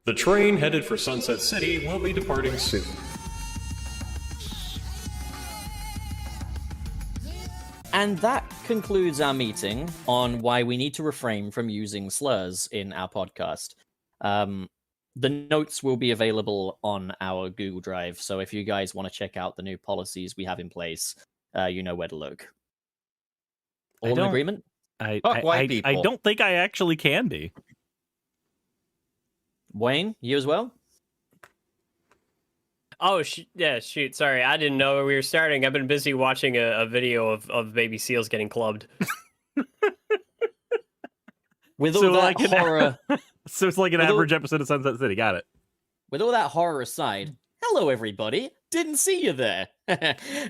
The train headed for Sunset City will be departing soon. And that concludes our meeting on why we need to refrain from using slurs in our podcast. The notes will be available on our Google Drive, so if you guys want to check out the new policies we have in place, you know where to look. All in agreement? Fuck white people. I don't think I actually can be. Wayne, you as well? Oh, yeah, shoot. Sorry, I didn't know we were starting. I've been busy watching a video of baby seals getting clubbed. With all that horror... So it's like an average episode of Sunset City. Got it. With all that horror aside, hello everybody. Didn't see you there.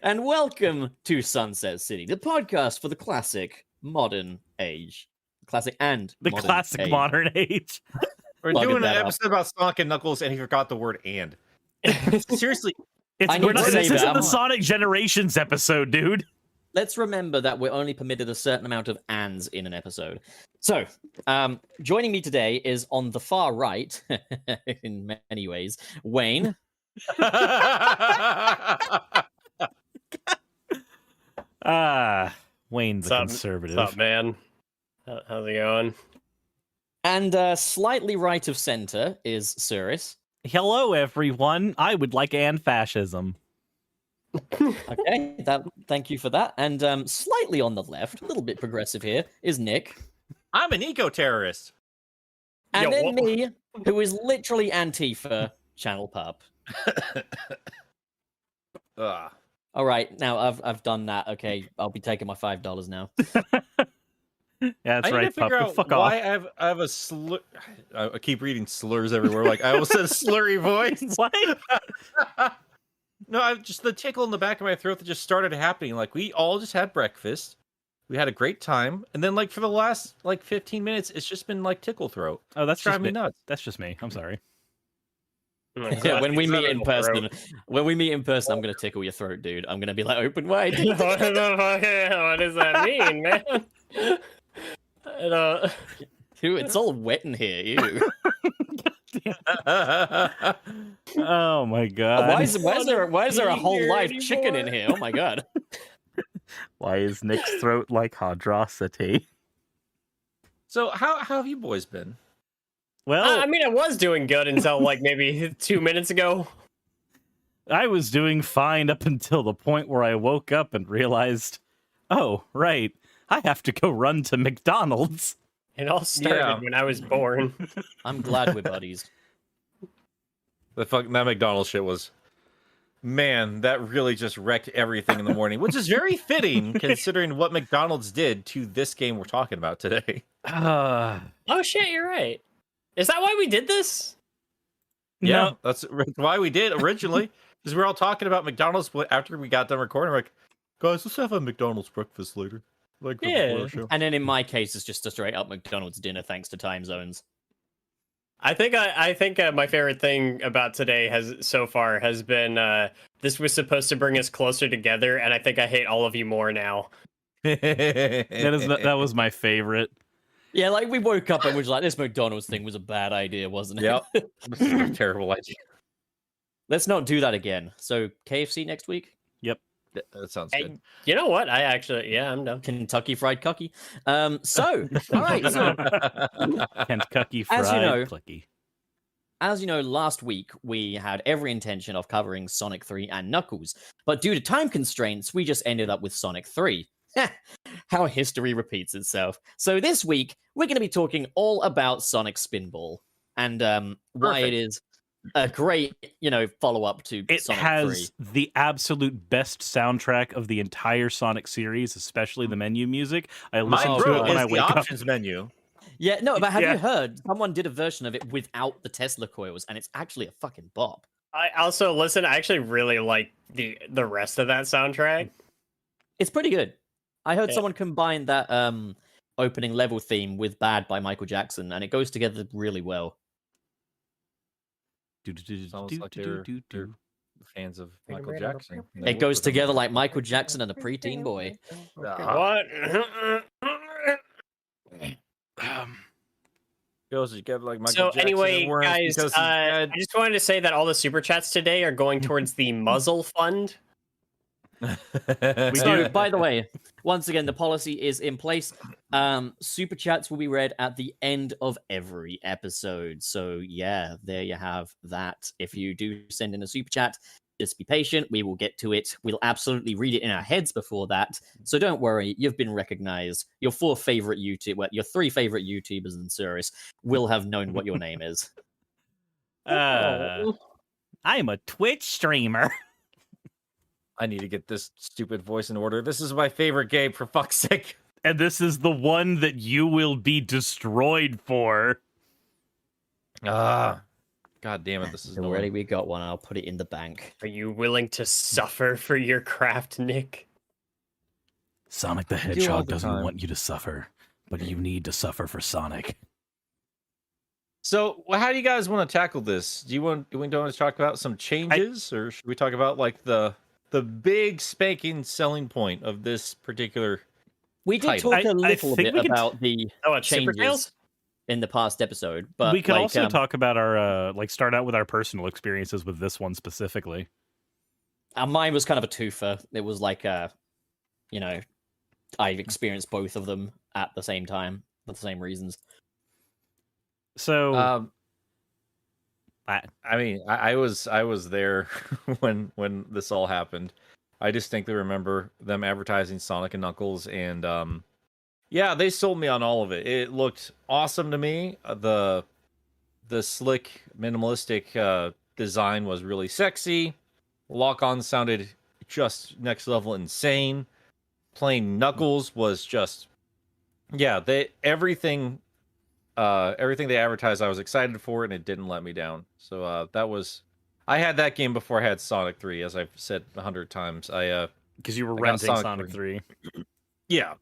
And welcome to Sunset City, the podcast for the classic modern age. Classic and the modern classic age. modern age. We're doing an episode about Sonic and Knuckles, and he forgot the word "and." Seriously, This isn't the Sonic Generations episode, dude. Let's remember that we're only permitted a certain amount of ands in an episode. So, joining me today is on the far right, in many ways, Wayne. Wayne the conservative. What's up, man? How's it going? And slightly right of center is Cirrus. Hello, everyone. I would like and fascism. Okay, thank you for that. And slightly on the left, a little bit progressive here, is Nick. I'm an eco-terrorist. And then me, who is literally Antifa, Channel Pup. All right, now I've done that. Okay, I'll be taking my $5 now. Yeah, that's right, Pup. Fuck off. I have a slur. I keep reading slurs everywhere. Like I almost said a slurry voice. What? No, I just the tickle in the back of my throat that just started happening. Like we all just had breakfast. We had a great time, and then like for the last like 15 minutes, it's just been like tickle throat. Oh, that's driving me nuts. That's just me. I'm sorry. Yeah, when we meet in person, I'm gonna tickle your throat, dude. I'm gonna be like open wide. What does that mean, man? Dude, it's all wet in here. Ew. Oh my god. Why is there a whole live chicken in here? Oh my god. Why is Nick's throat like Hadrosity? So how have you boys been? Well, I mean, I was doing good until like maybe 2 minutes ago. I was doing fine up until the point where I woke up and realized, oh, right, I have to go run to McDonald's. It all started when I was born. I'm glad we're buddies. That McDonald's shit was, man, that really just wrecked everything in the morning, which is very fitting considering what McDonald's did to this game we're talking about today. Oh shit, you're right. Is that why we did this? Yeah, No. that's why we did originally. Because we were all talking about McDonald's after we got done recording. We're like, guys, let's have a McDonald's breakfast later. Like before our show. And then in my case, it's just a straight up McDonald's dinner thanks to time zones. I think my favorite thing about today so far has been this was supposed to bring us closer together, and I think I hate all of you more now. That was my favorite. Yeah, like we woke up and was like, this McDonald's thing was a bad idea, wasn't it? Yep. This is a terrible idea. Let's not do that again. So KFC next week? Yep. That sounds Hey, good. you know what? I'm down. Kentucky Fried Cucky. All right. So, Kentucky Fried As you know- Clicky. as you know, last week we had every intention of covering Sonic 3 and Knuckles, but due to time constraints, we just ended up with Sonic 3. How history repeats itself. So this week, we're going to be talking all about Sonic Spinball and why it is a great, follow-up to It Sonic has 3. the absolute best soundtrack of the entire Sonic series, especially the menu music. I listen to it when I the wake up. options menu. Yeah, no, but have Yeah. you heard? Someone did a version of it without the Tesla coils, and it's actually a fucking bop. I also listen. I actually really like the rest of that soundtrack. It's pretty good. I heard Yeah. someone combine that opening level theme with Bad by Michael Jackson, and it goes together really well. Sounds like they're fans of Michael Jackson. It goes together like Michael Jackson and a preteen boy. What? Goes together like Michael So Jackson anyway, and worms guys, because he's I dead. just wanted to say that all the super chats today are going towards the Muzzle Fund. We So, by the way, once again, the policy is in place. Super chats will be read at the end of every episode. So, yeah, there you have that. If you do send in a super chat, just be patient. We will get to it. We'll absolutely read it in our heads before that. So don't worry, you've been recognized. Your your 3 favorite YouTubers in Cirrus will have known what your name is. I'm a Twitch streamer. I need to get this stupid voice in order. This is my favorite game, for fuck's sake. And this is the one that you will be destroyed for. Ah, god damn it! This is Already annoying. we got one. I'll put it in the bank. Are you willing to suffer for your craft, Nick? Sonic the all Hedgehog the doesn't time. want you to suffer, but you need to suffer for Sonic. So, how do you guys want to tackle this? Do we want to talk about some changes, or should we talk about like the big spanking selling point of this particular? We did Title. talk a I little think bit we can about the Oh, it's Super changes Tails? in the past episode, but we can like, also talk about our start out with our personal experiences with this one specifically. Mine was kind of a twofer. It was like you know, I experienced both of them at the same time for the same reasons. So I mean, I was there when this all happened. I distinctly remember them advertising Sonic and Knuckles, and yeah, they sold me on all of it. It looked awesome to me. The slick, minimalistic design was really sexy. Lock-on sounded just next level insane. Playing Knuckles was just, yeah, everything they advertised, I was excited for it, and it didn't let me down. So that was, I had that game before I had Sonic 3, as I've said 100 times. because you were I got renting Sonic Sonic 3. Yeah,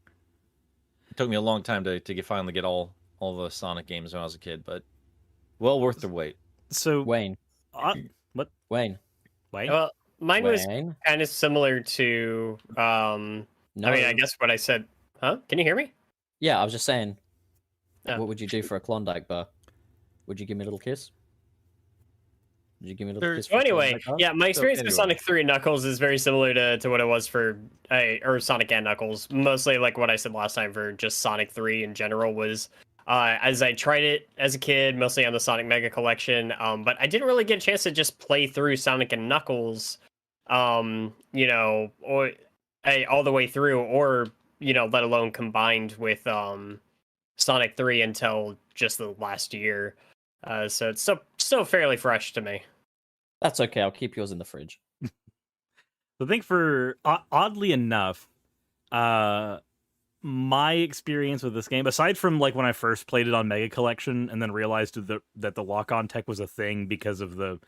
it took me a long time to finally get all the Sonic games when I was a kid, but well worth the wait. So Wayne, what? Wayne, Wait, Well, mine was Wayne. kind of similar to No, I mean, I guess what I said. Huh? Can you hear me? Yeah, I was just saying. Oh. What would you do for a Klondike bar? Would you give me a little kiss? Would you give me a little kiss? So For a anyway, Klondike bar? yeah, my experience with anyway. Sonic 3 and Knuckles is very similar to what it was for or Sonic and Knuckles. Mostly like what I said last time for just Sonic 3 in general was as I tried it as a kid, mostly on the Sonic Mega Collection, but I didn't really get a chance to just play through Sonic and Knuckles, you know, or all the way through, or you know, let alone combined with Sonic 3 until just the last year. So it's still fairly fresh to me. That's okay. I'll keep yours in the fridge. I think for oddly enough, my experience with this game, aside from like when I first played it on Mega Collection and then realized that the lock-on tech was a thing because of the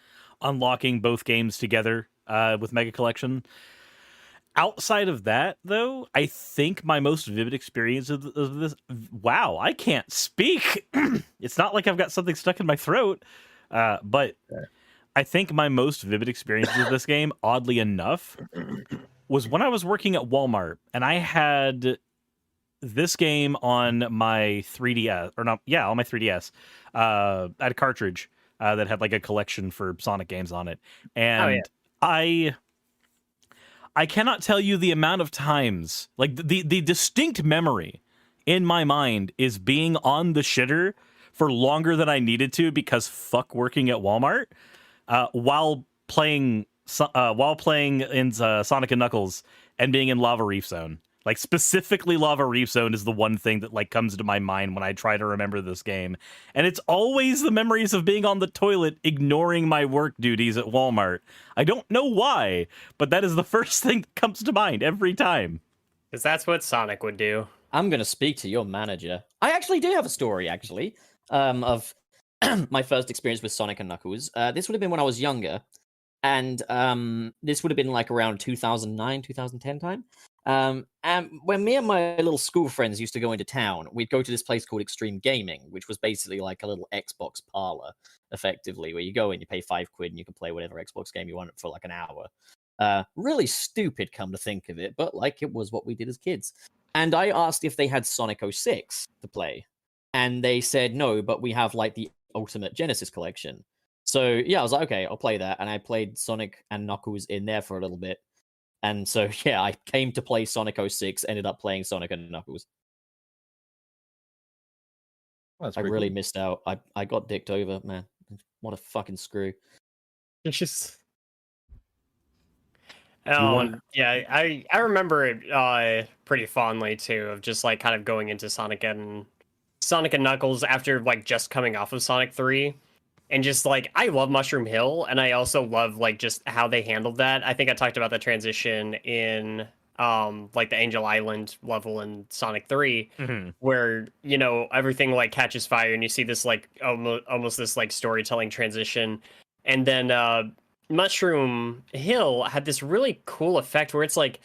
unlocking both games together with Mega Collection. Outside of that, though, I think my most vivid experience of this. Wow, I can't speak. It's not like I've got something stuck in my throat, but I think my most vivid experience with this game, oddly enough, was when I was working at Walmart and I had this game on my 3DS, or not, yeah, on my 3DS. I had a cartridge that had like a collection for Sonic games on it, and I cannot tell you the amount of times, like the distinct memory in my mind is being on the shitter for longer than I needed to because fuck working at Walmart while playing in Sonic and Knuckles and being in Lava Reef Zone. Like specifically Lava Reef Zone is the one thing that like comes to my mind when I try to remember this game. And it's always the memories of being on the toilet ignoring my work duties at Walmart. I don't know why, but that is the first thing that comes to mind every time. Because that's what Sonic would do. I'm going to speak to your manager. I actually do have a story, actually, of my first experience with Sonic and Knuckles. This would have been when I was younger, and this would have been like around 2009, 2010 time. And when me and my little school friends used to go into town, we'd go to this place called Extreme Gaming, which was basically like a little Xbox parlor, effectively, where you go in, you pay £5 and you can play whatever Xbox game you want for like an hour. Really stupid, come to think of it, but like it was what we did as kids. And I asked if they had Sonic 06 to play. And they said, no, but we have like the Ultimate Genesis collection. So yeah, I was like, okay, I'll play that. And I played Sonic and Knuckles in there for a little bit. And so yeah, I came to play Sonic 06, ended up playing Sonic and Knuckles. That's I pretty really cool. missed out. I got dicked over, man. What a fucking screw. It's just. want- Yeah, I remember it pretty fondly too, of just like kind of going into Sonic and Knuckles after like just coming off of Sonic 3. And just like I love Mushroom Hill, and I also love like just how they handled that. I think I talked about the transition in like the Angel Island level in Sonic 3, where you know everything like catches fire and you see this like almost this like storytelling transition. And then Mushroom Hill had this really cool effect where it's like,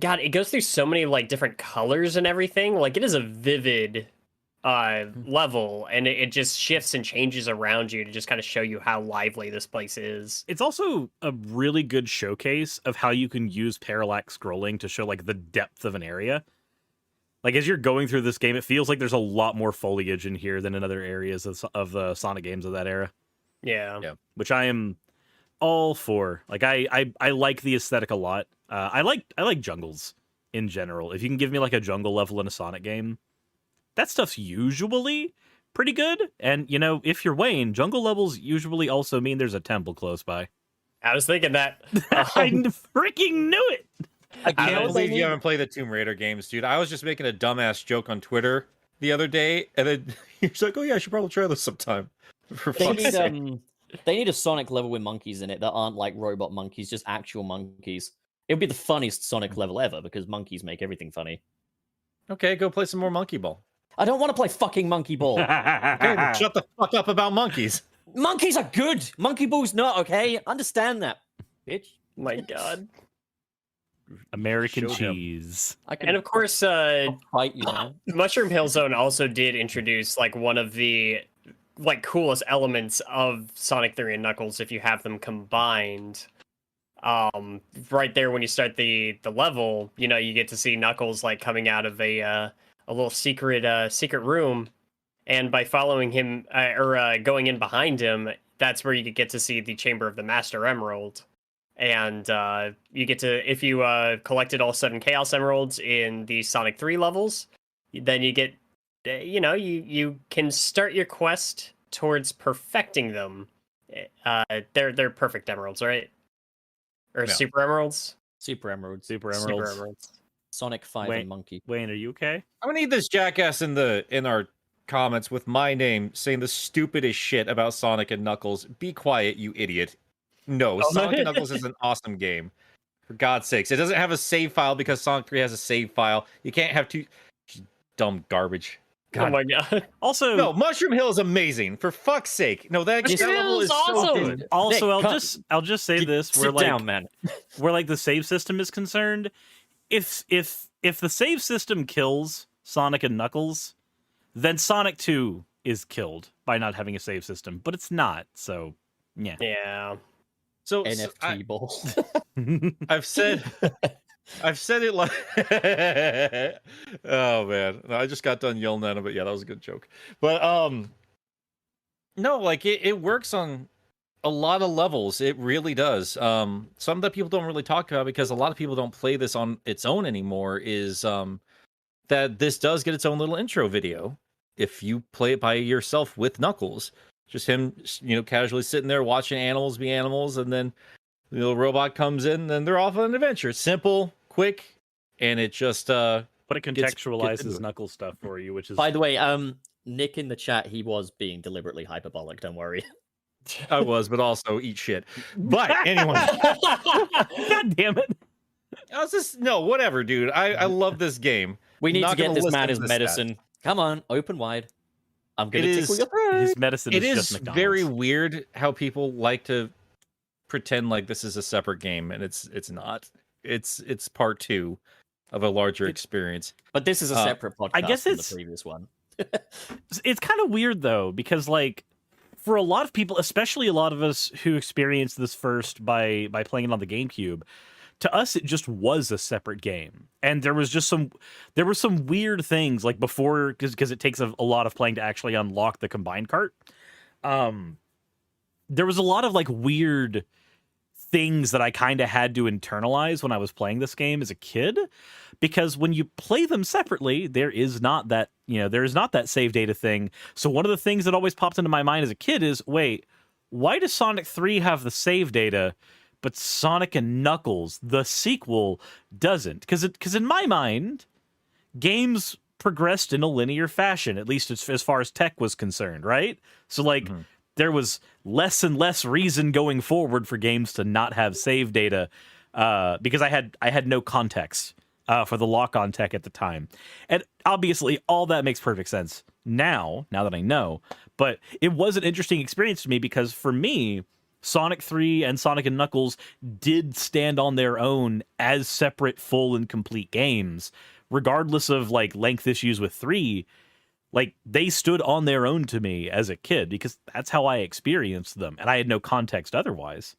God, it goes through so many like different colors and everything. Like it is a vivid level, and it just shifts and changes around you to just kind of show you how lively this place is. It's also a really good showcase of how you can use parallax scrolling to show like the depth of an area. Like as you're going through this game, it feels like there's a lot more foliage in here than in other areas of the Sonic games of that era. Yeah. Which I am all for. Like I like the aesthetic a lot. I like jungles in general. If you can give me like a jungle level in a Sonic game, that stuff's usually pretty good. And you know, if you're Wayne, jungle levels usually also mean there's a temple close by. I was thinking that. I freaking knew it. I know can't what they believe you need? haven't played the Tomb Raider games, dude. I was just making a dumbass joke on Twitter the other day, and then you're just like, "Oh yeah, I should probably try this sometime." For They fuck's need sake. they need a Sonic level with monkeys in it that aren't like robot monkeys, just actual monkeys. It would be the funniest Sonic level ever because monkeys make everything funny. Okay, go play some more Monkey Ball. I don't want to play fucking Monkey Ball. Okay, well, shut the fuck up about monkeys. Monkeys are good. Monkey Ball's not, okay? Understand that, bitch. My God. American Showed him. cheese. I can And of course, fight you now. Mushroom Hill Zone also did introduce like one of the like coolest elements of Sonic 3 and Knuckles if you have them combined. Right there when you start the level, you know, you get to see Knuckles like coming out of a little secret room, and by following him or going in behind him, that's where you get to see the Chamber of the Master Emerald. And you get to, if you collected all 7 Chaos Emeralds in the Sonic 3 levels, then you get, you know, you can start your quest towards perfecting them. They're perfect emeralds, right? Or Yeah. super emeralds? Super Emeralds. Super Super Emeralds. emeralds. Sonic 5 Wait. and Monkey. Wayne, are you okay? I'm gonna need this jackass in our comments with my name saying the stupidest shit about Sonic and Knuckles. Be quiet, you idiot. No, Oh, Sonic and Knuckles is an awesome game. For God's sakes. It doesn't have a save file because Sonic 3 has a save file. You can't have two dumb garbage. Oh God. my God. Also, No, Mushroom Hill is amazing. For fuck's sake. No, that Mushroom level Hill is is so awesome. good. also, Nick, I'll just say this: Sit down, man. where like the save system is concerned, if the save system kills Sonic and Knuckles, then Sonic 2 is killed by not having a save system, but it's not. So, yeah. Yeah. So NFT ball. I've said it like oh man. No, I just got done yelling at him, but yeah, that was a good joke. But no, like it works on a lot of levels. It really does. Some that people don't really talk about because a lot of people don't play this on its own anymore is that this does get its own little intro video if you play it by yourself with Knuckles. Just him, you know, casually sitting there watching animals be animals, and then the little robot comes in, and they're off on an adventure. It's simple, quick, and it just But it gets contextualizes into it. Knuckles stuff for you, which is By the way, Nick in the chat, he was being deliberately hyperbolic, don't worry. I was, but also eat shit. But anyway, God damn it. I was just no, whatever, dude. I love this game. We need Not to get gonna this listen man to his the stats. medicine. Come on, open wide. I'm gonna It tickle is- your throat. His medicine It is is just McDonald's. very weird how people like to pretend like this is a separate game, and it's not. It's part 2 of a larger experience. But this is a separate podcast I guess from it's- the previous one. It's kind of weird though, because like for a lot of people, especially a lot of us who experienced this first by playing it on the GameCube, to us it just was a separate game, and there were some weird things like before, because it takes a lot of playing to actually unlock the combined cart. There was a lot of like weird things that I kind of had to internalize when I was playing this game as a kid, because when you play them separately, there is not that save data thing. So one of the things that always popped into my mind as a kid is, wait, why does Sonic 3 have the save data, but Sonic and Knuckles, the sequel, doesn't? Because in my mind, games progressed in a linear fashion, at least as far as tech was concerned, right? So like there was less and less reason going forward for games to not have save data, because I had no context for the lock-on tech at the time. And obviously all that makes perfect sense now that I know. But it was an interesting experience to me, because for me, Sonic 3 and Sonic and Knuckles did stand on their own as separate, full and complete games, regardless of like length issues with 3. Like, they stood on their own to me as a kid, because that's how I experienced them, and I had no context otherwise.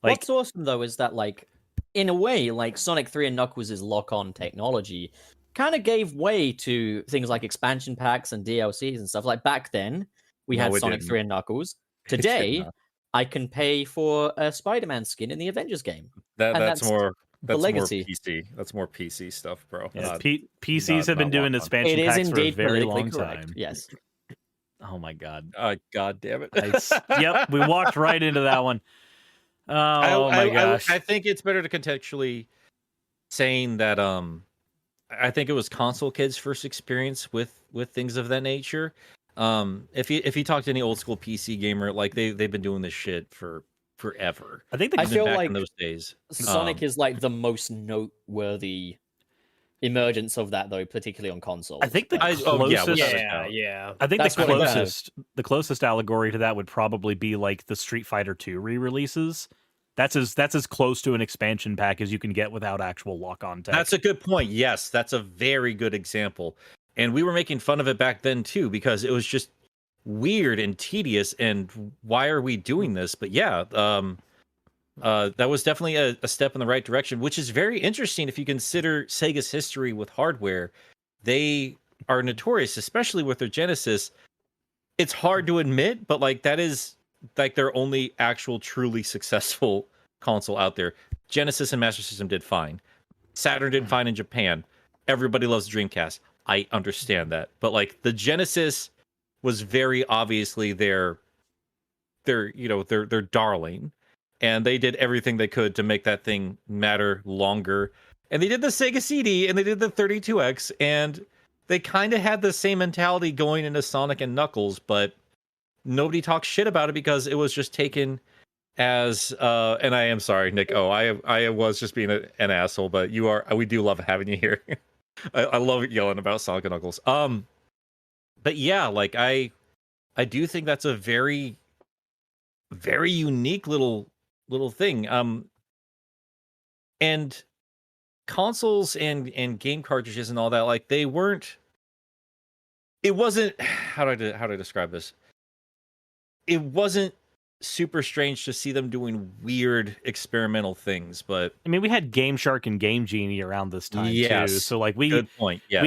Like, What's awesome though is that, like, in a way, like Sonic 3 and Knuckles' lock-on technology kind of gave way to things like expansion packs and DLCs and stuff. Like back then, we had Sonic 3 and Knuckles. Today, I can pay for a Spider-Man skin in the Avengers game. That's more legacy. PC. That's more PC stuff, bro. yeah, PCs have been doing expansion It is packs for a indeed very politically long correct. time. Yes. Oh my god. God damn it. Yep, we walked right into that one. Oh my gosh. I think it's better to contextually saying that I think it was console kids' first experience with things of that nature. If you talk to any old school PC gamer, like they've been doing this shit for forever. I think I Even feel back like in those days. Sonic is like the most noteworthy emergence of that, though, particularly on consoles. I think the yeah, closest, without a Yeah, doubt. yeah. I think That's the closest allegory to that would probably be like the Street Fighter 2 re-releases. That's as close to an expansion pack as you can get without actual lock-on tech. That's a good point. Yes, that's a very good example. And we were making fun of it back then too, because it was just weird and tedious. And why are we doing this? But yeah, that was definitely a step in the right direction, which is very interesting if you consider Sega's history with hardware. They are notorious, especially with their Genesis. It's hard to admit, but like that is like their only actual truly successful console out there. Genesis and Master System did fine. Saturn did fine in Japan. Everybody loves Dreamcast. I understand that. But like the Genesis was very obviously their darling. And they did everything they could to make that thing matter longer. And they did the Sega CD and they did the 32X, and they kind of had the same mentality going into Sonic and Knuckles, but nobody talks shit about it because it was just taken as and I am sorry, Nick. Oh, I was just being an asshole, but we do love having you here. I love yelling about Sonic and Knuckles. But yeah, like I do think that's a very, very unique little thing. And consoles and game cartridges and all that, like it wasn't how do I describe this? It wasn't super strange to see them doing weird experimental things, but I mean, we had Game Shark and Game Genie around this time too. So like good point. Yes.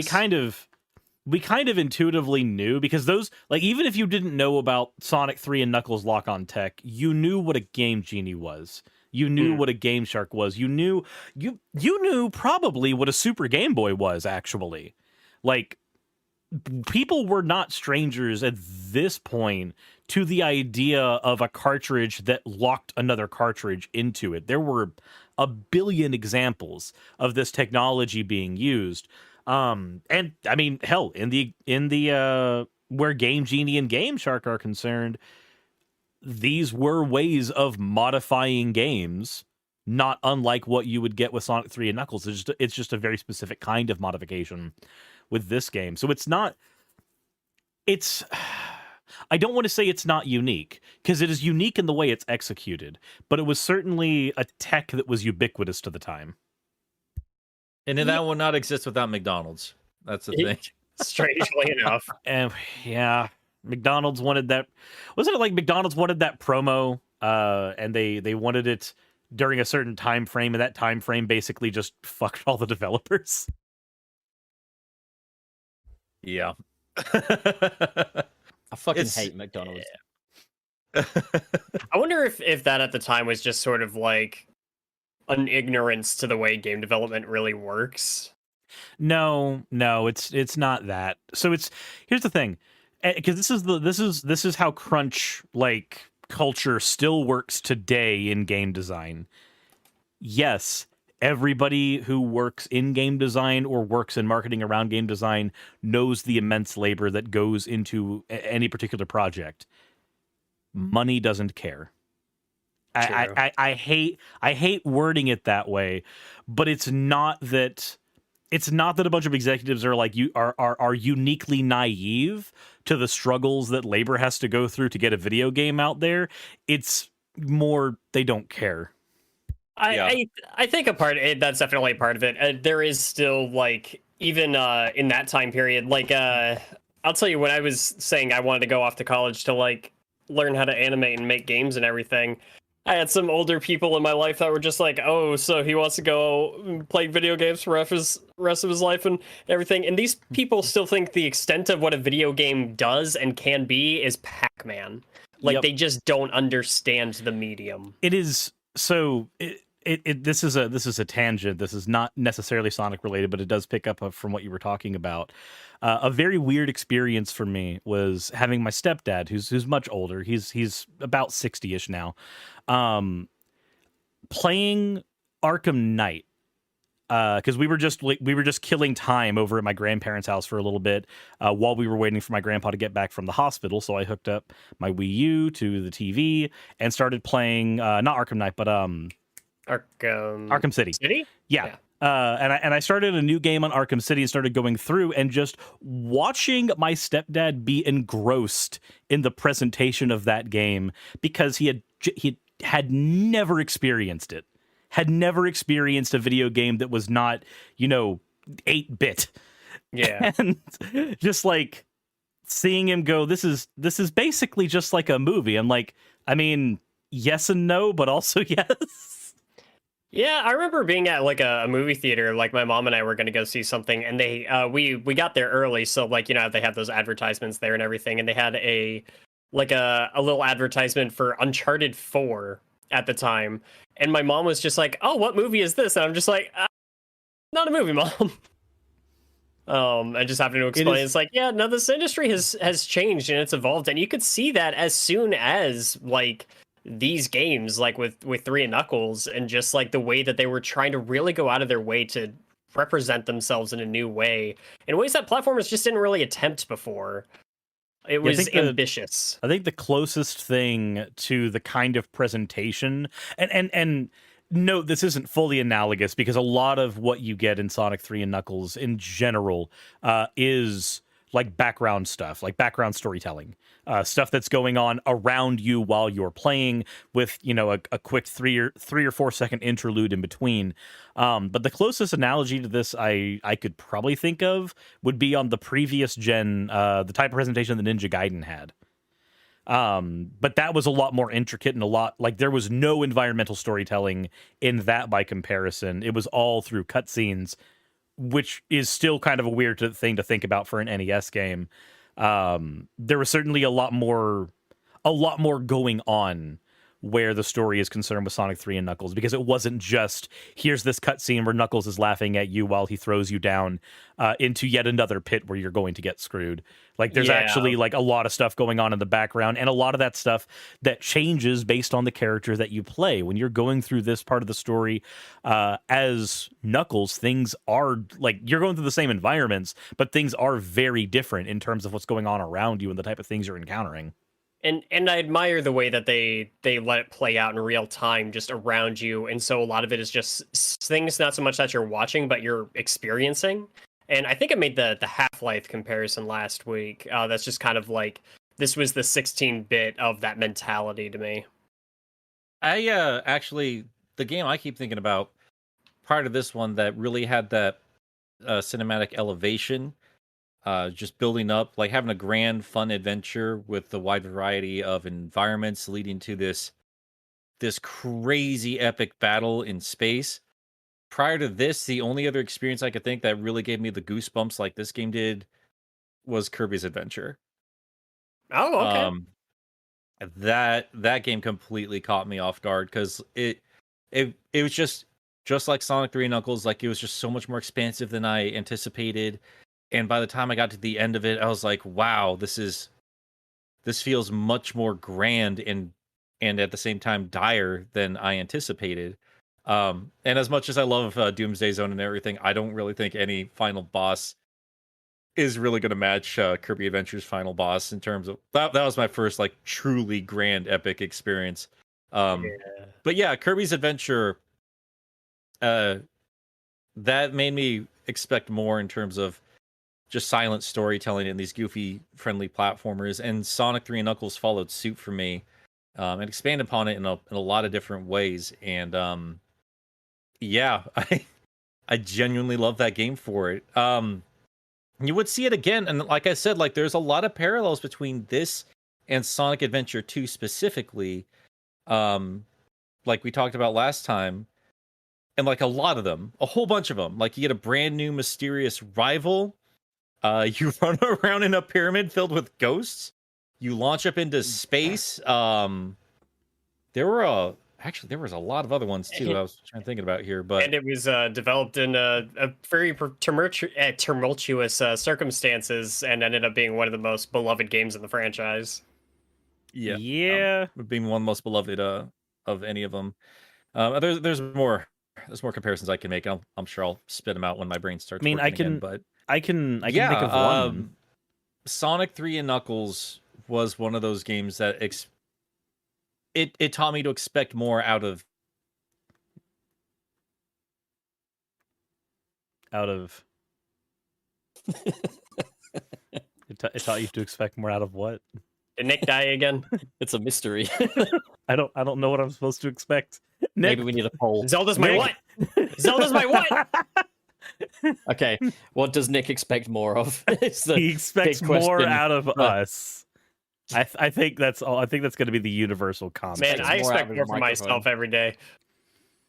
we kind of intuitively knew, because those, like, even if you didn't know about Sonic 3 and Knuckles lock-on tech, you knew what a Game Genie was. You knew what a Game Shark was. You knew probably what a Super Game Boy was, actually. Like, people were not strangers at this point to the idea of a cartridge that locked another cartridge into it. There were a billion examples of this technology being used. And I mean, hell, in the where Game Genie and Game Shark are concerned, these were ways of modifying games, not unlike what you would get with Sonic 3 and Knuckles. It's just a very specific kind of modification with this game. So I don't want to say it's not unique, because it is unique in the way it's executed, but it was certainly a tech that was ubiquitous to the time. And then that will not exist without McDonald's. That's the thing. Strangely enough. And yeah, McDonald's wanted that. Wasn't it like McDonald's wanted that promo? And they wanted it during a certain time frame, and that time frame basically just fucked all the developers. Yeah. I fucking It's- hate McDonald's. I wonder if that at the time was just sort of like an ignorance to the way game development really works. No, it's not that. So here's the thing, because this is how crunch like culture still works today in game design. Yes, everybody who works in game design or works in marketing around game design knows the immense labor that goes into any particular project. Money doesn't care. True. I hate wording it that way, but it's not that a bunch of executives are like are uniquely naive to the struggles that labor has to go through to get a video game out there. It's more they don't care. I think that's definitely a part of it. There is still like even in that time period, like I'll tell you, when I was saying I wanted to go off to college to like learn how to animate and make games and everything, I had some older people in my life that were just like, oh, so he wants to go play video games for rest of his life and everything. And these people still think the extent of what a video game does and can be is Pac-Man. Like Yep. they just don't understand the medium. It is so. This is a tangent. This is not necessarily Sonic related, but it does pick up from what you were talking about. A very weird experience for me was having my stepdad, who's much older. He's about 60-ish now, playing Arkham Knight. Because we were just killing time over at my grandparents' house for a little bit while we were waiting for my grandpa to get back from the hospital. So I hooked up my Wii U to the TV and started playing not Arkham Knight, but Arkham City. City? Yeah. And I started a new game on Arkham City and started going through and just watching my stepdad be engrossed in the presentation of that game because he had never experienced it. Had never experienced a video game that was not, 8-bit. Yeah. And just like seeing him go, this is basically just like a movie. I'm like, I mean, yes and no, but also yes. Yeah, I remember being at like a movie theater, like my mom and I were going to go see something, and they we got there early, so like they have those advertisements there and everything, and they had a little advertisement for Uncharted 4 at the time, and my mom was just like, "Oh, what movie is this?" And I'm just like, "Not a movie, mom." I just having to explain. It's like, yeah, no, this industry has changed and it's evolved, and you could see that as soon as like these games, like with 3 and Knuckles, and just like the way that they were trying to really go out of their way to represent themselves in a new way, in ways that platformers just didn't really attempt before. It was ambitious. I think the closest thing to the kind of presentation, and no, this isn't fully analogous because a lot of what you get in Sonic 3 and Knuckles in general is like background stuff, like background storytelling, stuff that's going on around you while you're playing with, a quick 3 or 4 second interlude in between. But the closest analogy to this I could probably think of would be on the previous gen, the type of presentation that Ninja Gaiden had. But that was a lot more intricate and a lot like there was no environmental storytelling in that by comparison. It was all through cutscenes, which is still kind of a weird thing to think about for an NES game. There was certainly a lot more going on where the story is concerned with Sonic 3 and Knuckles, because it wasn't just here's this cutscene where Knuckles is laughing at you while he throws you down into yet another pit where you're going to get screwed. Like there's actually like a lot of stuff going on in the background, and a lot of that stuff that changes based on the character that you play. When you're going through this part of the story as Knuckles, things are like you're going through the same environments, but things are very different in terms of what's going on around you and the type of things you're encountering. And I admire the way that they let it play out in real time just around you. And so a lot of it is just things not so much that you're watching, but you're experiencing. And I think I made the Half-Life comparison last week. That's just kind of like, this was the 16-bit of that mentality to me. I actually, the game I keep thinking about, part of this one that really had that cinematic elevation, just building up, like having a grand, fun adventure with the wide variety of environments leading to this this crazy epic battle in space. Prior to this, the only other experience I could think that really gave me the goosebumps like this game did was Kirby's Adventure. Oh, okay. That game completely caught me off guard because it was just like Sonic 3 and Knuckles, like it was just so much more expansive than I anticipated. And by the time I got to the end of it, I was like, wow, this feels much more grand and at the same time dire than I anticipated. And as much as I love Doomsday Zone and everything, I don't really think any final boss is really going to match Kirby Adventure's final boss in terms of that was my first like truly grand epic experience. But yeah, Kirby's Adventure that made me expect more in terms of just silent storytelling in these goofy friendly platformers, and Sonic 3 and Knuckles followed suit for me and expanded upon it in a lot of different ways. And yeah, I genuinely love that game for it. You would see it again, and like I said, like there's a lot of parallels between this and Sonic Adventure 2 specifically, like we talked about last time, and like a lot of them, a whole bunch of them. Like you get a brand new mysterious rival, you run around in a pyramid filled with ghosts, you launch up into space. There was a lot of other ones too. I was trying to think about here, but And it was developed in a very tumultuous circumstances, and ended up being one of the most beloved games in the franchise. Yeah. Being one of the most beloved of any of them. There's more comparisons I can make. I'm sure I'll spit them out when my brain starts. I mean, working again, but I can think of one. Sonic 3 and Knuckles was one of those games that it taught me to expect more out of it taught you to expect more out of what? Did Nick die again? It's a mystery. I don't know what I'm supposed to expect. Nick, Maybe we need a poll. Zelda's my Nick. what? Zelda's my what? Okay, what does Nick expect more of? It's the he expects big more question. out of us. I think that's all. I think that's going to be the universal comment. Man, Expects I more expect out of more the from microphone. myself every day.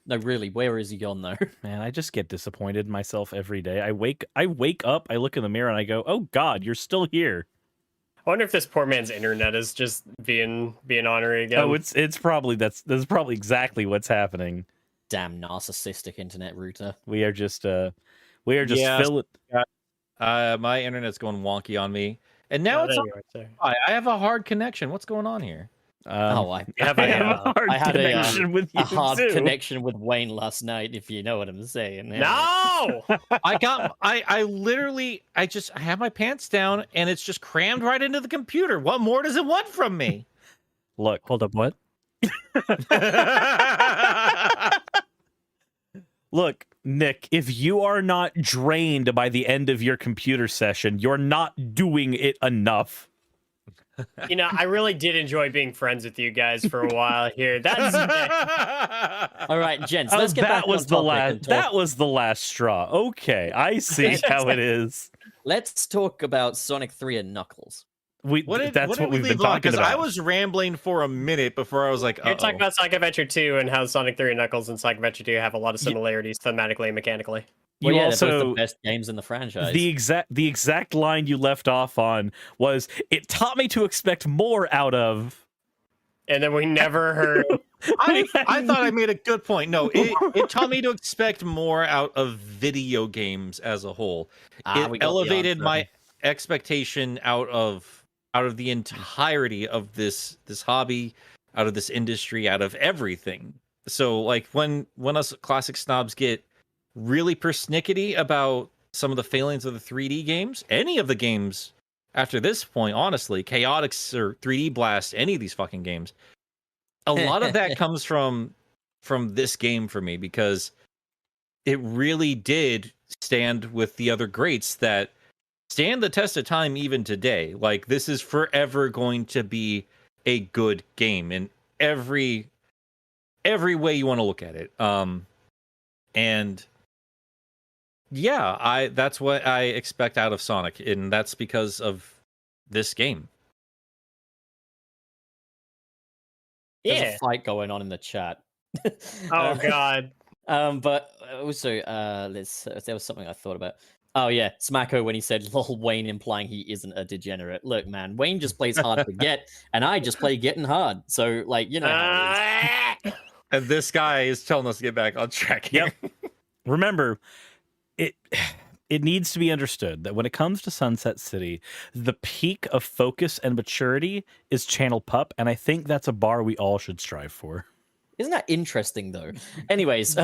No, really, where is he gone though? Man, I just get disappointed in myself every day. I wake up, I look in the mirror, and I go, "Oh God, you're still here." I wonder if this poor man's internet is just being ornery again. Oh, it's probably that's probably exactly what's happening. Damn narcissistic internet router. We are just Yeah. filling. my internet's going wonky on me, and now Oh, it's there on. you are, sir. I have a hard connection. What's going on here? I have I a, have a uh, hard I had connection with you a hard too. connection with Wayne last night, if you know what I'm saying. No! I literally I have my pants down and it's just crammed right into the computer. What more does it want from me? Look, Hold up, what? Look, Nick, if you are not drained by the end of your computer session, you're not doing it enough. You know, I really did enjoy being friends with you guys for a while here. That's All right, gents, let's get back that was on the topic last. and talk. That was the last straw. Okay, I see how it is. Let's talk about Sonic 3 and Knuckles. That's what we we've been leave on? talking 'Cause about. I was rambling for a minute before I was like, You're talking about Sonic Adventure 2 and how Sonic 3 and Knuckles and Sonic Adventure 2 have a lot of similarities thematically and mechanically. Well, You yeah, they're both also the best games in the franchise. the exact line you left off on was, "It taught me to expect more out of." And then we never heard. I thought I made a good point. No, it taught me to expect more out of video games as a whole. We It got the elevated answer. my expectation out of the entirety of this hobby, out of this industry, out of everything. So like when us classic snobs get really persnickety about some of the failings of the 3D games, any of the games after this point, honestly, Chaotix or 3D Blast, any of these fucking games, a lot of that comes from this game for me, because it really did stand with the other greats that stand the test of time even today. Like, this is forever going to be a good game in every way you want to look at it. And yeah, that's what I expect out of Sonic, and that's because of this game. There's Yeah. a fight going on in the chat. Oh god. But also, there was something I thought about. Oh yeah, Smacko when he said "lol Wayne," implying he isn't a degenerate. Look, man, Wayne just plays hard to get, and I just play getting hard. So like, you know how it is. And this guy is telling us to get back on track here. Yep. Remember, it needs to be understood that when it comes to Sunset City, the peak of focus and maturity is Channel Pup, and I think that's a bar we all should strive for. Isn't that interesting though? Anyways,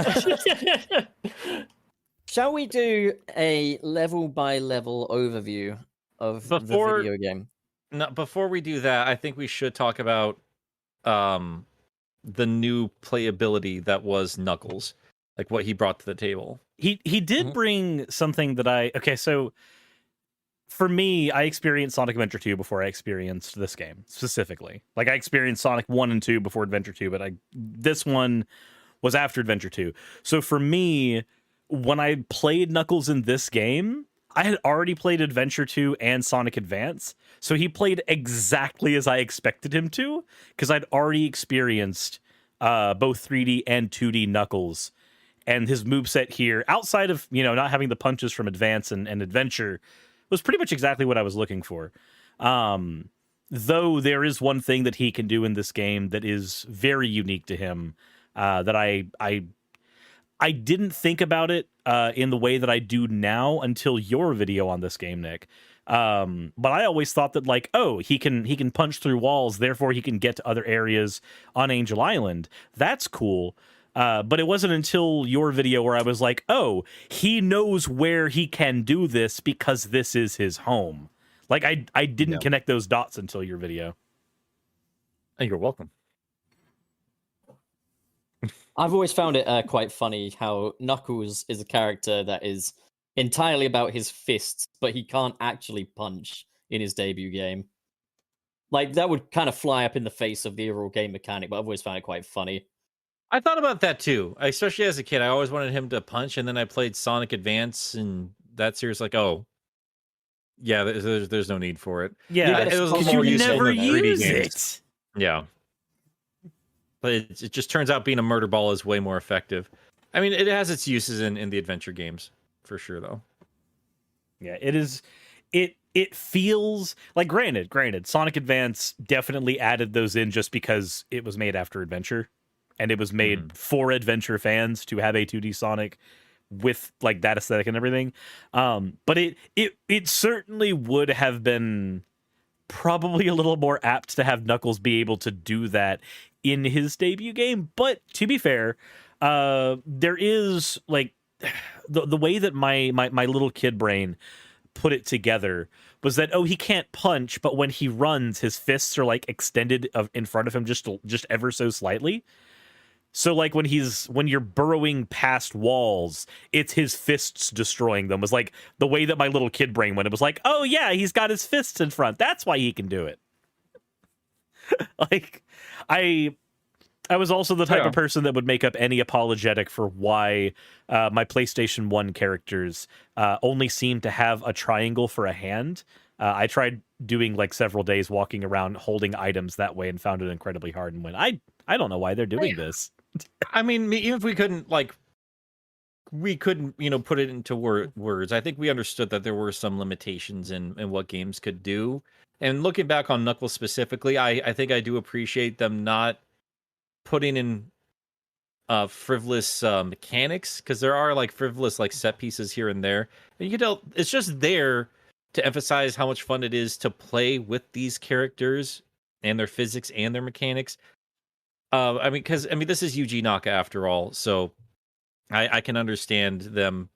shall we do a level by level overview of the video game? No, before we do that, I think we should talk about the new playability that was Knuckles, like what he brought to the table. He did bring something that so for me, I experienced Sonic Adventure 2 before I experienced this game specifically. Like I experienced Sonic 1 and 2 before Adventure 2, but this one was after Adventure 2. So for me, when I played Knuckles in this game, I had already played Adventure 2 and Sonic Advance. So he played exactly as I expected him to, because I'd already experienced both 3D and 2D Knuckles. And his moveset here, outside of, not having the punches from Advance and Adventure, was pretty much exactly what I was looking for. Though there is one thing that he can do in this game that is very unique to him, that I didn't think about it in the way that I do now until your video on this game, Nick. But I always thought that he can punch through walls, therefore he can get to other areas on Angel Island. That's cool. But it wasn't until your video where I was like, oh, he knows where he can do this because this is his home. Like I didn't connect those dots until your video. Oh, you're welcome. I've always found it quite funny how Knuckles is a character that is entirely about his fists, but he can't actually punch in his debut game. Like, that would kind of fly up in the face of the overall game mechanic, but I've always found it quite funny. I thought about that too, especially as a kid. I always wanted him to punch, and then I played Sonic Advance, and that series, like, oh, yeah, there's no need for it. Yeah, it was because more you useful never in the 3D use games. it. Yeah. But it just turns out being a murder ball is way more effective. I mean, it has its uses in the adventure games, for sure, though. Yeah, it is. It feels like, granted, Sonic Advance definitely added those in just because it was made after Adventure, and it was made for Adventure fans to have a 2D Sonic with like that aesthetic and everything. But it certainly would have been probably a little more apt to have Knuckles be able to do that in his debut game. But to be fair, there is like the way that my little kid brain put it together was that, oh, he can't punch, but when he runs, his fists are like extended in front of him just ever so slightly. So like when you're burrowing past walls, it's his fists destroying them. It was like the way that my little kid brain went. It was like, oh yeah, he's got his fists in front. That's why he can do it. Like I was also the type of person that would make up any apologetic for why my PlayStation 1 characters only seem to have a triangle for a hand. I tried doing like several days walking around holding items that way and found it incredibly hard and went, I don't know why they're doing this. I mean, even if we couldn't put it into words, I think we understood that there were some limitations in what games could do. And looking back on Knuckles specifically, I think I do appreciate them not putting in frivolous mechanics, because there are like frivolous like set pieces here and there, and you can tell it's just there to emphasize how much fun it is to play with these characters and their physics and their mechanics. Because this is Yuji Naka after all, so I can understand them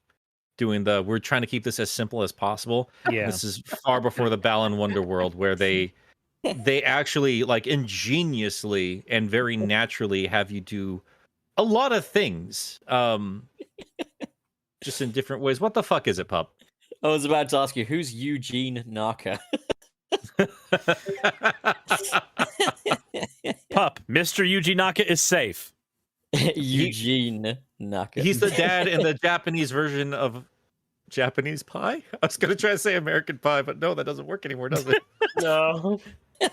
doing we're trying to keep this as simple as possible. Yeah, this is far before the Balan Wonderworld, where they actually like ingeniously and very naturally have you do a lot of things, just in different ways. What the fuck is it, Pup? I was about to ask you, who's Eugene Naka? Pup, Mr. Yuji Naka is safe. Eugene Naka. He's the dad in the Japanese version of Japanese Pie. I was going to try to say American Pie, but no, that doesn't work anymore, does it? No.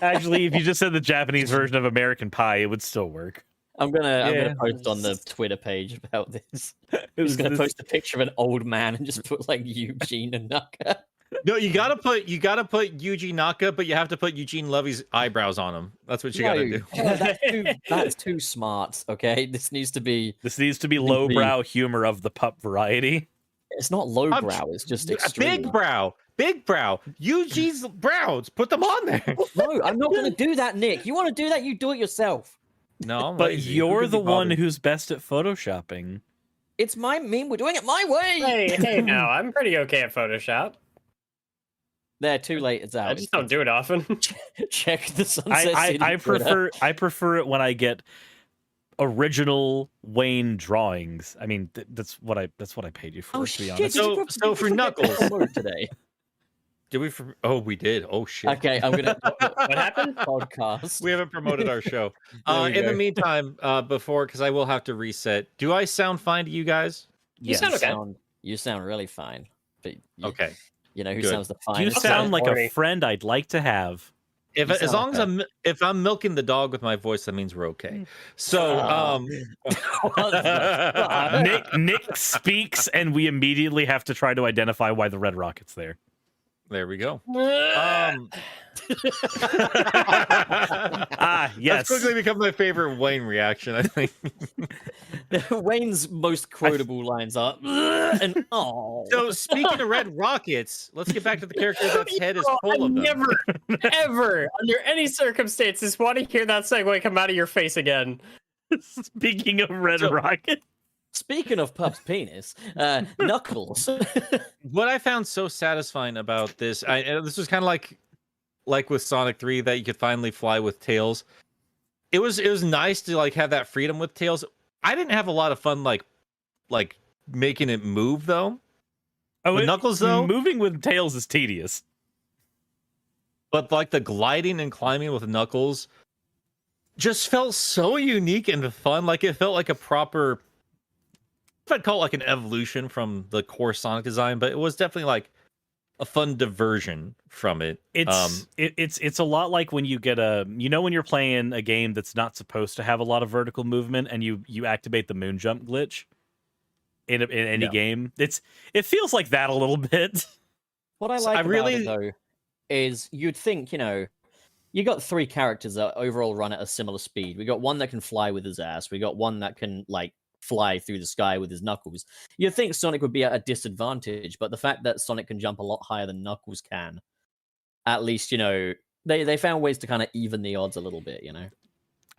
Actually, if you just said the Japanese version of American Pie, it would still work. I'm Yeah. gonna post on the Twitter page about this. I'm was just gonna this- post a picture of an old man and just put like Eugene and Naka. No, you gotta put Yuji Naka, but you have to put Eugene Levy's eyebrows on him. That's what you gotta do. No, that's too smart. Okay, this needs to be. This needs to be lowbrow humor of the pup variety. It's not lowbrow. It's just extreme. Big brow. Yuji's brows. Put them on there. No, I'm not gonna do that, Nick. You want to do that? You do it yourself. No, I'm But lazy. Who you're could the be one bothered? who's best at photoshopping. It's my meme. We're doing it my way. Hey, now I'm pretty okay at Photoshop. There, too late. It's out. I just don't do it often. Check the Sunset I City Twitter. prefer it when I get original Wayne drawings. I mean, that's what I paid you for. Oh to be shit! honest. Did you So for Knuckles- promote today. Did we? We did. Oh shit. Okay, I'm gonna What happened? podcast. We haven't promoted our show. There we In the go. meantime, because I will have to reset. Do I sound fine to you guys? You sound okay. You sound really fine. But Okay. You know who Good. sounds the You finest? sound like a Corny. friend I'd like to have. If You as sound long as okay. if I'm milking the dog with my voice, that means we're okay. So What the fuck? Nick speaks, and we immediately have to try to identify why the red rocket's there. there we go. Yes. That's quickly become my favorite Wayne reaction. I think. Wayne's most quotable lines are and oh. So speaking of red rockets, let's get back to the character that's head is Bro, full I of them. never, ever, under any circumstances, want to hear that segue come out of your face again. Speaking of red So- rocket, Speaking of Pup's penis, Knuckles. What I found so satisfying about this, and this was kind of like with Sonic 3 that you could finally fly with Tails. It was nice to like have that freedom with Tails. I didn't have a lot of fun like making it move though. With Knuckles, though? moving with Tails is tedious. But like the gliding and climbing with Knuckles just felt so unique and fun. Like it felt like a proper, I'd call it like an evolution from the core Sonic design, but it was definitely like a fun diversion from it. It's a lot like when you get when you're playing a game that's not supposed to have a lot of vertical movement and you activate the moon jump glitch in any game. It feels like that a little bit. What I So like I about really- it though is you'd think, you got three characters that overall run at a similar speed. We got one that can fly with his ass. We got one that can like fly through the sky with his knuckles. You'd think Sonic would be at a disadvantage, but the fact that Sonic can jump a lot higher than Knuckles can, at least, they found ways to kind of even the odds a little bit,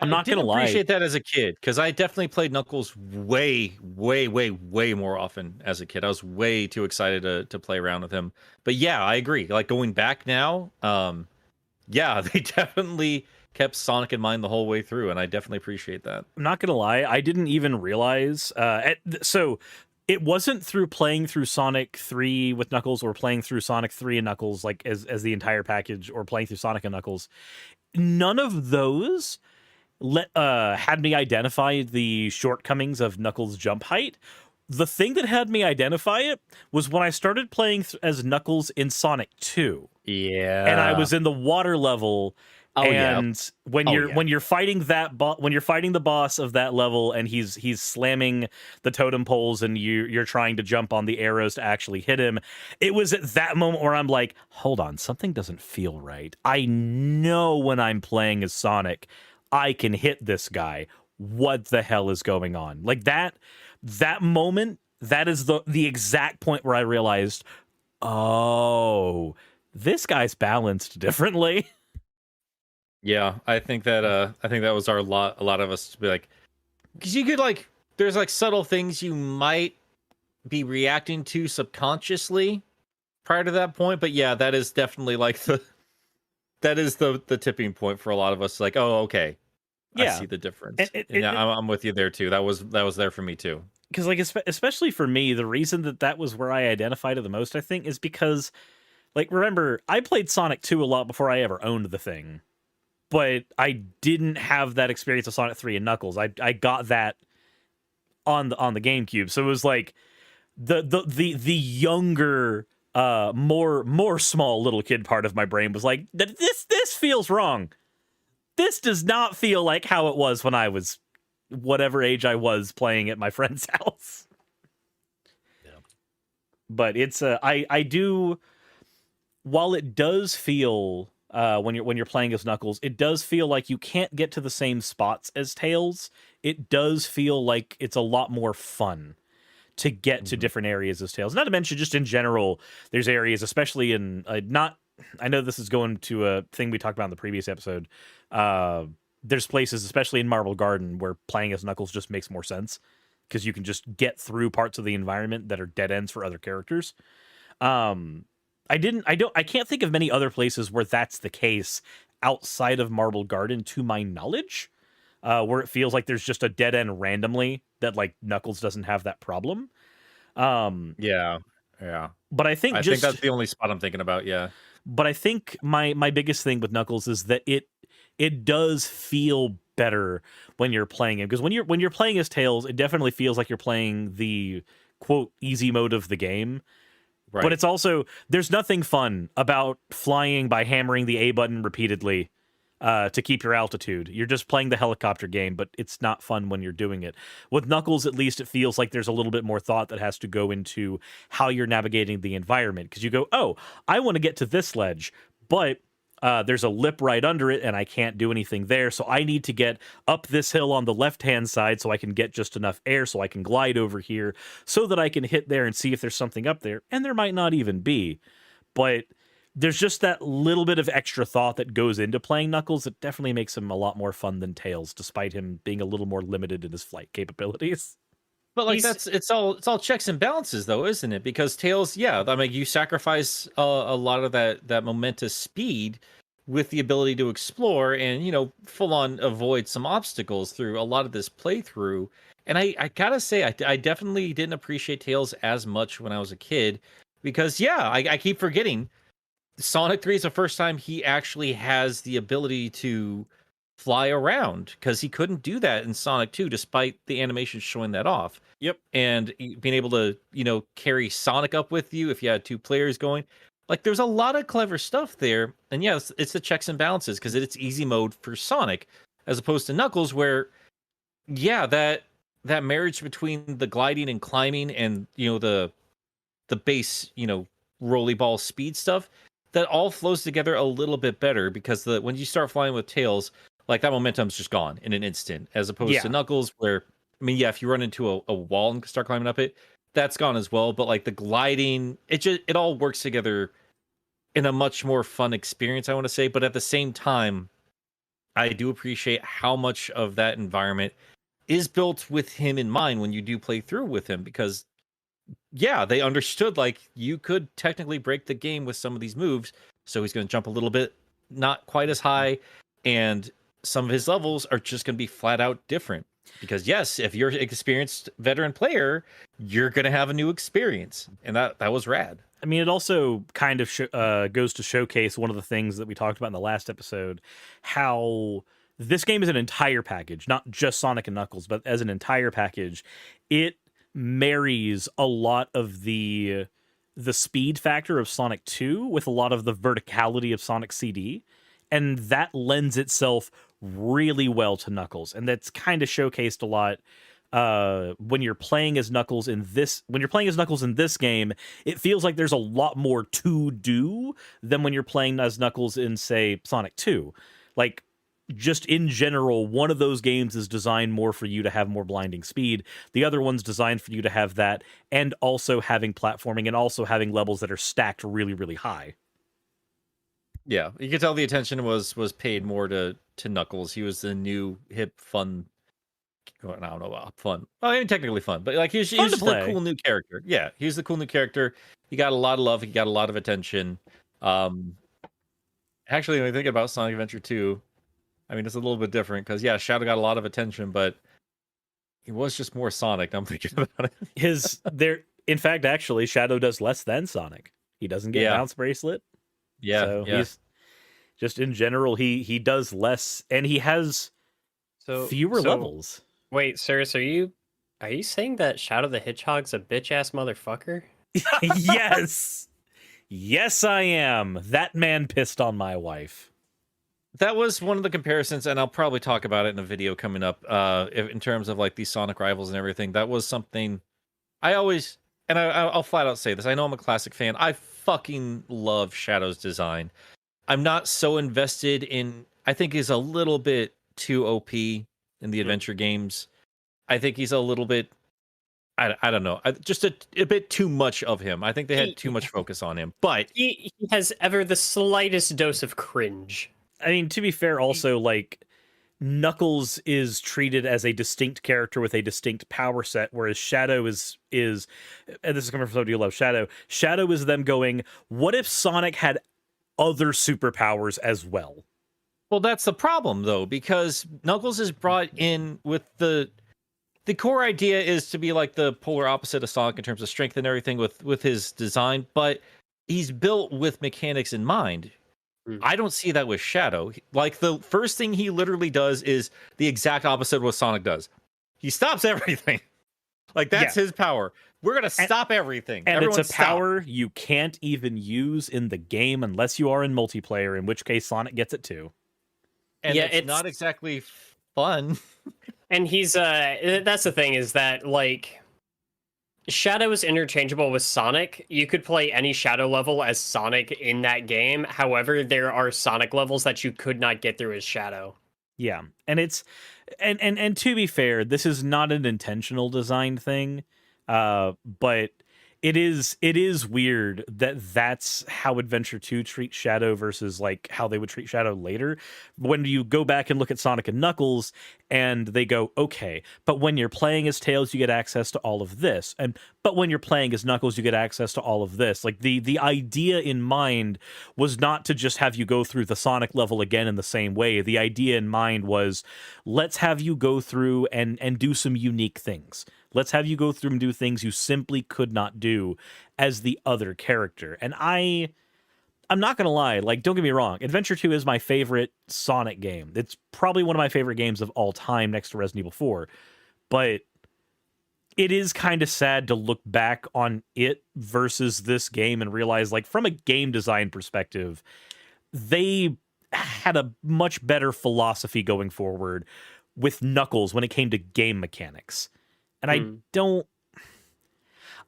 I'm not I gonna lie. appreciate that as a kid because I definitely played Knuckles way more often as a kid. I was way too excited to play around with him. But yeah, I agree. Like going back now, yeah, they definitely kept Sonic in mind the whole way through, and I definitely appreciate that. I'm not gonna lie, I didn't even realize. So it wasn't through playing through Sonic 3 with Knuckles or playing through Sonic 3 and Knuckles like as the entire package or playing through Sonic and Knuckles. None of those had me identify the shortcomings of Knuckles' jump height. The thing that had me identify it was when I started playing as Knuckles in Sonic 2, Yeah, and I was in the water level. Oh, yeah. And when Oh, you're yeah. when you're fighting when you're fighting the boss of that level, and he's slamming the totem poles, and you're trying to jump on the arrows to actually hit him, it was at that moment where I'm like, hold on, something doesn't feel right. I know when I'm playing as Sonic, I can hit this guy. What the hell is going on? Like that moment, that is the exact point where I realized, oh, this guy's balanced differently. Yeah, I think that was a lot of us to be like, because you could like, there's like subtle things you might be reacting to subconsciously prior to that point, but yeah, that is definitely like the tipping point for a lot of us. Like, oh, okay, Yeah. I see the difference. Yeah, I'm with you there too. That was there for me too. Because like especially for me, the reason that was where I identified it the most, I think, is because, like, remember, I played Sonic 2 a lot before I ever owned the thing, but I didn't have that experience of Sonic 3 and Knuckles. I got that on the GameCube, so it was like the younger more small little kid part of my brain was like, this feels wrong. This does not feel like how it was when I was whatever age I was playing at my friend's house. Yeah. But it's I do, while it does feel when you're playing as Knuckles, it does feel like you can't get to the same spots as Tails. It does feel like it's a lot more fun to get to different areas as Tails. Not to mention, just in general, there's areas, especially in I know this is going to a thing we talked about in the previous episode. There's places, especially in Marble Garden, where playing as Knuckles just makes more sense because you can just get through parts of the environment that are dead ends for other characters. I can't think of many other places where that's the case outside of Marble Garden, to my knowledge, where it feels like there's just a dead end randomly that like Knuckles doesn't have that problem. Yeah. But I think I think that's the only spot I'm thinking about. Yeah. But I think my biggest thing with Knuckles is that it does feel better when you're playing him, because when you're playing as Tails, it definitely feels like you're playing the quote easy mode of the game. Right. But it's also, there's nothing fun about flying by hammering the A button repeatedly to keep your altitude. You're just playing the helicopter game, but it's not fun when you're doing it. With Knuckles, at least, it feels like there's a little bit more thought that has to go into how you're navigating the environment. Because you go, oh, I want to get to this ledge, but there's a lip right under it, and I can't do anything there. So I need to get up this hill on the left-hand side so I can get just enough air so I can glide over here so that I can hit there and see if there's something up there. And there might not even be. But there's just that little bit of extra thought that goes into playing Knuckles that definitely makes him a lot more fun than Tails, despite him being a little more limited in his flight capabilities. But like it's all checks and balances, though, isn't it? Because Tails, yeah, I mean, you sacrifice a lot of that momentous speed with the ability to explore and full on avoid some obstacles through a lot of this playthrough. And I gotta say, I definitely didn't appreciate Tails as much when I was a kid, because I keep forgetting Sonic 3 is the first time he actually has the ability to fly around, because he couldn't do that in Sonic 2 despite the animation showing that off. Yep. And being able to carry Sonic up with you if you had two players going, like, there's a lot of clever stuff there. And yes, it's the checks and balances, because it's easy mode for Sonic as opposed to Knuckles, where that marriage between the gliding and climbing and the base rolly ball speed stuff, that all flows together a little bit better, because when you start flying with Tails, like, that momentum's just gone in an instant, as opposed to Knuckles, where, I mean, if you run into a wall and start climbing up it, that's gone as well. But like the gliding, it all works together in a much more fun experience, I want to say. But at the same time, I do appreciate how much of that environment is built with him in mind when you do play through with him, because they understood, like, you could technically break the game with some of these moves. So he's going to jump a little bit, not quite as high, and some of his levels are just going to be flat out different, because yes, if you're an experienced veteran player, you're going to have a new experience, and that was rad. I mean, it also kind of goes to showcase one of the things that we talked about in the last episode, how this game is an entire package, not just Sonic and Knuckles, but as an entire package. It marries a lot of the speed factor of Sonic 2 with a lot of the verticality of Sonic CD, and that lends itself really well to Knuckles, and that's kind of showcased a lot when you're playing as Knuckles in this. When you're playing as Knuckles in this game, it feels like there's a lot more to do than when you're playing as Knuckles in, say, Sonic 2. Like, just in general, one of those games is designed more for you to have more blinding speed. The other one's designed for you to have that, and also having platforming, and also having levels that are stacked really, really high. Yeah, you could tell the attention was paid more to Knuckles. He was the new hip fun. I don't know about fun. Well, ain't technically fun, but like he was just the cool new character. Yeah, he was the cool new character. He got a lot of love. He got a lot of attention. Actually, when I think about Sonic Adventure 2, I mean, it's a little bit different, because Shadow got a lot of attention, but he was just more Sonic. I'm thinking about it. In fact, actually, Shadow does less than Sonic. He doesn't get bounce bracelet. So he's just, in general, he does less, and he has fewer levels. Wait, Cirrus, are you saying that Shadow the Hedgehog's a bitch ass motherfucker? Yes. Yes, I am. That man pissed on my wife. That was one of the comparisons, and I'll probably talk about it in a video coming up. In terms of like these Sonic rivals and everything, that was something I always, and I'll flat out say this. I know I'm a classic fan. I fucking love Shadow's design. I'm not so invested in. I think he's a little bit too OP in the adventure games. I think he's a little bit. I don't know. Just a bit too much of him. I think they had too much focus on him. But He has ever the slightest dose of cringe. I mean, to be fair, also, like, Knuckles is treated as a distinct character with a distinct power set, whereas Shadow is and this is coming from somebody who loves Shadow. Shadow is them going, what if Sonic had other superpowers as well? well, that's the problem though, because Knuckles is brought in with the core idea is to be like the polar opposite of Sonic in terms of strength and everything with his design, but he's built with mechanics in mind. I don't see that with Shadow. Like, the first thing he literally does is the exact opposite of what Sonic does. He stops everything. Like, that's his power. We're going to stop everything. And Everyone it's a power you can't even use in the game unless you are in multiplayer, in which case Sonic gets it too. And Yeah, it's not exactly fun. And he's that's the thing, is that like Shadow is interchangeable with Sonic. You could play any Shadow level as Sonic in that game. However, there are Sonic levels that you could not get through as Shadow. Yeah, and it's and to be fair, this is not an intentional design thing, but it is weird that that's how Adventure 2 treats Shadow versus like how they would treat Shadow later. When you go back and look at Sonic and Knuckles, and they go, okay, but when you're playing as Tails, you get access to all of this, but when you're playing as Knuckles, you get access to all of this. Like, the idea in mind was not to just have you go through the Sonic level again in the same way. The idea in mind was, let's have you go through and do some unique things. Let's have you go through and do things you simply could not do as the other character. And I'm not going to lie, like, don't get me wrong, Adventure 2 is my favorite Sonic game. It's probably one of my favorite games of all time next to Resident Evil 4. But it is kind of sad to look back on it versus this game and realize, like, from a game design perspective, they had a much better philosophy going forward with Knuckles when it came to game mechanics. And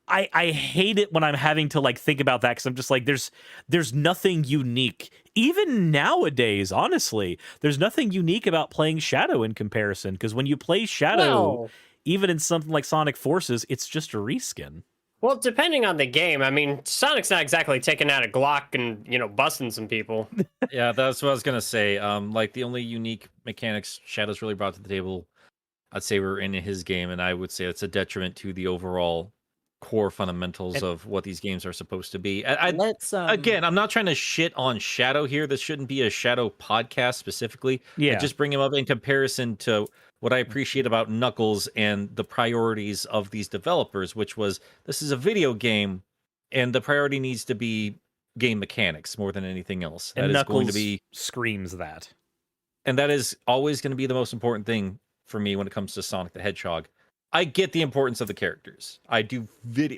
I hate it when I'm having to like think about that, because I'm just like, there's nothing unique. Even nowadays, honestly, there's nothing unique about playing Shadow in comparison, because when you play Shadow, even in something like Sonic Forces, it's just a reskin. Well, depending on the game, I mean, Sonic's not exactly taking out a Glock and, you know, busting some people. Yeah, that's what I was going to say. Like, the only unique mechanics Shadow's really brought to the table, I'd say, were in his game, and I would say it's a detriment to the overall core fundamentals of what these games are supposed to be. Again, I'm not trying to shit on Shadow here. This shouldn't be a Shadow podcast specifically. Yeah. I just bring him up in comparison to what I appreciate about Knuckles and the priorities of these developers, which was, this is a video game, and the priority needs to be game mechanics more than anything else. And that Knuckles is going to be screams that. And that is always going to be the most important thing for me when it comes to Sonic the Hedgehog. I get the importance of the characters. I do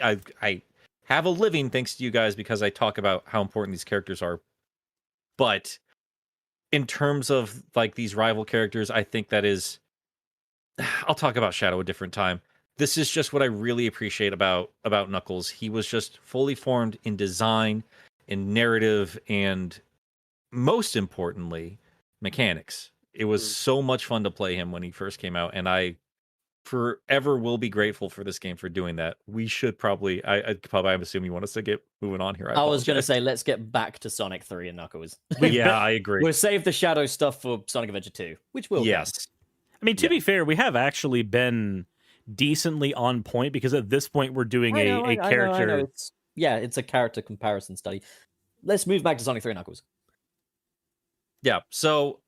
I have a living thanks to you guys because I talk about how important these characters are. But in terms of like these rival characters, I think that is, I'll talk about Shadow a different time. This is just what I really appreciate about Knuckles. He was just fully formed in design, in narrative, and most importantly, mechanics. It was so much fun to play him when he first came out, and I forever will be grateful for this game for doing that. We should probably, I'm assuming you want us to get moving on here. I was going to say, let's get back to Sonic 3 and Knuckles. Yeah, I agree. We'll save the Shadow stuff for Sonic Adventure 2, which will. Yes. I mean, to be fair, we have actually been decently on point, because at this point we're doing a character. I know. It's a character comparison study. Let's move back to Sonic 3 and Knuckles. Yeah. So,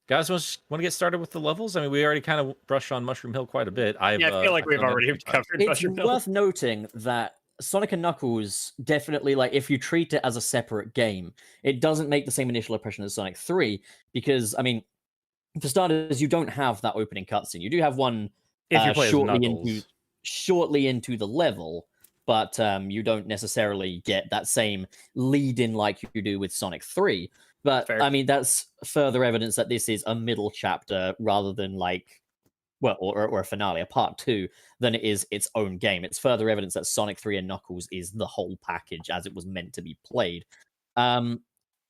guys, want to get started with the levels? I mean, we already kind of brushed on Mushroom Hill quite a bit. I feel like we've already covered It's Mushroom Hill. worth noting that Sonic and Knuckles definitely, like, if you treat it as a separate game, it doesn't make the same initial impression as Sonic 3, because, I mean, for starters, you don't have that opening cutscene. You do have one If you play as Knuckles. shortly into the level, but you don't necessarily get that same lead in like you do with Sonic 3. But Fair. I mean, that's further evidence that this is a middle chapter rather than like, well, or a finale, a part 2, than it is its own game. It's further evidence that Sonic 3 and Knuckles is the whole package as it was meant to be played.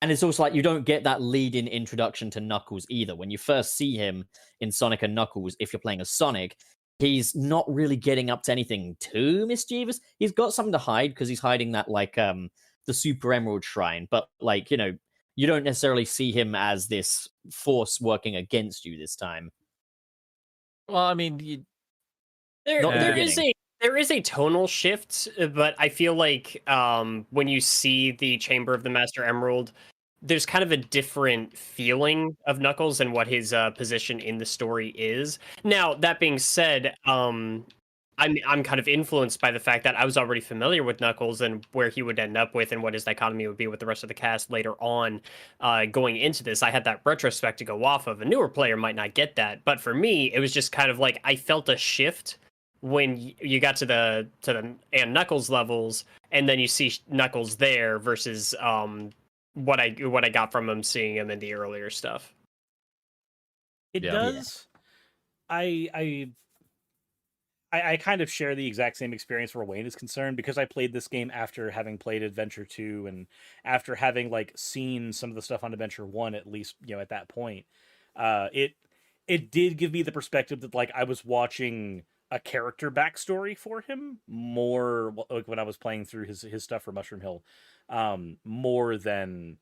And it's also like you don't get that lead-in introduction to Knuckles either. When you first see him in Sonic and Knuckles, if you're playing as Sonic, he's not really getting up to anything too mischievous. He's got something to hide because he's hiding that like the Super Emerald Shrine, but like, you know, you don't necessarily see him as this force working against you this time. Well, I mean, There, Not there beginning. is a there is a tonal shift, but I feel like when you see the Chamber of the Master Emerald, there's kind of a different feeling of Knuckles and what his position in the story is. Now, that being said, I'm kind of influenced by the fact that I was already familiar with Knuckles and where he would end up with and what his dichotomy would be with the rest of the cast later on. Going into this, I had that retrospect to go off of. A newer player might not get that, but for me, it was just kind of like I felt a shift when you got to the and Knuckles levels, and then you see Knuckles there versus what I got from him seeing him in the earlier stuff. It Yeah. does. I kind of share the exact same experience where Wayne is concerned, because I played this game after having played Adventure 2 and after having like seen some of the stuff on Adventure 1, at least, you know, at that point. It did give me the perspective that like I was watching a character backstory for him more, like when I was playing through his stuff for Mushroom Hill, more than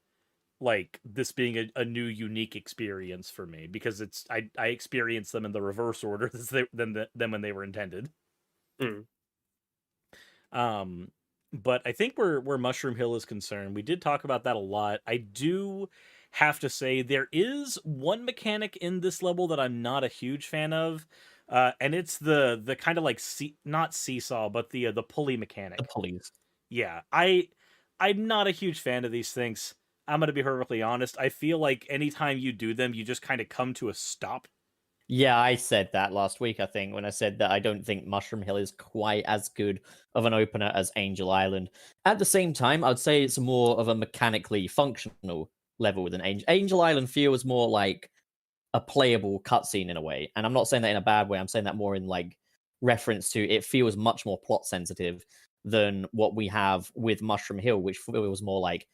like this being a new unique experience for me, because it's I experienced them in the reverse order than when they were intended. But I think where Mushroom Hill is concerned, we did talk about that a lot. I do have to say there is one mechanic in this level that I'm not a huge fan of, and it's the kind of like not seesaw, but the pulley mechanic. The pulleys. Yeah, I'm not a huge fan of these things. I'm going to be perfectly honest. I feel like anytime you do them, you just kind of come to a stop. Yeah, I said that last week, I think, when I said that I don't think Mushroom Hill is quite as good of an opener as Angel Island. At the same time, I'd say it's more of a mechanically functional level than Angel Island feels more like a playable cutscene in a way. And I'm not saying that in a bad way. I'm saying that more in like reference to it feels much more plot sensitive than what we have with Mushroom Hill, which feels more like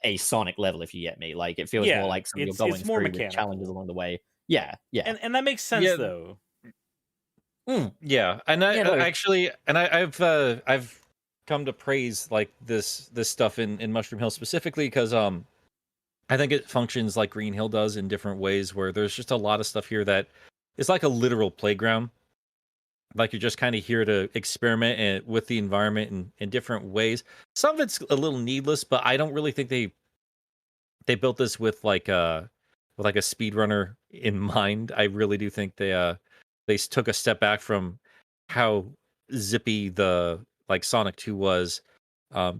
a Sonic level, if you get me. Like it feels more like something you're going it's more through with mechanical. challenges along the way. Yeah. And that makes sense, Yeah. though. Yeah, and I've come to praise like this stuff in Mushroom Hill specifically because I think it functions like Green Hill does in different ways, where there's just a lot of stuff here that is like a literal playground. Like you're just kind of here to experiment with the environment in different ways. Some of it's a little needless, but I don't really think they built this with like a speedrunner in mind. I really do think they took a step back from how zippy the like Sonic 2 was,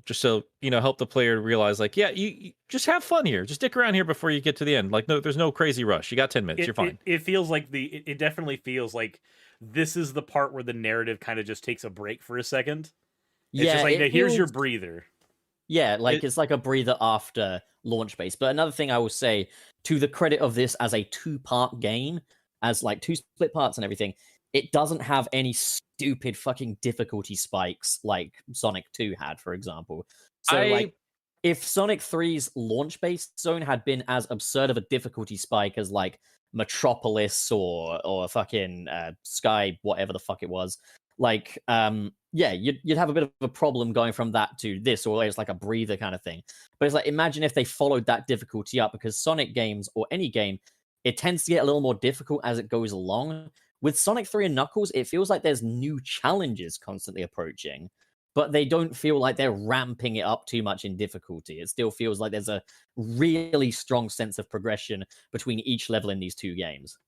just so help the player realize like, yeah, you just have fun here, just stick around here before you get to the end. Like, no, there's no crazy rush. You got 10 minutes, you're fine. It feels like it definitely feels like this is the part where the narrative kind of just takes a break for a second. It's just like, here's your breather. Yeah, like it's like a breather after launch base. But another thing I will say, to the credit of this as a 2-part game, as like 2 split parts and everything, it doesn't have any stupid fucking difficulty spikes like Sonic 2 had, for example. So like if Sonic 3's launch base zone had been as absurd of a difficulty spike as like Metropolis or fucking Sky, whatever the fuck it was, like yeah, you'd have a bit of a problem going from that to this, or it's like a breather kind of thing. But it's like, imagine if they followed that difficulty up, because Sonic games, or any game, it tends to get a little more difficult as it goes along. With Sonic 3 and Knuckles, it feels like there's new challenges constantly approaching, but they don't feel like they're ramping it up too much in difficulty. It still feels like there's a really strong sense of progression between each level in these 2 games.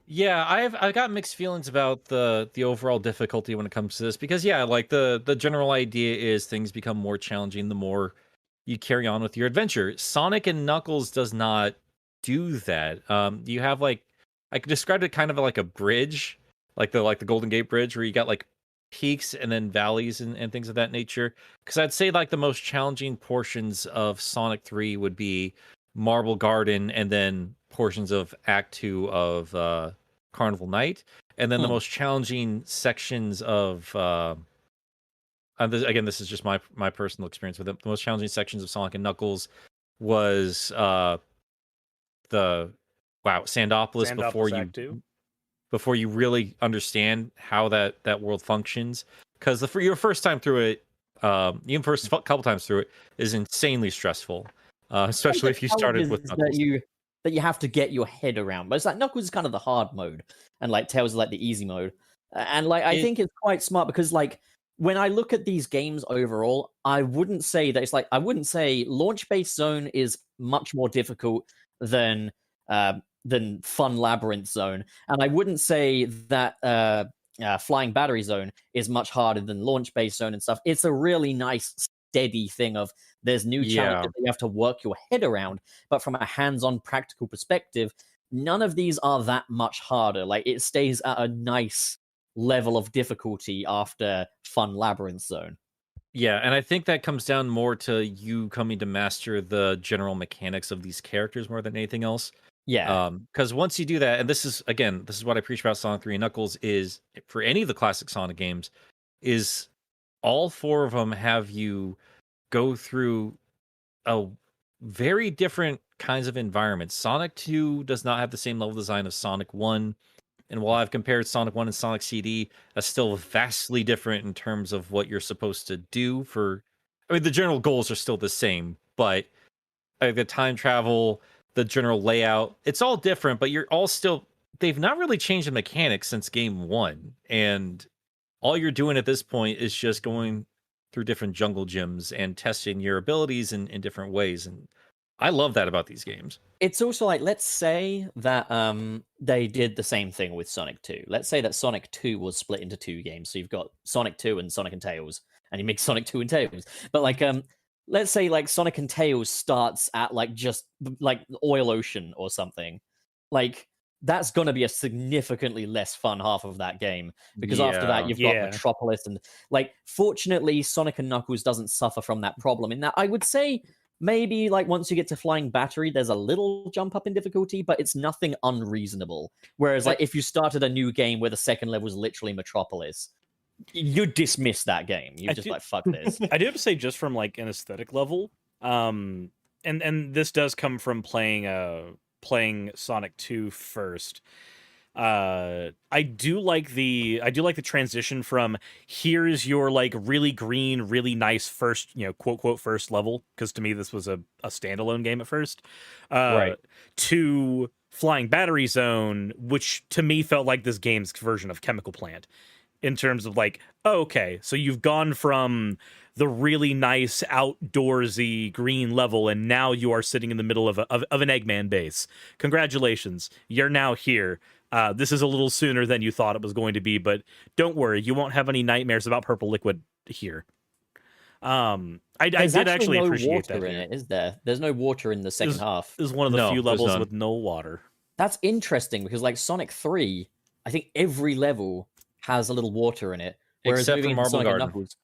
Yeah, I've got mixed feelings about the overall difficulty when it comes to this, because yeah, like the general idea is things become more challenging the more you carry on with your adventure. Sonic and Knuckles does not do that. You have like, I could describe it kind of like a bridge, like the Golden Gate Bridge, where you got like peaks and then valleys and things of that nature. Because I'd say like the most challenging portions of Sonic 3 would be Marble Garden and then portions of Act 2 of Carnival Night. And then the most challenging sections of again, this is just my personal experience with it. The most challenging sections of Sonic and Knuckles was the Sandopolis before you really understand how that world functions. Because your first time through it, even first couple times through it, is insanely stressful. Especially if you started with Knuckles. That you have to get your head around. But it's like Knuckles is kind of the hard mode, and like Tails is like the easy mode. And like I think it's quite smart because like when I look at these games overall, I wouldn't say Launch-Based Zone is much more difficult than Fun Labyrinth Zone, and I wouldn't say that Flying Battery Zone is much harder than Launch-Based Zone and stuff. It's a really nice steady thing of there's new challenges that you have to work your head around, but from a hands-on practical perspective, none of these are that much harder. Like it stays at a nice level of difficulty after Fun Labyrinth Zone. Yeah, and I think that comes down more to you coming to master the general mechanics of these characters more than anything else. Yeah. Because once you do that, and this is what I preach about Sonic 3 and Knuckles, is for any of the classic Sonic games, is all four of them have you go through a very different kinds of environments. Sonic 2 does not have the same level design of Sonic 1. And while I've compared Sonic 1 and Sonic CD, that's still vastly different in terms of what you're supposed to do the general goals are still the same, but the time travel, the general layout, it's all different, but you're all still, they've not really changed the mechanics since game 1. And all you're doing at this point is just going through different jungle gyms and testing your abilities in different ways. And I love that about these games. It's also like, let's say that they did the same thing with Sonic 2. Let's say that Sonic 2 was split into 2 games. So you've got Sonic 2 and Sonic and Tails, and you mix Sonic 2 and Tails. But like, let's say like Sonic and Tails starts at like just like Oil Ocean or something. Like, that's going to be a significantly less fun half of that game, because after that you've got Metropolis, and like fortunately Sonic and Knuckles doesn't suffer from that problem in that I would say maybe like once you get to Flying Battery there's a little jump up in difficulty, but it's nothing unreasonable. Whereas like if you started a new game where the second level is literally Metropolis, you dismiss that game. You just like, fuck this. I do have to say, just from like an aesthetic level, and this does come from playing Sonic 2 first. I do like the transition from here's your like really green, really nice first, quote quote first level, because to me this was a standalone game at first. Right. To Flying Battery Zone, which to me felt like this game's version of Chemical Plant, in terms of like, okay, so you've gone from the really nice outdoorsy green level, and now you are sitting in the middle of an Eggman base. Congratulations, you're now here. This is a little sooner than you thought it was going to be, but don't worry, you won't have any nightmares about purple liquid here. I did actually appreciate that. In it, is there? There's no water in the second half. This is one of the few levels with no water. That's interesting, because like Sonic 3, I think every level has a little water in it. Whereas except for Marble Garden. Knuckles,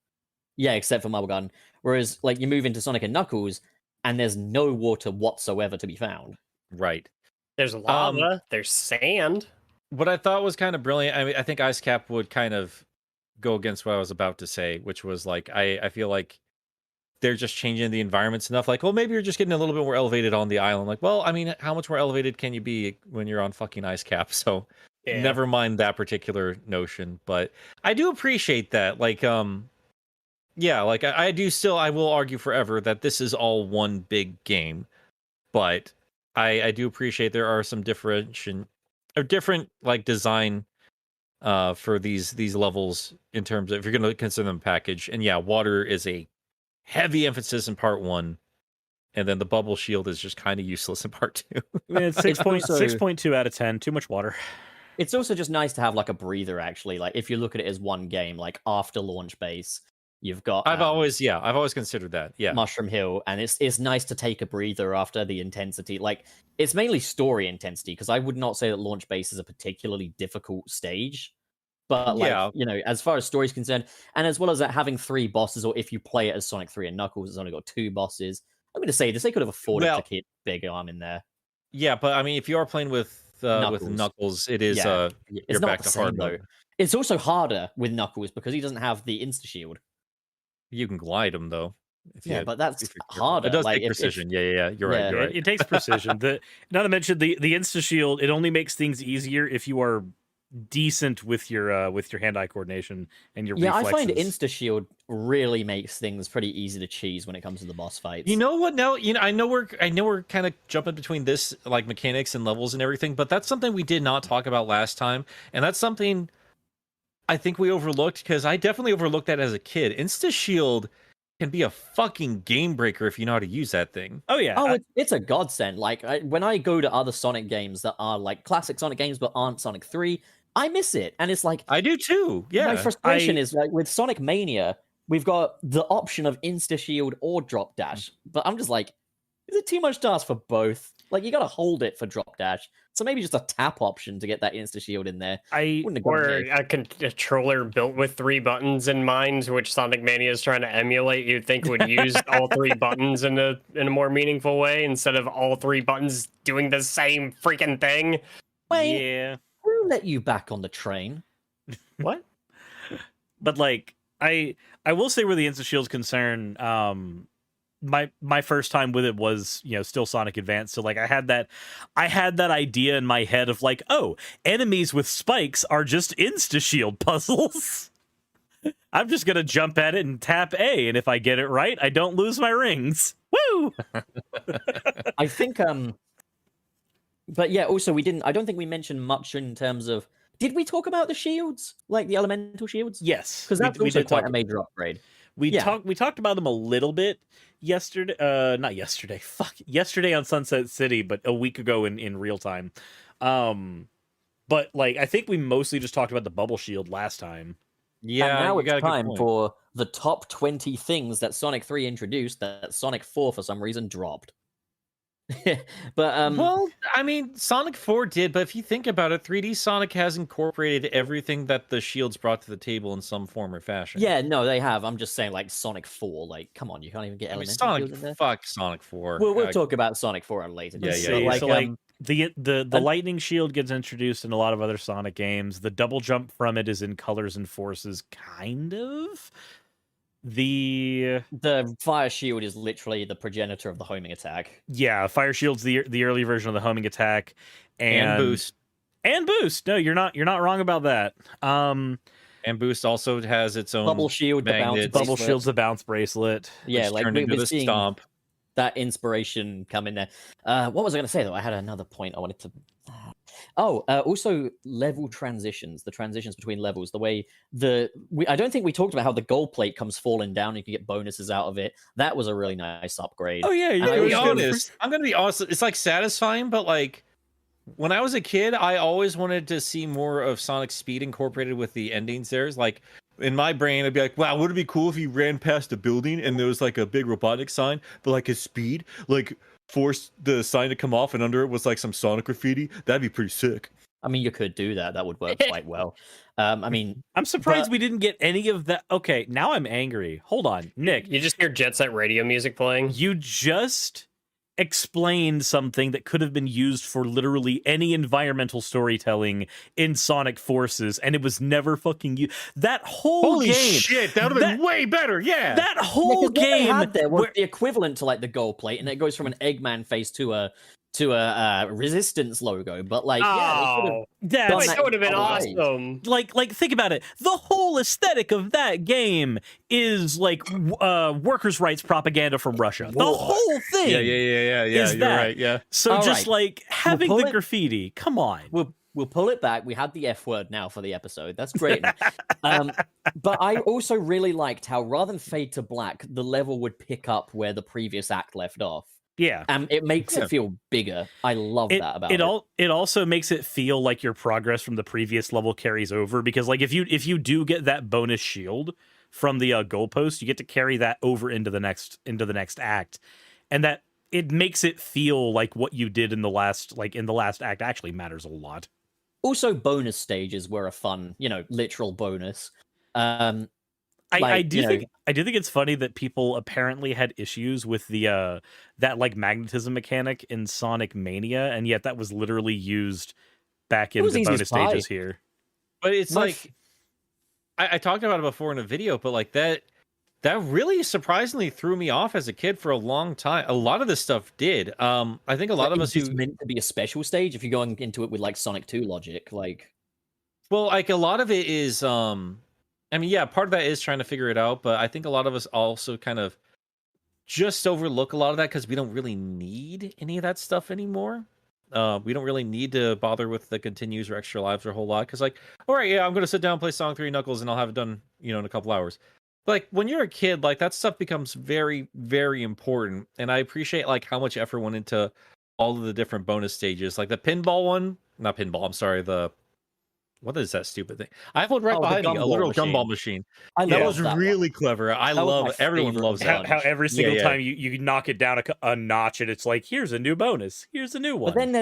yeah, except for Marble Garden. Whereas like you move into Sonic and Knuckles, and there's no water whatsoever to be found. Right. There's lava. There's sand. What I thought was kind of brilliant, I mean, I think Ice Cap would kind of go against what I was about to say, which was like, I feel like they're just changing the environments enough. Like, well, maybe you're just getting a little bit more elevated on the island. Like, well, I mean, how much more elevated can you be when you're on fucking Ice Cap? So never mind that particular notion. But I do appreciate that. Like, yeah, like I will argue forever that this is all one big game. But I do appreciate there are some different like design for these levels in terms of if you're going to consider them a package. And yeah, water is a heavy emphasis in part 1, and then the bubble shield is just kind of useless in part 2. I mean, it's 6.2 out of 10. Too much water. It's also just nice to have like a breather, actually. Like if you look at it as one game, like after Launch Base, you've got I've always considered that. Yeah. Mushroom Hill, and it's nice to take a breather after the intensity. Like it's mainly story intensity, because I would not say that Launch Base is a particularly difficult stage. But like, Yeah. as far as story's concerned, and as well as that having 3 bosses, or if you play it as Sonic 3 and Knuckles, it's only got 2 bosses. I'm going to say this, they could have afforded Well- to keep Big Arm in there. Yeah, but I mean, if you are playing with Knuckles. Knuckles, it is Yeah. you're It's not back the to same hard though. mode. It's also harder with Knuckles because he doesn't have the insta shield. You can glide him though. Yeah, but that's if you're careful. harder. It does like, take if- precision. Yeah. You're right. Yeah. You're right. It takes precision. Not to mention the insta shield. It only makes things easier if you are decent with your hand-eye coordination and your Yeah, reflexes. I find insta shield really makes things pretty easy to cheese when it comes to the boss fights. You know what? Now, I know we're kind of jumping between this like mechanics and levels and everything, but that's something we did not talk about last time, and that's something I think we overlooked because I definitely overlooked that as a kid. Insta shield can be a fucking game breaker if you know how to use that thing. Oh yeah. Oh, it's a godsend. Like when I go to other Sonic games that are like classic Sonic games but aren't Sonic 3, I miss it. And it's like I do too. Yeah. my frustration is like with Sonic Mania, we've got the option of insta shield or drop dash, but I'm just like, is it too much to ask for both? Like you got to hold it for drop dash, so maybe just a tap option to get that insta shield in there. I Wouldn't have gone Or there. a controller built with 3 buttons in mind, which Sonic Mania is trying to emulate. You'd think would use all 3 buttons in a more meaningful way instead of all 3 buttons doing the same freaking thing. Wait, yeah. who let you back on the train? What? But like I will say where the insta shield's concerned, my first time with it was still Sonic Advance, so like I had that idea in my head of like, oh, enemies with spikes are just insta shield puzzles. I'm just gonna jump at it and tap A, and if I get it right, I don't lose my rings. Woo! I think but yeah, also I don't think we mentioned much in terms of, did we talk about the shields, like the elemental shields? Yes, Because that's we also did quite talk. a major upgrade. We Yeah. talked about them a little bit yesterday. Not yesterday. Fuck. Yesterday on Sunset City, but a week ago in real time. But like I think we mostly just talked about the bubble shield last time. Yeah. And now you got it's a good time point. for the top 20 things that Sonic 3 introduced that Sonic 4 for some reason dropped. But Well, I mean, Sonic 4 did, but if you think about it, 3D Sonic has incorporated everything that the shields brought to the table in some form or fashion. yeah, no, they have. I'm just saying, like Sonic 4. Like, come on, you can't even get I mean, elemental shields in there. fuck Sonic 4. We'll talk about Sonic 4 at a later. Yeah, date, yeah, but, yeah. Like, So like um, the lightning shield gets introduced in a lot of other Sonic games. The double jump from it is in Colors and Forces, kind of. The fire shield is literally the progenitor of the homing attack. Fire Shield's the early version of the homing attack, and Boost. and boost. No, you're not wrong about that. And Boost also has its own Bubble shield, the bounce magnets, Bubble bracelet. Shield's the bounce bracelet. Yeah, which like turned into we're the seeing stomp. that inspiration come in there. What was I going to say though? I had another point I wanted to. Also level transitions, the transitions between levels, the way I don't think we talked about how the gold plate comes falling down. You can get bonuses out of it. That was a really nice upgrade. Oh yeah, I'm I'm gonna be I- honest. I'm gonna be honest. It's like satisfying, but like when I was a kid, I always wanted to see more of Sonic's speed incorporated with the endings. There's like in my brain, I'd be like, wow, would it be cool if he ran past a building and there was like a big robotic sign, but like his speed, like forced the sign to come off and under it was like some Sonic graffiti? That'd be pretty sick. I mean, you could do that. That would work quite well. I mean, I'm surprised But- we didn't get any of that. Okay, now I'm angry. Hold on, Nick. You just hear Jet Set Radio music playing. You just explained something that could have been used for literally any environmental storytelling in Sonic Forces, and it was never fucking used. That whole Holy game, shit, that would have been way better. Yeah. that yeah, whole 'cause what they game. had there was where- the equivalent to like the gold plate, and it goes from an Eggman face to a resistance logo. But like, yeah, they could've- Oh, that's done that would have been other ways. awesome. like think about it. The whole aesthetic of that game is like workers' rights propaganda from Russia. The whole thing. yeah. Is You're that- right. Yeah. So All just right. like having pull the it- graffiti. Come on. We'll pull it back. We had the F word now for the episode. That's great. But I also really liked how rather than fade to black, the level would pick up where the previous act left off. Yeah. It makes Yeah. it feel bigger. I love that about it. It also makes it feel like your progress from the previous level carries over, because like if you do get that bonus shield from the goalpost, you get to carry that over into the next act, and that it makes it feel like what you did in the last act actually matters a lot. Also, bonus stages were a fun, literal bonus. I Like, do think it's funny that people apparently had issues with the that like magnetism mechanic in Sonic Mania, and yet that was literally used back It in was the easy as bonus pie. stages here. But it's My like I talked about it before in a video, but like that really surprisingly threw me off as a kid for a long time. A lot of this stuff did. I think a lot of us it's who meant to be a special stage if you're going into it with like Sonic 2 logic. Like, well, like a lot of it is I mean, yeah, part of that is trying to figure it out, but I think a lot of us also kind of just overlook a lot of that because we don't really need any of that stuff anymore. We don't really need to bother with the continues or extra lives or a whole lot because, like, all right, yeah, I'm gonna sit down and play Sonic 3 Knuckles and I'll have it done, in a couple hours. Like when you're a kid, like that stuff becomes very, very important, and I appreciate like how much effort went into all of the different bonus stages, like the pinball one, not pinball. I'm sorry, what is that stupid thing? I have one right the behind me, a gumball literal machine. gumball machine. I That love was that really one. clever. I That was love my it. Everyone favorite loves one. that. How every single yeah. time you knock it down a notch, and it's like, here's a new bonus, here's a new one. But then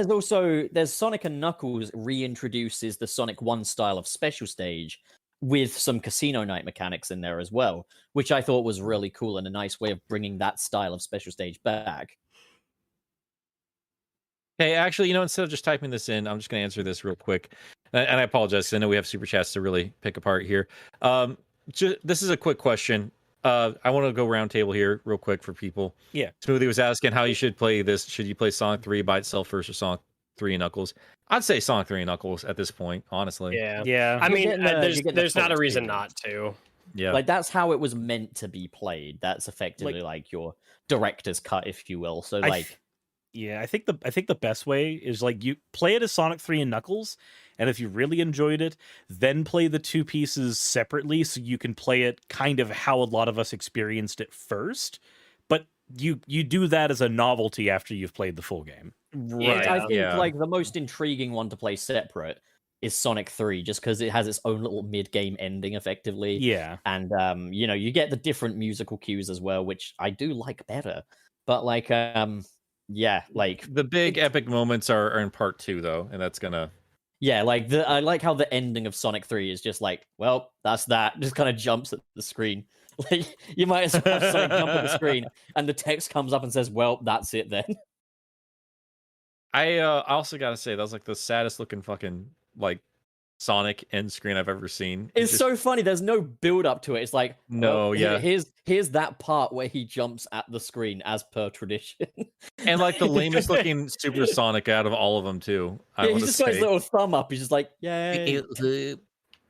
there's Sonic and Knuckles reintroduces the Sonic 1 style of special stage with some casino night mechanics in there as well, which I thought was really cool and a nice way of bringing that style of special stage back. Hey, actually, instead of just typing this in, I'm just going to answer this real quick. And I apologize because I know we have super chats to really pick apart here. This is a quick question. I want to go round table here real quick for people. Yeah. Smoothie was asking how you should play this. Should you play Sonic 3 by itself first or Sonic 3 and Knuckles? I'd say Sonic 3 and Knuckles at this point, honestly. Yeah. I You're mean, getting the- you're getting the there's not a full reason experience. not to. Yeah. Like that's how it was meant to be played. That's effectively like your director's cut, if you will. So like Yeah, I think the best way is like you play it as Sonic 3 and Knuckles, and if you really enjoyed it, then play the two pieces separately so you can play it kind of how a lot of us experienced it first. But you do that as a novelty after you've played the full game. Right. I think yeah. like the most intriguing one to play separate is Sonic 3, just because it has its own little mid-game ending, effectively. Yeah. And you get the different musical cues as well, which I do like better. But like yeah, like the big epic moments are in part 2 though, and that's gonna yeah, like I like how the ending of Sonic 3 is just like, well, that's that. Just kind of jumps at the screen. Like you might as well have Sonic jump at the screen, and the text comes up and says, "Well, that's it then." I also gotta say that was like the saddest looking fucking like Sonic end screen I've ever seen. It's so funny. There's no build up to it. It's like, No, yeah. Here's that part where he jumps at the screen as per tradition. and like the lamest looking Super Sonic out of all of them too. Yeah, he's just got his little thumb up. He's just like, yay.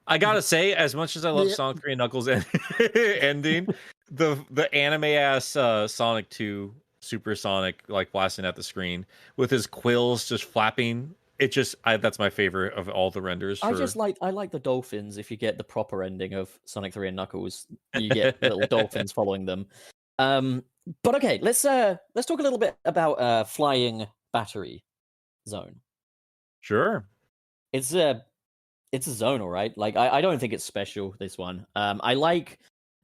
I gotta say, as much as I love Sonic 3 and Knuckles ending, the anime ass Sonic 2 Super Sonic like blasting at the screen with his quills just flapping. That's my favorite of all the renders. I like the dolphins. If you get the proper ending of Sonic 3 and Knuckles, you get little dolphins following them. But okay, let's talk a little bit about Flying Battery Zone. Sure. It's a zone, all right. Like I don't think it's special, this one. I like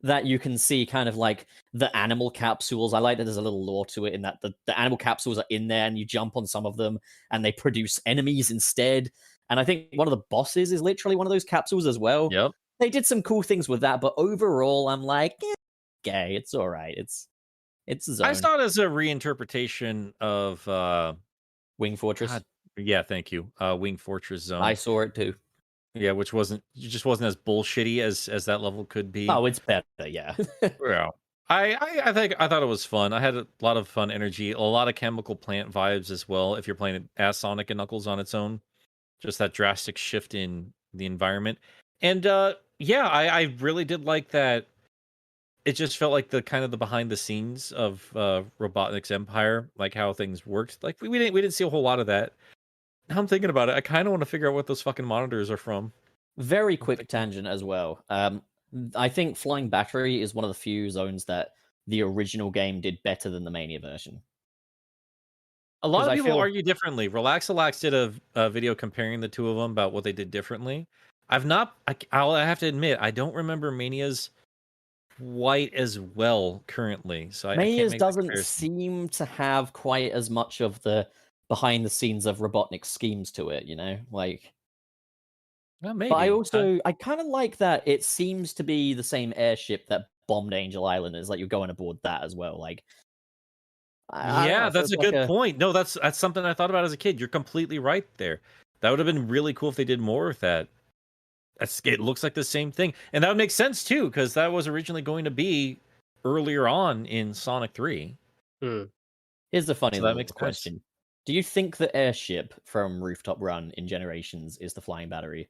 that you can see kind of like the animal capsules. I like that there's a little lore to it in that the animal capsules are in there and you jump on some of them and they produce enemies instead. And I think one of the bosses is literally one of those capsules as well. Yep. They did some cool things with that, but overall I'm like, okay, it's all right. It's a zone. I saw it as a reinterpretation of Wing Fortress. God, yeah, thank you. Wing Fortress Zone. I saw it too. Yeah, which just wasn't as bullshitty as that level could be. Oh, it's better, yeah. Yeah. I thought it was fun. I had a lot of fun energy, a lot of chemical plant vibes as well. If you're playing it as Sonic and Knuckles on its own, just that drastic shift in the environment. And yeah, I really did like that. It just felt like the kind of the behind the scenes of Robotnik's Empire, like how things worked. Like we didn't see a whole lot of that. Now I'm thinking about it. I kind of want to figure out what those fucking monitors are from. Very quick tangent as well. I think Flying Battery is one of the few zones that the original game did better than the Mania version. A lot 'Cause of I people feel- argue differently. Relaxalax did a video comparing the two of them about what they did differently. I'll have to admit, I don't remember Mania's quite as well currently. So I can't Mania's make that doesn't comparison. seem to have quite as much of the behind the scenes of Robotnik's schemes to it, like Well, maybe. But I kind of like that it seems to be the same airship that bombed Angel Island. Is like you're going aboard that as well. Like, I don't know, Yeah, it that's feels a like good point. No, that's something I thought about as a kid. You're completely right there. That would have been really cool if they did more with that. It looks like the same thing, and that would make sense too, because that was originally going to be earlier on in Sonic 3. Here's a funny So that little makes sense. question: do you think the airship from Rooftop Run in Generations is the flying battery?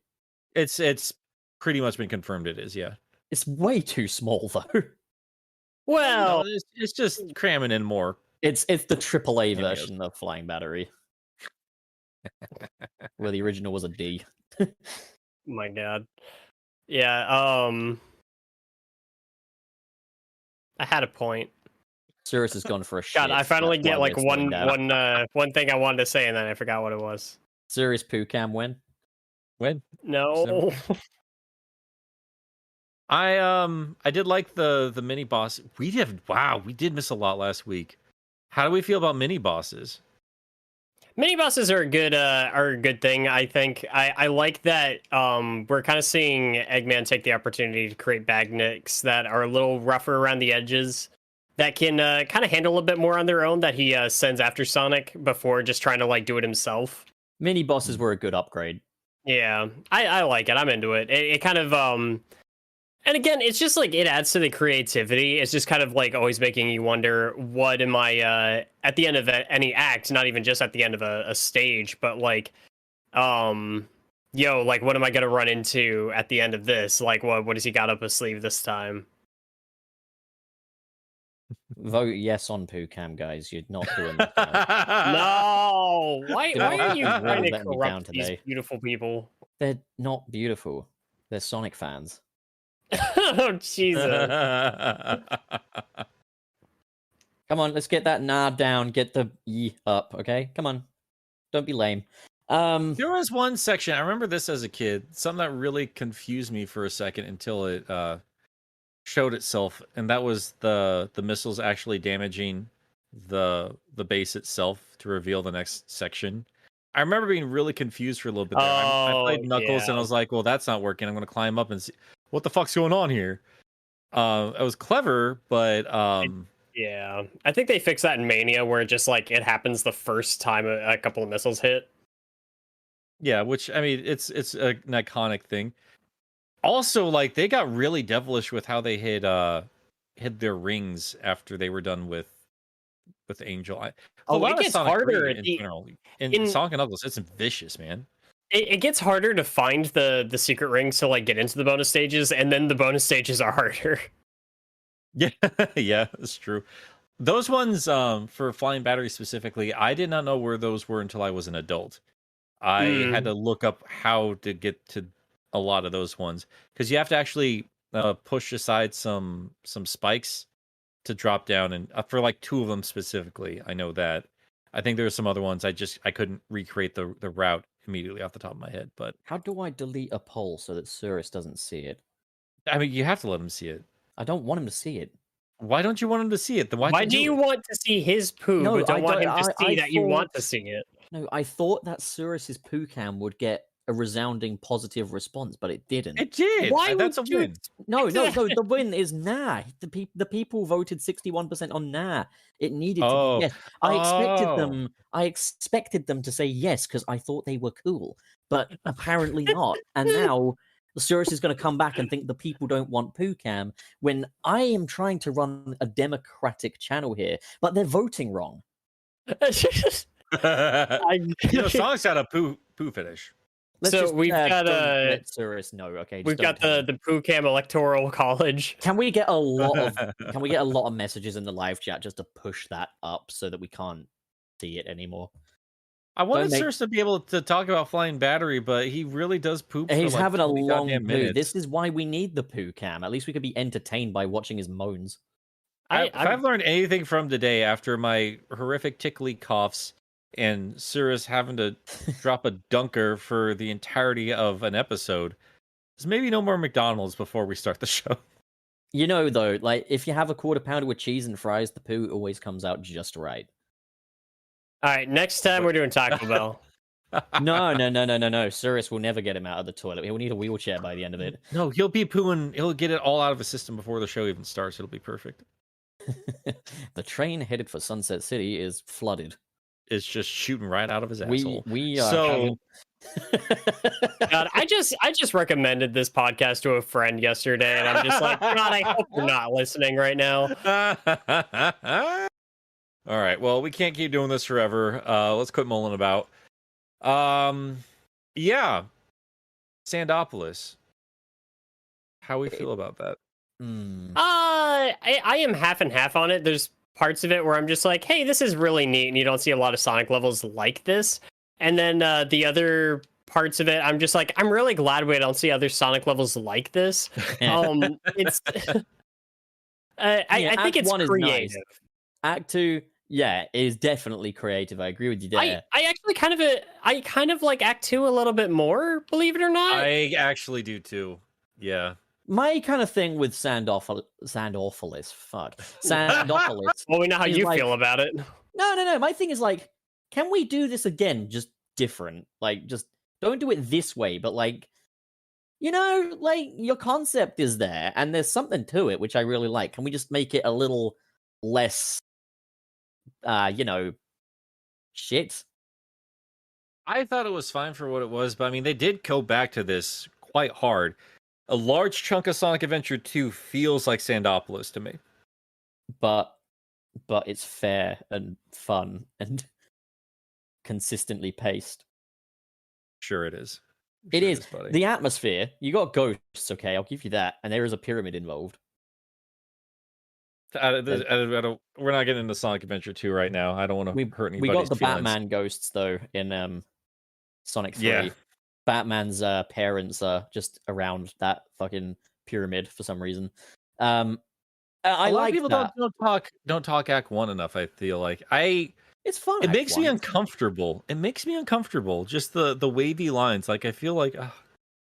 It's pretty much been confirmed. It is, yeah. It's way too small though. Well, No, it's just cramming in more. It's the AAA Cameos. version of Flying Battery, where the original was a D. my God. Yeah. I had a point. Cirrus has gone for a shit. God, I finally that's why get like we're slowing down. one thing I wanted to say, and then I forgot what it was. Cirrus Poohcam win. When No. I did like the mini boss. We did miss a lot last week. How do we feel about mini bosses? Mini bosses are a good thing. I think I like that we're kind of seeing Eggman take the opportunity to create Bagnicks that are a little rougher around the edges, that can kind of handle a bit more on their own, that he sends after Sonic before just trying to like do it himself. Mini bosses were a good upgrade. Yeah, I like it. I'm into it. It kind of and again, it's just like it adds to the creativity. It's just kind of like always making you wonder, what am I at the end of any act, not even just at the end of a stage, but like like what am I gonna run into at the end of this? Like what has he got up his sleeve this time? Vote yes on Poohcam, guys. You're not doing that. Right. No, why are you Really trying to letting me down corrupt these today. beautiful people? They're not beautiful. They're Sonic fans. Oh Jesus! Come on, let's get that nah down. Get the ye up, okay? Come on. Don't be lame. There was one section, I remember this as a kid, something that really confused me for a second until it showed itself, and that was the missiles actually damaging the base itself to reveal the next section. I remember being really confused for a little bit there. I played Knuckles and I was like, well, that's not working. I'm going to climb up and see what the fuck's going on here. It was clever, but yeah, I think they fixed that in Mania, where it just like it happens the first time a couple of missiles hit. yeah, which I mean, it's an iconic thing. Also, like they got really devilish with how they hid their rings after they were done with Angel. It gets harder in general. In Sonic and Knuckles, it's vicious, man. It gets harder to find the secret rings to like get into the bonus stages, and then the bonus stages are harder. Yeah, yeah, that's true. Those ones, for Flying Battery specifically, I did not know where those were until I was an adult. I had to look up how to get to a lot of those ones, because you have to actually push aside some spikes to drop down, and for like two of them specifically, I know that. I think there are some other ones I couldn't recreate the route immediately off the top of my head, but how do I delete a poll so that Cirrus doesn't see it? I mean, you have to let him see it. I don't want him to see it. Why don't you want him to see it? Then why do you want to see his poo, No, but don't I want him don't- to I see that you want thought- to see it? No, I thought that Cirrus's Poohcam would get a resounding positive response, but it didn't. It did. Why That's a would you win. No, the win is nah. The people voted 61% on nah. It needed to Oh. be yes. I expected them to say yes because I thought they were cool, but apparently not. And now Cirrus is going to come back and think the people don't want Poohcam when I am trying to run a democratic channel here, but they're voting wrong. Sonic's got a poo finish. So we've got, don't let Cirrus know, okay? Just We've don't got tell him. the Poohcam Electoral College. Can we get a lot of messages in the live chat just to push that up so that we can't see it anymore? I wanted make- Cirrus to be able to talk about Flying Battery, but he really does poop. He's for like having a 20 long goddamn poo. minutes. This is why we need the poo cam. At least we could be entertained by watching his moans. If I've learned anything from today after my horrific tickly coughs and Cirrus having to drop a dunker for the entirety of an episode, is maybe no more McDonald's before we start the show. You know, though, like if you have a quarter pounder with cheese and fries, the poo always comes out just right. All right, next time we're doing Taco Bell. No. Cirrus will never get him out of the toilet. He'll need a wheelchair by the end of it. No, he'll be pooing. He'll get it all out of his system before the show even starts. It'll be perfect. The train headed for Sunset City is flooded. It's just shooting right out of his asshole. We are So- having- God, I just recommended this podcast to a friend yesterday, and I'm just like, God, I hope you're not listening right now. All right. Well, we can't keep doing this forever. Let's quit mulling about. Yeah. Sandopolis. How we feel about that? I am half and half on it. There's parts of it where I'm just like, hey, this is really neat, and you don't see a lot of Sonic levels like this. And then the other parts of it, I'm just like, I'm really glad we don't see other Sonic levels like this. It's I think Act it's 1 is creative. nice. Act 2, yeah, is definitely creative. I agree with you there. I actually kind of like Act 2 a little bit more, believe it or not. I actually do too. Yeah. My kind of thing with Sandopolis, fuck. Sandopolis. Well, we know how is you like- feel about it. No. My thing is like, can we do this again? Just different. Like, just don't do it this way, but like, like your concept is there and there's something to it, which I really like. Can we just make it a little less, shit? I thought it was fine for what it was, but I mean, they did go back to this quite hard. A large chunk of Sonic Adventure 2 feels like Sandopolis to me. But it's fair and fun and consistently paced. Sure it is. It Sure is. buddy. The atmosphere, you got ghosts, okay, I'll give you that, and there is a pyramid involved. We're not getting into Sonic Adventure 2 right now. I don't want to hurt We anybody's got the feelings. Batman ghosts though in Sonic 3. Yeah. Batman's parents are just around that fucking pyramid for some reason. I A lot like of people that. don't talk Act 1 enough, I feel like. It's fun. It Act makes me 1. uncomfortable. It makes me uncomfortable. Just the wavy lines. Like I feel like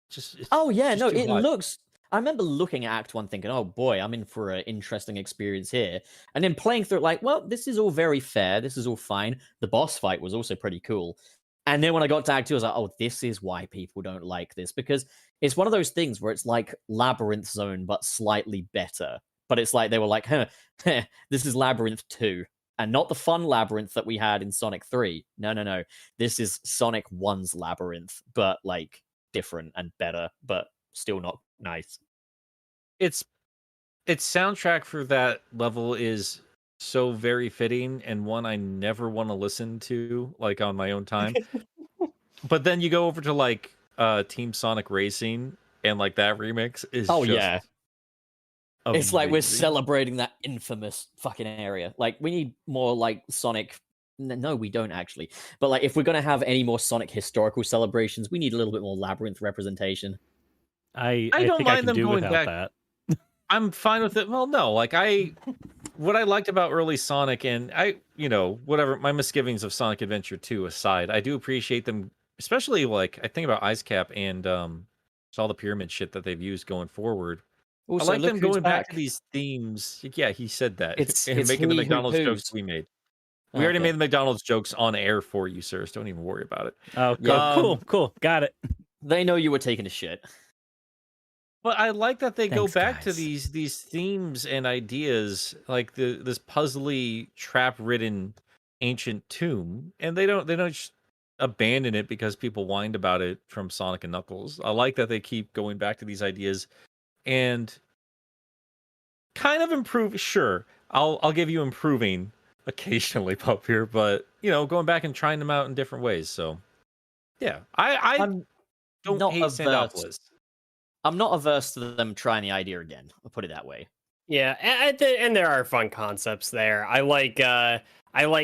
it's Oh yeah, just no, too it hot. looks. I remember looking at Act 1 thinking, oh boy, I'm in for an interesting experience here. And then playing through it like, well, this is all very fair. This is all fine. The boss fight was also pretty cool. And then when I got to Act 2, I was like, oh, this is why people don't like this. Because it's one of those things where it's like Labyrinth Zone, but slightly better. But it's like they were like, this is Labyrinth 2. And not the fun Labyrinth that we had in Sonic 3. No. This is Sonic 1's Labyrinth, but like different and better, but still not nice. Its soundtrack for that level is so very fitting and one I never want to listen to like on my own time. But then you go over to like Team Sonic Racing and like that remix is Oh, just yeah. It's like we're amazing. celebrating that infamous fucking area. Like, we need more like Sonic. No, we don't actually. But like, if we're gonna have any more Sonic historical celebrations, we need a little bit more Labyrinth representation. I don't think I mind can them do going without back. that. I'm fine with it. Well, no, like what I liked about early Sonic and whatever my misgivings of Sonic Adventure 2 aside, I do appreciate them, especially like I think about Ice Cap and just all the pyramid shit that they've used going forward. Also, I like look them who's going back to these themes. Yeah, he said that. It's and making the he who McDonald's poos. jokes we made. We already Okay. made the McDonald's jokes on air for you, sirs. Don't even worry about it. Oh, Yeah. cool. Got it. They know you were taking a shit. But I like that they go Thanks, back to guys. these themes and ideas, like this puzzly, trap-ridden ancient tomb, and they don't just abandon it because people whined about it from Sonic and Knuckles. I like that they keep going back to these ideas and kind of improve. Sure, I'll give you improving occasionally, Pup here, but going back and trying them out in different ways. So yeah, I I'm don't not hate averse. Sandopolis. I'm not averse to them trying the idea again. I'll put it that way. Yeah, and there are fun concepts there. I like,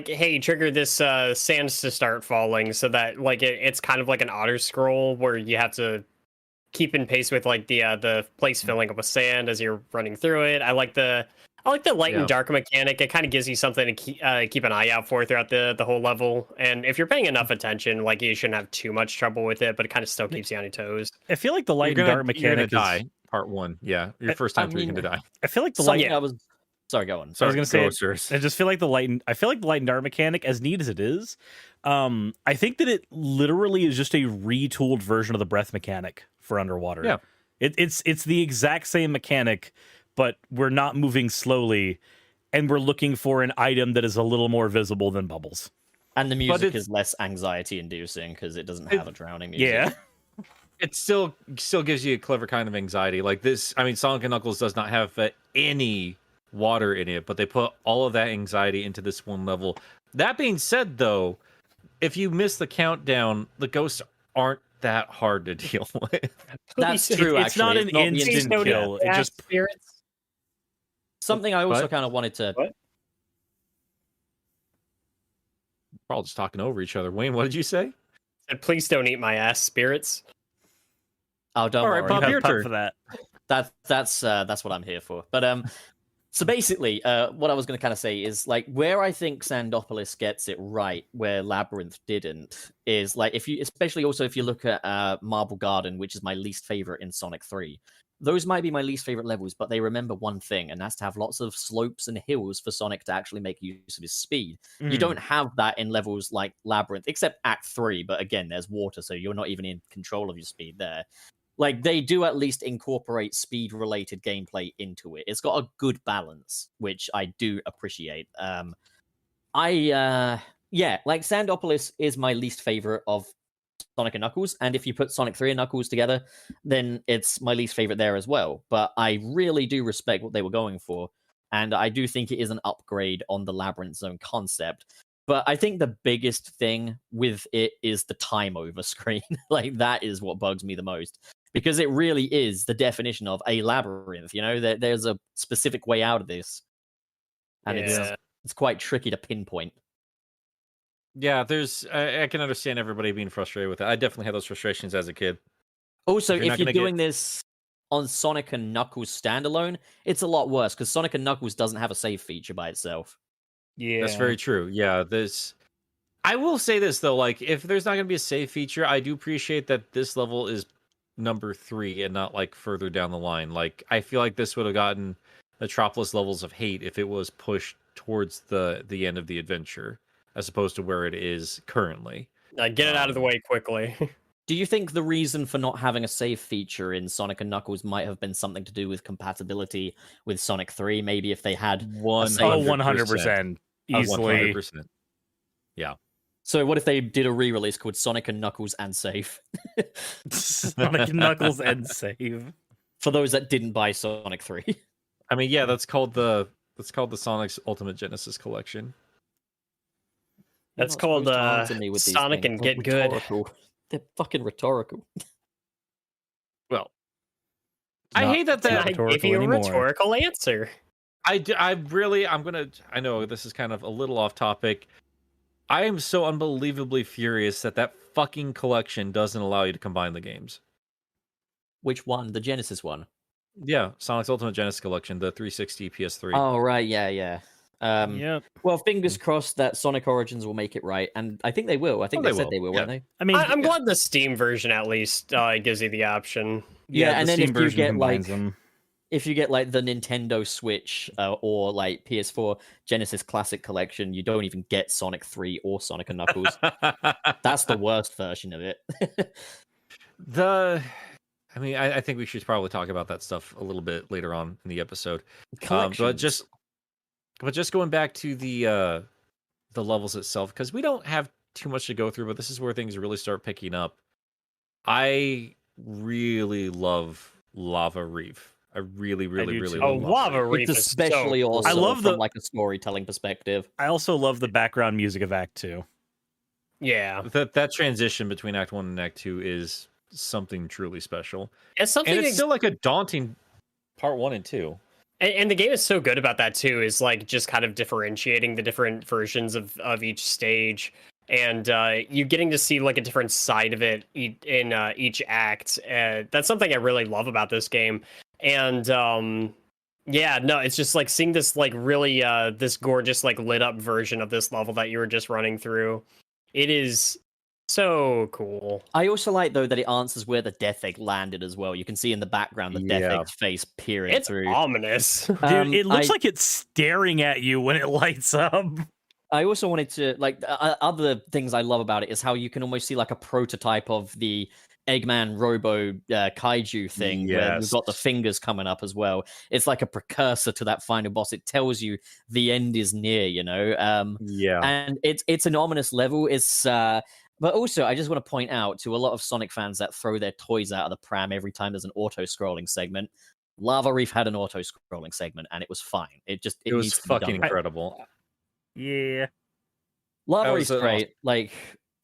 hey, trigger this sands to start falling, so that like it's kind of like an auto scroll where you have to keep in pace with like the place filling up with sand as you're running through it. I like the light Yeah. and dark mechanic. It kind of gives you something to keep an eye out for throughout the whole level. And if you're paying enough attention, like you shouldn't have too much trouble with it, but it kind of still keeps you on your toes. I feel like the light You're and dark gonna mechanic is. die. Part 1, yeah, your first time through, you're gonna die. I feel like the Something light. I was Sorry, go on. So I was Sorry, gonna say, grocers. I just feel like the light and dark mechanic, as neat as it is, I think that it literally is just a retooled version of the breath mechanic for underwater. Yeah. It's the exact same mechanic, but we're not moving slowly, and we're looking for an item that is a little more visible than bubbles. And the music it's- is less anxiety-inducing because it doesn't have a drowning music. Yeah. It still gives you a clever kind of anxiety. Like this, I mean, Sonic and Knuckles does not have any water in it, but they put all of that anxiety into this one level. That being said, though, if you miss the countdown, the ghosts aren't that hard to deal with. That's Please true. It's not actually. an the instant don't kill. It ask just spirits. Something I also What? kind of wanted to. What? We're all just talking over each other. Wayne, what did you say? Said, please don't eat my ass, spirits. Oh, don't All right, worry. Bob, have your pub turn. for that. That's what I'm here for. But so basically, what I was going to kind of say is like where I think Sandopolis gets it right, where Labyrinth didn't, is like if you, especially also if you look at Marble Garden, which is my least favorite in Sonic 3. Those might be my least favorite levels, but they remember one thing, and that's to have lots of slopes and hills for Sonic to actually make use of his speed. You don't have that in levels like Labyrinth, except Act 3, but again, there's water, so you're not even in control of your speed there. Like, they do at least incorporate speed-related gameplay into it. It's got a good balance, which I do appreciate. Yeah, like, Sandopolis is my least favorite of Sonic and Knuckles, and if you put Sonic 3 and Knuckles together, then it's my least favorite there as well. But I really do respect what they were going for, and I do think it is an upgrade on the Labyrinth Zone concept. But I think the biggest thing with it is the time over screen. Like, that is what bugs me the most. Because it really is the definition of a labyrinth, you know? There's a specific way out of this. And it's quite tricky to pinpoint. Yeah, I can understand everybody being frustrated with it. I definitely had those frustrations as a kid. Also, If you're not if you're gonna doing this on Sonic and Knuckles standalone, it's a lot worse, because Sonic and Knuckles doesn't have a save feature by itself. Yeah, That's very true. Yeah, I will say this though, like if there's not going to be a save feature, I do appreciate that this level is number 3 and not like further down the line. Like I feel like this would have gotten Metropolis levels of hate if it was pushed towards the end of the adventure as opposed to where it is currently. Get it out of the way quickly. Do you think the reason for not having a save feature in Sonic and Knuckles might have been something to do with compatibility with Sonic 3? Maybe if they had a save 100%. Easily. 100%. So what if they did a re-release called Sonic and Knuckles and Save? Sonic and Knuckles and save. For those that didn't buy Sonic 3. I mean, yeah, that's called the Sonic's Ultimate Genesis Collection. That's You're not called, supposed to answer me with these Sonic things. and They're Get Good. rhetorical. They're fucking rhetorical. Well, I hate that I rhetorical gave you a anymore. rhetorical answer. I know this is kind of a little off topic. I am so unbelievably furious that fucking collection doesn't allow you to combine the games. Which one? The Genesis one? Yeah, Sonic's Ultimate Genesis Collection, the 360 PS3. Oh, right. Yeah. Yep. Well, fingers crossed that Sonic Origins will make it right. And I think they will. I think Oh, they they said will, they will, yeah. weren't they? I mean, I'm glad the Steam version at least gives you the option. Yeah, and the then Steam if you version get, combines like, them. If you get like the Nintendo Switch or like PS4 Genesis Classic Collection, you don't even get Sonic 3 or Sonic and Knuckles. That's the worst version of it. I think we should probably talk about that stuff a little bit later on in the episode. But Collections. just going back to the levels itself, because we don't have too much to go through, but this is where things really start picking up. I really love Lava Reef. I really do really too. Oh, love Lava it. Reef It's is especially so cool. awesome I love from the- like a storytelling perspective. I also love the background music of Act 2. Yeah, That transition between Act 1 and Act 2 is something truly special. it's something. And it's still like a daunting part 1 and 2. And the game is so good about that too. Is like just kind of differentiating the different versions of each stage, and you getting to see like a different side of it in each act. That's something I really love about this game. And yeah, no, it's just like seeing this like really this gorgeous like lit up version of this level that you were just running through. It is So cool. I also like though that it answers where the Death Egg landed as well. You can see in the background the Death Yeah. Egg's face peering It's through. ominous. Dude, it looks I- like it's staring at you when it lights up. I also wanted to other things I love about it is how you can almost see like a prototype of the Eggman Robo Kaiju thing where we've got the Yes. fingers coming up as well. It's like a precursor to that final boss. It tells you the end is near, you know. Yeah. And it's an ominous level. It's but also I just want to point out to a lot of Sonic fans that throw their toys out of the pram every time there's an auto-scrolling segment. Lava Reef had an auto-scrolling segment and it was fine. It It was needs to be fucking done. incredible. Yeah. Lava That Reef's was great. Like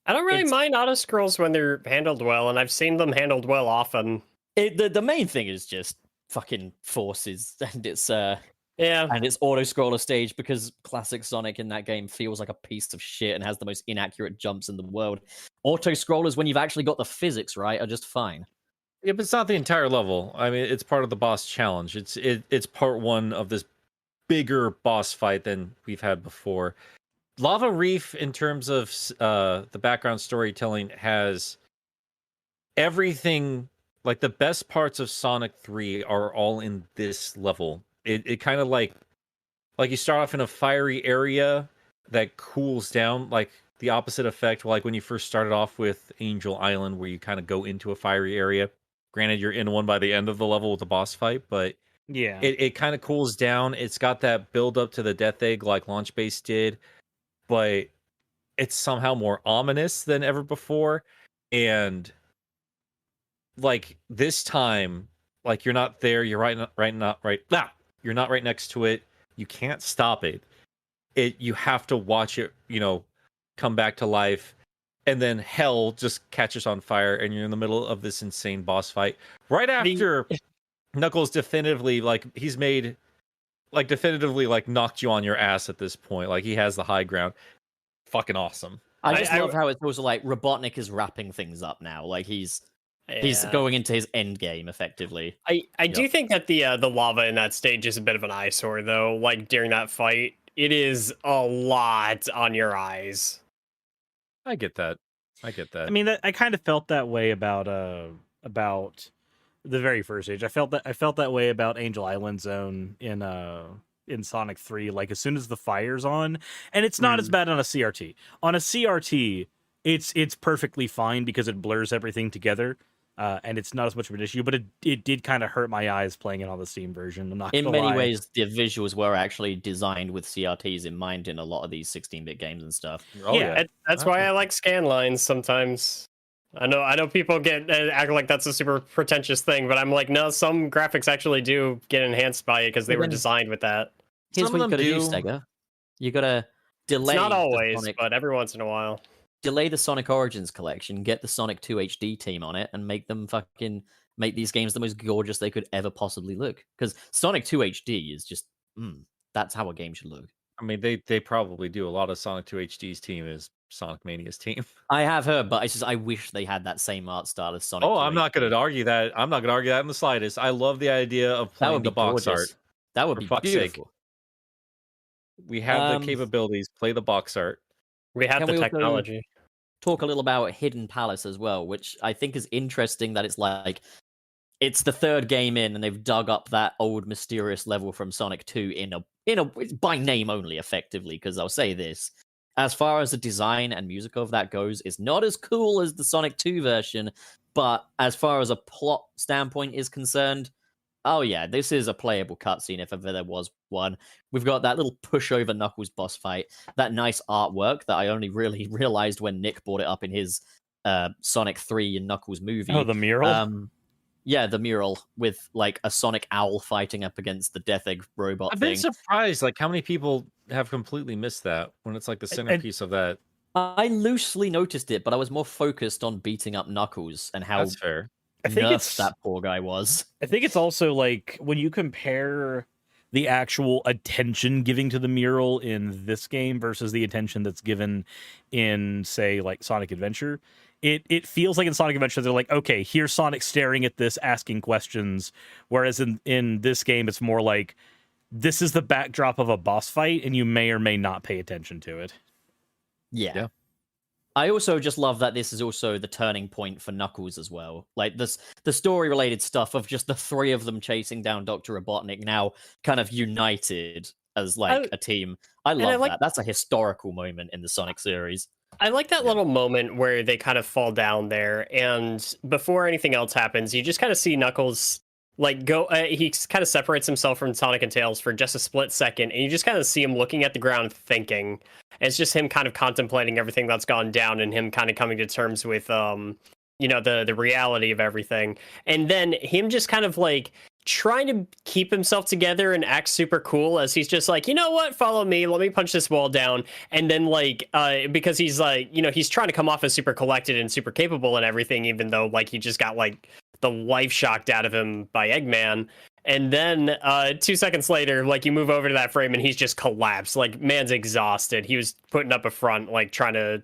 I don't really It's- mind auto scrolls when they're handled well, and I've seen them handled well often. the main thing is just fucking forces and it's Yeah. auto scroller stage because classic Sonic in that game feels like a piece of shit and has the most inaccurate jumps in the world. Auto scrollers when you've actually got the physics right are just fine. Yeah, but it's not the entire level. I mean, it's part of the boss challenge. It's part one of this bigger boss fight than we've had before. Lava Reef, in terms of the background storytelling, has everything. Like the best parts of Sonic 3 are all in this level. It kind of like you start off in a fiery area that cools down, like the opposite effect, like when you first started off with Angel Island, where you kind of go into a fiery area. Granted, you're in one by the end of the level with the boss fight, but Yeah. it kind of cools down. It's got that build up to the Death Egg like Launch Base did, but it's somehow more ominous than ever before. And like this time, like you're not there, you're you're not right next to it. You can't stop it. You have to watch it, come back to life. And then hell just catches on fire, and you're in the middle of this insane boss fight. Right after Knuckles definitively, knocked you on your ass at this point. Like, he has the high ground. Fucking awesome. I just I- love how it's also like Robotnik is wrapping things up now. Like he's Yeah. going into his end game effectively. I do think that the lava in that stage is a bit of an eyesore, though. Like during that fight, it is a lot on your eyes. I get that. I mean, I kind of felt that way about the very first stage. I felt that way about Angel Island Zone in Sonic 3. Like as soon as the fire's on, and it's not as bad on a CRT. On a CRT, it's perfectly fine because it blurs everything together. And it's not as much of an issue, but it did kind of hurt my eyes playing it on the Steam version. I'm not In gonna many lie. ways, the visuals were actually designed with CRTs in mind in a lot of these 16-bit games and stuff. Oh, Yeah. That's why I like scan lines sometimes. I know people act like that's a super pretentious thing, but I'm like, no, some graphics actually do get enhanced by it because they But were then- designed with that. Here's Some what of you gotta do, them do. Sega. You gotta delay It's not the always, Sonic, but every once in a while. delay the Sonic Origins collection, get the Sonic 2 HD team on it, and make them fucking make these games the most gorgeous they could ever possibly look. Because Sonic 2 HD is just that's how a game should look. I mean, they probably do. A lot of Sonic 2 HD's team is Sonic Mania's team. I have heard, but it's just I wish they had that same art style as Sonic. Oh, 2 I'm not going HD. to argue that. I'm not going to argue that in the slightest. I love the idea of That playing would be the box gorgeous. art. That would For be fuck's sake. beautiful. We have Um, the capabilities. Play the box art. We have Can the we also- technology. Talk a little about Hidden Palace as well, which I think is interesting that it's like it's the third game in and they've dug up that old mysterious level from Sonic 2 in a by name only effectively, because I'll say this. As far as the design and music of that goes, it's not as cool as the Sonic 2 version, but as far as a plot standpoint is concerned, oh yeah, this is a playable cutscene if ever there was one. We've got that little pushover Knuckles boss fight, that nice artwork that I only really realized when Nick brought it up in his Sonic 3 and Knuckles movie. Oh, the mural. Yeah, the mural with like a Sonic owl fighting up against the Death Egg robot I've thing. been surprised, like how many people have completely missed that when it's like the centerpiece of that. I loosely noticed it, but I was more focused on beating up Knuckles and how That's fair. I think nerfed it's that poor guy was. I think it's also like when you compare the actual attention giving to the mural in this game versus the attention that's given in, say, like Sonic Adventure, it feels like in Sonic Adventure they're like, okay, here's Sonic staring at this, asking questions, whereas in this game it's more like this is the backdrop of a boss fight, and you may or may not pay attention to it. Yeah. Yeah. I also just love that this is also the turning point for Knuckles as well. Like the story related stuff of just the three of them chasing down Dr. Robotnik now kind of united as like a team. I love that. That's a historical moment in the Sonic series. I like that little moment where they kind of fall down there, and before anything else happens, you just kind of see Knuckles like go. He kind of separates himself from Sonic and Tails for just a split second, and you just kind of see him looking at the ground, thinking. And it's just him kind of contemplating everything that's gone down, and him kind of coming to terms with, the reality of everything, and then him just kind of like trying to keep himself together and act super cool as he's just like, you know what, follow me, let me punch this wall down. And then like because he's like, he's trying to come off as super collected and super capable and everything, even though like he just got like the life shocked out of him by Eggman. And then 2 seconds later, like you move over to that frame and he's just collapsed. Like man's exhausted. He was putting up a front, like trying to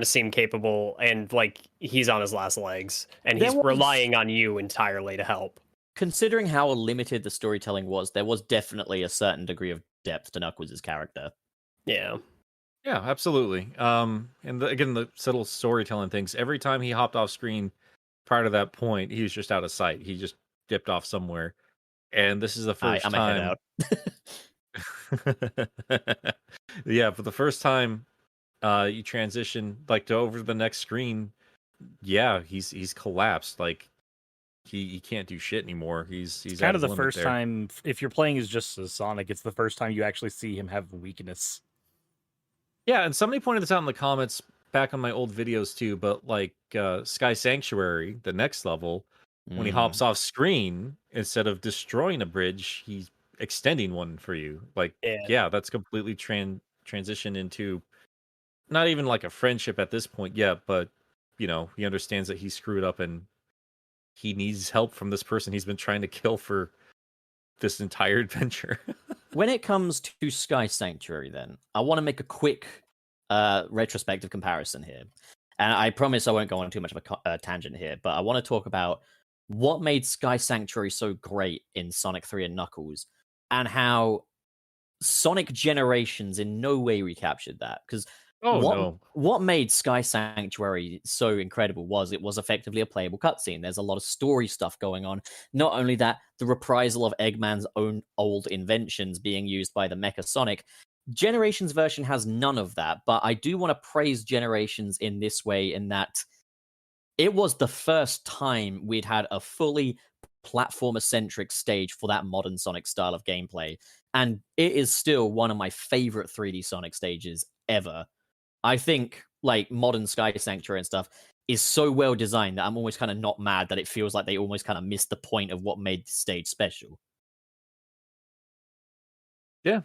seem capable, and like he's on his last legs, and he's relying on you entirely to help. Considering how limited the storytelling was, there was definitely a certain degree of depth to Knuckles' character. Yeah. Yeah, absolutely. Again, the subtle storytelling things. Every time he hopped off screen prior to that point, he was just out of sight. He just dipped off somewhere. And this is the first time. Yeah, for the first time, you transition like to over the next screen. Yeah, he's collapsed. Like he can't do shit anymore. He's kind of the first time, if you're playing as just as Sonic, it's the first time you actually see him have weakness. Yeah, and somebody pointed this out in the comments back on my old videos too, but like Sky Sanctuary, the next level, when he hops off screen, instead of destroying a bridge, he's extending one for you. Like, yeah, that's completely transition into not even like a friendship at this point yet, but he understands that he screwed up and he needs help from this person he's been trying to kill for this entire adventure. When it comes to Sky Sanctuary, then, I want to make a quick retrospective comparison here. And I promise I won't go on too much of a tangent here, but I want to talk about what made Sky Sanctuary so great in Sonic 3 and Knuckles, and how Sonic Generations in no way recaptured that. Because what made Sky Sanctuary so incredible was it was effectively a playable cutscene. There's a lot of story stuff going on. Not only that, the reprisal of Eggman's own old inventions being used by the Mecha Sonic. Generations version has none of that, but I do want to praise Generations in this way, in that it was the first time we'd had a fully platformer-centric stage for that modern Sonic style of gameplay, and it is still one of my favorite 3D Sonic stages ever. I think like modern Sky Sanctuary and stuff is so well designed that I'm almost kind of not mad that it feels like they almost kind of missed the point of what made the stage special. Yeah.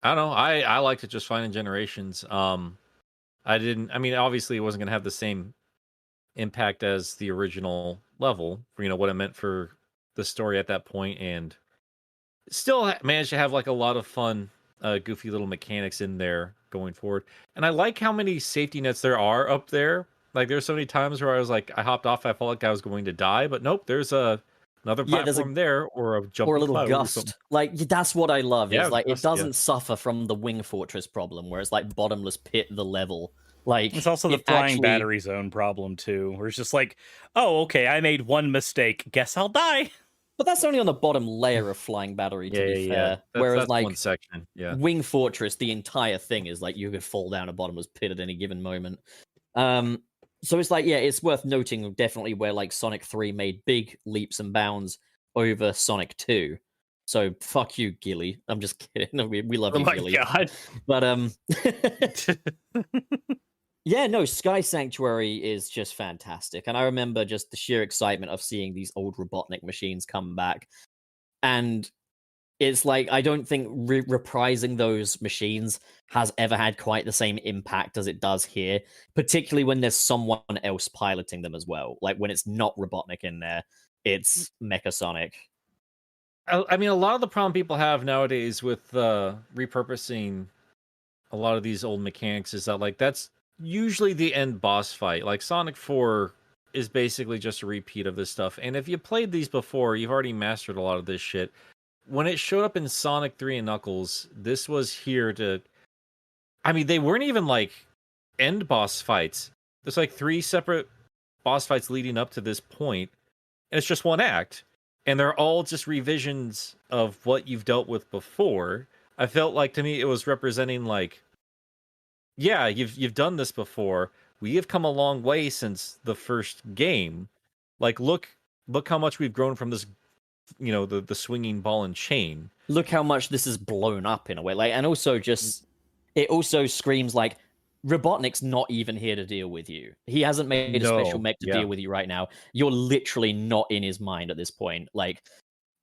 I don't know. I liked it just fine in Generations. Obviously it wasn't going to have the same impact as the original level for, what it meant for the story at that point, and still managed to have like a lot of fun, goofy little mechanics in there going forward. And I like how many safety nets there are up there. Like there's so many times where I was like, I hopped off, I felt like I was going to die, but nope, there's another platform there, or a jump, or a little gust. Like that's what I love. Yeah, is like it doesn't suffer from the Wing Fortress problem, where it's like bottomless pit the level. Like it's also the flying battery zone problem too, where it's just like, oh, okay, I made one mistake, guess I'll die. But that's only on the bottom layer of flying battery, to be fair. Whereas that's like one section. Yeah. Wing Fortress, the entire thing is like you could fall down a bottomless pit at any given moment. So it's like, it's worth noting definitely where like Sonic 3 made big leaps and bounds over Sonic 2. So fuck you, Gilly. I'm just kidding. No, we love you, Gilly. Oh my god. But yeah, no, Sky Sanctuary is just fantastic. And I remember just the sheer excitement of seeing these old Robotnik machines come back. And it's like, I don't think reprising those machines has ever had quite the same impact as it does here, particularly when there's someone else piloting them as well. Like when it's not Robotnik in there, it's Mecha Sonic. I mean, a lot of the problem people have nowadays with repurposing a lot of these old mechanics is that like that's usually the end boss fight. Like Sonic 4 is basically just a repeat of this stuff. And if you played these before, you've already mastered a lot of this shit. When it showed up in Sonic 3 and Knuckles, this was here to... I mean, they weren't even like end boss fights. there's like 3 separate boss fights leading up to this point, and it's just one act, and they're all just revisions of what you've dealt with before. I felt like, to me, it was representing like, yeah, you've done this before. We have come a long way since the first game. Like, look how much we've grown from this, the swinging ball and chain. Look how much this is blown up in a way. Like, and also just it also screams like Robotnik's not even here to deal with you. He hasn't made a special mech to deal with you right now. You're literally not in his mind at this point. Like,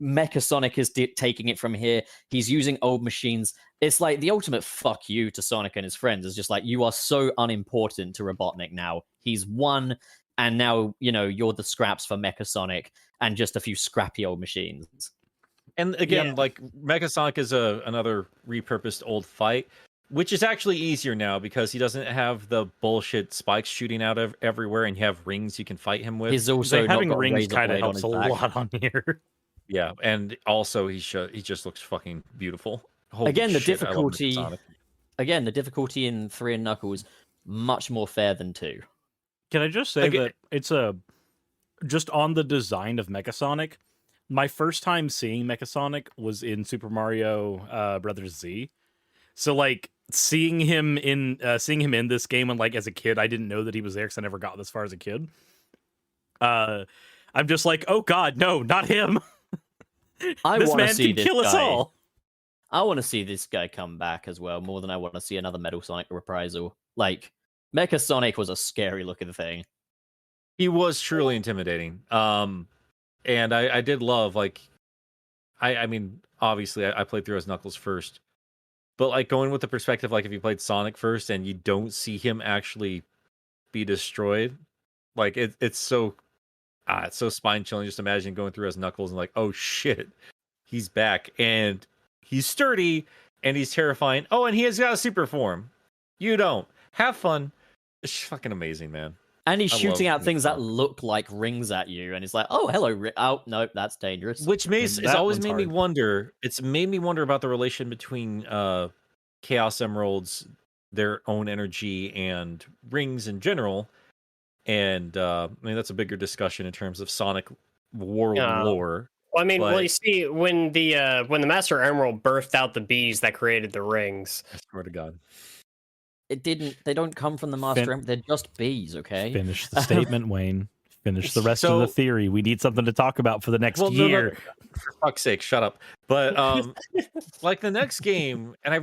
Mecha Sonic is taking it from here. He's using old machines. It's like the ultimate fuck you to Sonic and his friends. It's just like, you are so unimportant to Robotnik now. He's won, and now, you're the scraps for Mecha Sonic and just a few scrappy old machines. And again, like, Mecha Sonic is another repurposed old fight, which is actually easier now because he doesn't have the bullshit spikes shooting out of everywhere, and you have rings you can fight him with. He's also having rings kind of helps a lot on here. Yeah, and also he just looks fucking beautiful. Holy again, the shit, difficulty. Again, the difficulty in 3 and Knuckles much more fair than 2. Can I just say that it's just on the design of Mecha Sonic? My first time seeing Mecha Sonic was in Super Mario Brothers Z. So like seeing him in this game, and like as a kid, I didn't know that he was there because I never got this far as a kid. I'm just like, oh god, no, not him. This man can kill us all. I want to see this guy come back as well, more than I want to see another Metal Sonic reprisal. Like, Mecha Sonic was a scary looking thing. He was truly intimidating. And I did love, like, I mean, obviously I played through as Knuckles first, but like going with the perspective, like if you played Sonic first and you don't see him actually be destroyed, like it's so spine chilling. Just imagine going through as Knuckles and like, oh shit, he's back and he's sturdy and he's terrifying. Oh, and he has got a super form. You don't. Have fun. It's fucking amazing, man. And he's shooting out things that look like rings at you, and it's like, oh, hello, oh, no, that's dangerous. Which it's always made me wonder. It's made me wonder about the relation between Chaos Emeralds, their own energy, and rings in general. And I mean, that's a bigger discussion in terms of Sonic world lore. Well, I mean, you see, when the Master Emerald birthed out the bees that created the rings. I swear to God. They don't come from the Master Emerald, they're just bees, okay? Finish the statement, Wayne. Finish the rest of the theory. We need something to talk about for the next year. No. For fuck's sake, shut up. But like the next game, and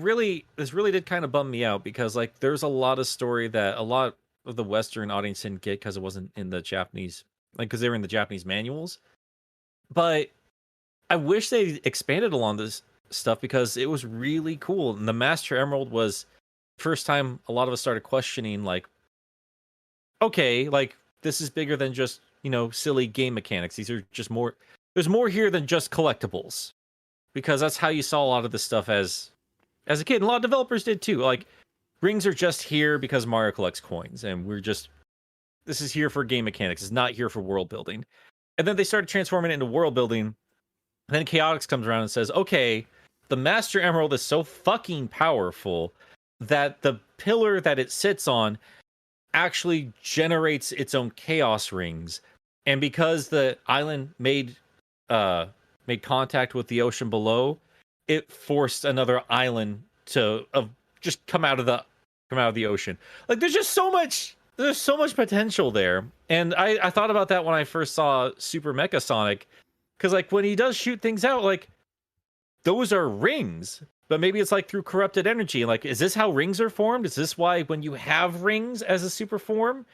this really did kind of bum me out because like there's a lot of story that a lot of the Western audience didn't get because it wasn't in the Japanese, like because they were in the Japanese manuals. But I wish they expanded along this stuff because it was really cool. And the Master Emerald was first time a lot of us started questioning, like, okay, like this is bigger than just, silly game mechanics. These are just more, there's more here than just collectibles, because that's how you saw a lot of this stuff as a kid. And a lot of developers did too. Like, rings are just here because Mario collects coins, and this is here for game mechanics. It's not here for world building. And then they started transforming it into world building. And then Chaotix comes around and says, okay, the Master Emerald is so fucking powerful that the pillar that it sits on actually generates its own chaos rings. And because the island made contact with the ocean below, it forced another island to just come out of the ocean. Like there's so much potential there. And I thought about that when I first saw Super Mecha Sonic, because like when he does shoot things out, like those are rings. But maybe it's like through corrupted energy. Like, is this how rings are formed? Is this why when you have rings as a super form,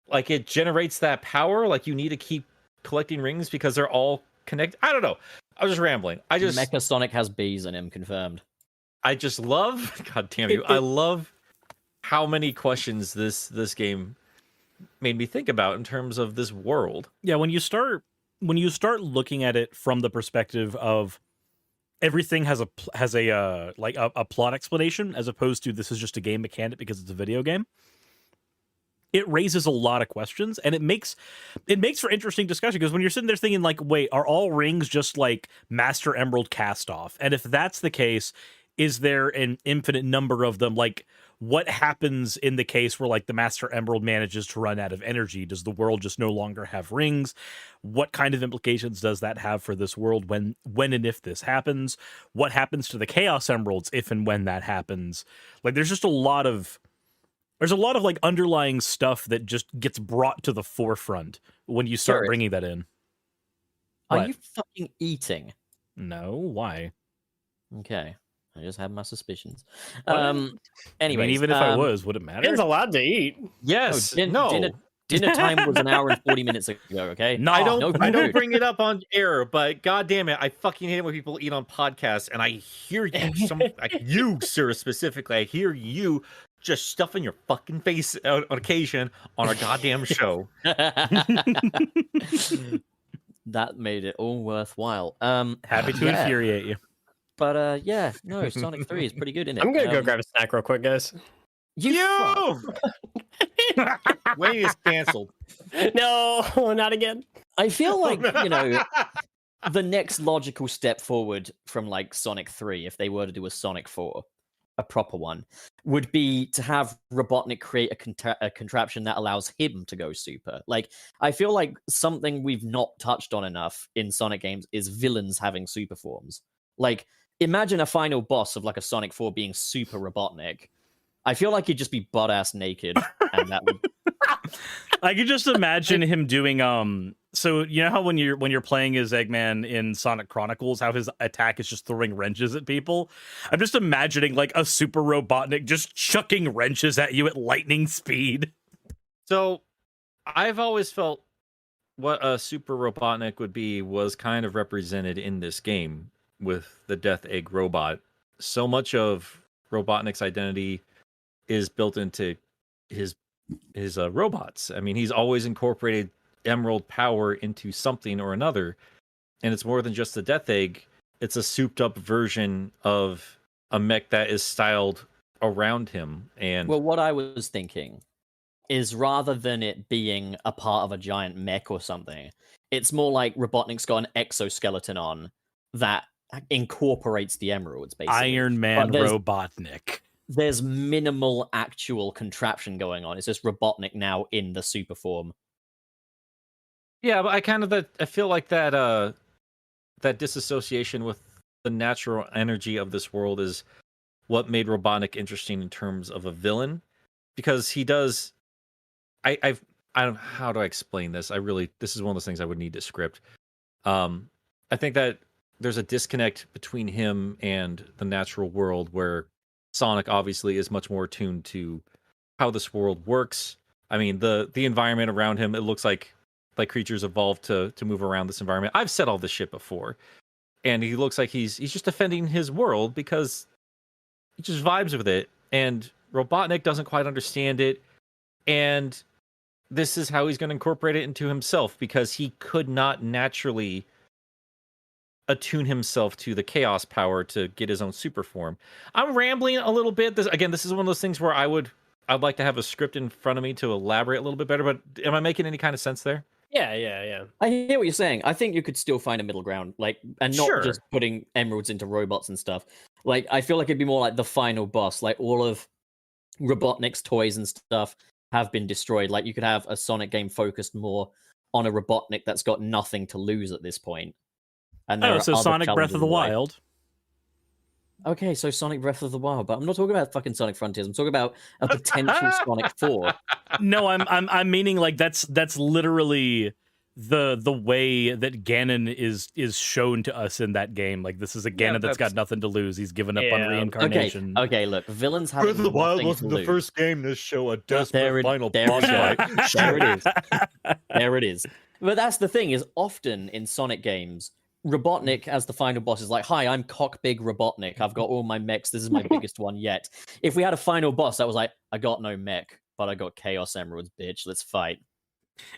like it generates that power? Like you need to keep collecting rings because they're all connected? I don't know. I was just rambling. Mecha Sonic has bees in him, confirmed. I just love, god damn you, I love how many questions this game made me think about in terms of this world. Yeah, when you start looking at it from the perspective of everything has a plot explanation as opposed to this is just a game mechanic because it's a video game, it raises a lot of questions, and it makes for interesting discussion, because when you're sitting there thinking like, wait, are all rings just like Master Emerald cast off? And if that's the case, is there an infinite number of them? Like, what happens in the case where like the Master Emerald manages to run out of energy? Does the world just no longer have rings? What kind of implications does that have for this world when and if this happens? What happens to the Chaos Emeralds if and when that happens? Like there's a lot of like underlying stuff that just gets brought to the forefront when you start Curious. bringing that in. Are What? you fucking eating? No, why? Okay. I just have my suspicions. What? Anyway, I mean, even if I was, would it matter? Ian's allowed to eat. Yes. dinner time was an hour and 40 minutes ago, okay? No, I don't. no I don't food. bring it up on air, but god damn it, I fucking hate it when people eat on podcasts, and I hear you, you, sir, specifically. I hear you just stuffing your fucking face on occasion on a goddamn show. That made it all worthwhile. Happy to yeah. infuriate you. But yeah, no, Sonic 3 is pretty good, isn't it? I'm gonna go grab a snack real quick, guys. You fuck. Wayne is canceled. No, not again. I feel like, the next logical step forward from like Sonic 3, if they were to do a Sonic 4, a proper one, would be to have Robotnik create a contraption that allows him to go super. Like, I feel like something we've not touched on enough in Sonic games is villains having super forms. Like, imagine a final boss of like a Sonic 4 being super Robotnik. I feel like he'd just be butt-ass naked, and that would... I could just imagine him doing so you know how when you're playing as Eggman in Sonic Chronicles, how his attack is just throwing wrenches at people? I'm just imagining like a super Robotnik just chucking wrenches at you at lightning speed. So, I've always felt what a super Robotnik would be was kind of represented in this game with the Death Egg robot. So much of Robotnik's identity is built into his robots. I mean, he's always incorporated Emerald power into something or another, and it's more than just the Death Egg. It's a souped up version of a mech that is styled around him. And Well, what I was thinking is rather than it being a part of a giant mech or something, it's more like Robotnik's got an exoskeleton on that incorporates the emeralds, basically. Iron Man But there's- Robotnik. There's minimal actual contraption going on. It's just Robotnik now in the super form. yeah, but I feel like that disassociation with the natural energy of this world is what made Robotnik interesting in terms of a villain, because he does. I don't. How do I explain this? This is one of those things I would need to script. I think that there's a disconnect between him and the natural world, where Sonic obviously is much more attuned to how this world works. I mean, the environment around him, it looks like creatures evolved to move around this environment. I've said all this shit before. And he looks like he's just defending his world because he just vibes with it. And Robotnik doesn't quite understand it. And this is how he's going to incorporate it into himself, because he could not naturally attune himself to the chaos power to get his own super form. I'm rambling a little bit. This is one of those things where I'd like to have a script in front of me to elaborate a little bit better, but am I making any kind of sense there? Yeah. I hear what you're saying. I think you could still find a middle ground, like, and not Sure. just putting emeralds into robots and stuff. Like, I feel like it'd be more like the final boss. Like, all of Robotnik's toys and stuff have been destroyed. Like, you could have a Sonic game focused more on a Robotnik that's got nothing to lose at this point. And there Oh, are so other Sonic Breath challenges of the in life. Wild. Okay, so Sonic Breath of the Wild, but I'm not talking about fucking Sonic Frontiers. I'm talking about a potential Sonic 4. No, I'm meaning like that's literally the way that Ganon is shown to us in that game. Like, this is a Ganon that's got nothing to lose. He's given up on Yeah. reincarnation. Okay, look, villains have nothing to lose. game to show a There it is. There it is. But that's the thing, is often in Sonic games, Robotnik as the final boss is like, hi, I'm Cock Big Robotnik. I've got all my mechs. This is my biggest one yet. If we had a final boss that was like, I got no mech, but I got Chaos Emeralds, bitch. Let's fight.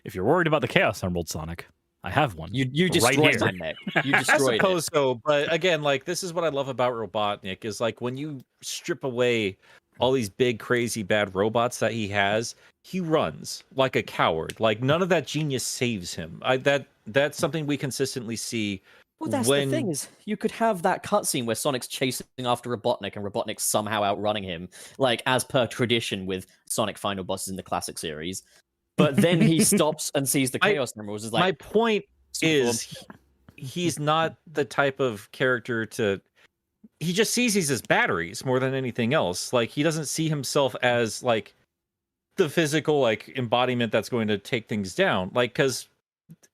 If you're worried about the Chaos Emerald, Sonic, I have one. You Right destroyed here. my mech. You I destroyed suppose so, but again, like, this is what I love about Robotnik, is like when you strip away all these big, crazy, bad robots that he has, he runs like a coward. Like, none of that genius saves him. That's something we consistently see Well, that's the thing is, you could have that cutscene where Sonic's chasing after Robotnik and Robotnik's somehow outrunning him, like as per tradition with Sonic final bosses in the classic series. But then he stops and sees the Chaos Emeralds. Is like, my point Superform. is, he's not the type of character to. He just sees these as batteries more than anything else. Like, he doesn't see himself as like the physical like embodiment that's going to take things down. Like, because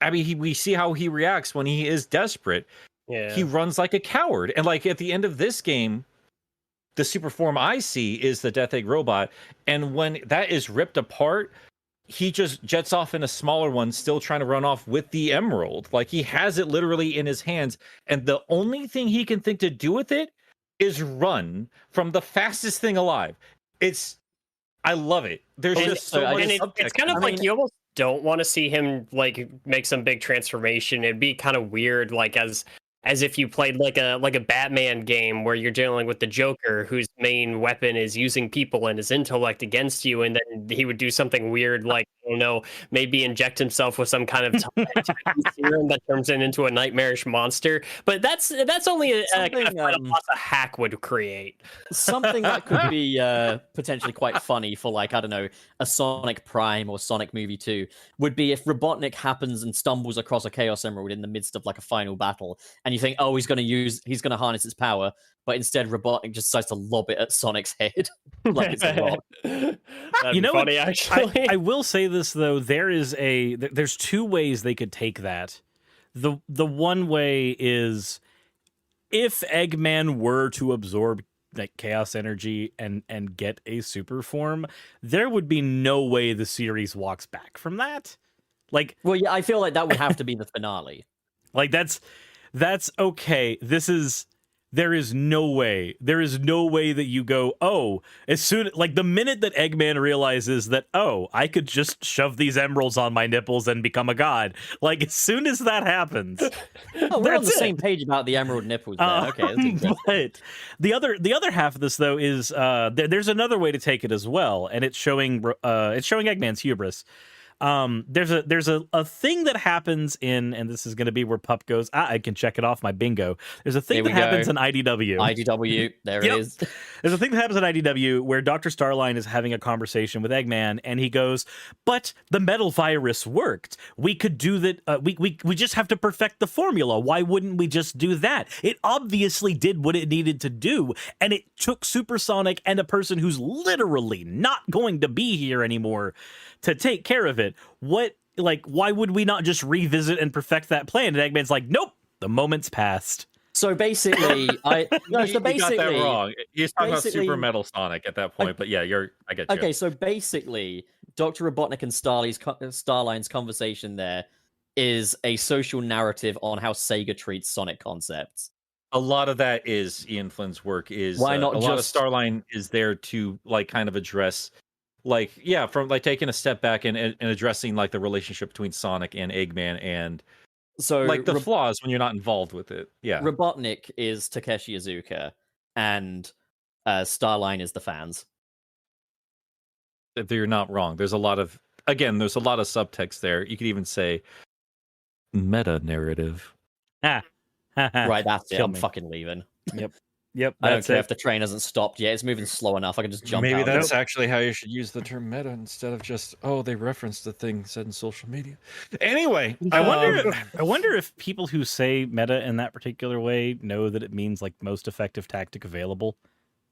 I mean, we see how he reacts when he is desperate. Yeah. He runs like a coward. And like at the end of this game, the super form I see is the Death Egg robot. And when that is ripped apart, he just jets off in a smaller one, still trying to run off with the emerald. Like, he has it literally in his hands. And the only thing he can think to do with it is run from the fastest thing alive. I love it. There's just so much and it's subtext. kind of like you almost don't want to see him like make some big transformation. It'd be kind of weird, like as if you played like a Batman game where you're dealing with the Joker, whose main weapon is using people and his intellect against you, and then he would do something weird like, I don't know, maybe inject himself with some kind of serum that turns him into a nightmarish monster. But that's only a kind of fight a boss a hack would create. something that could be potentially quite funny for, like, I don't know, a Sonic Prime or Sonic Movie 2 would be if Robotnik happens and stumbles across a Chaos Emerald in the midst of like a final battle, and you think, oh, he's going to harness its power, but instead Robotnik just decides to lob it at Sonic's head like it's a rock. That'd You be know funny, what? actually. I will say this though, there's two ways they could take that. The one way is if Eggman were to absorb like chaos energy and get a super form, there would be no way the series walks back from that. Like, Well, yeah, I feel like that would have to be the finale. like that's okay. There is no way that you go, oh, as soon like the minute that Eggman realizes that, oh, I could just shove these emeralds on my nipples and become a god. Like, as soon as that happens, Oh, we're on the That's it. same page about the emerald nipples there. Okay, that's interesting. but the other half of this though is there's another way to take it as well, and it's showing Eggman's hubris. There's a thing that happens in, and this is going to be where Pup goes, I can check it off my bingo. There's a thing Here that we happens go. in IDW. IDW, there Yep. it is. There's a thing that happens in IDW where Dr. Starline is having a conversation with Eggman, and he goes, but the metal virus worked. We could do that. We just have to perfect the formula. Why wouldn't we just do that? It obviously did what it needed to do, and it took Supersonic and a person who's literally not going to be here anymore to take care of it. Why would we not just revisit and perfect that plan? And Eggman's like, nope, the moment's passed. So basically, You got that wrong. He's talking about basically- Super Metal Sonic at that point, but yeah, I get you. Okay, so basically, Dr. Robotnik and Starline's conversation there is a social narrative on how Sega treats Sonic concepts. A lot of that is Ian Flynn's work. Is Why not a lot of just- Starline is there to like kind of address, like, yeah, from like taking a step back and addressing like the relationship between Sonic and Eggman and So like the flaws when you're not involved with it. Yeah, Robotnik is Takeshi Iizuka, and Starline is the fans. you're not wrong. There's a lot of subtext there. You could even say meta narrative. Right, Right, that's it. Kill I'm me. fucking leaving. Yep, I don't that's care it. if the train hasn't stopped yet. It's moving slow enough. I can just jump Maybe out. that's actually how you should use the term meta instead of just, oh, they referenced the thing said in social media. Anyway, I wonder if people who say meta in that particular way know that it means like most effective tactic available.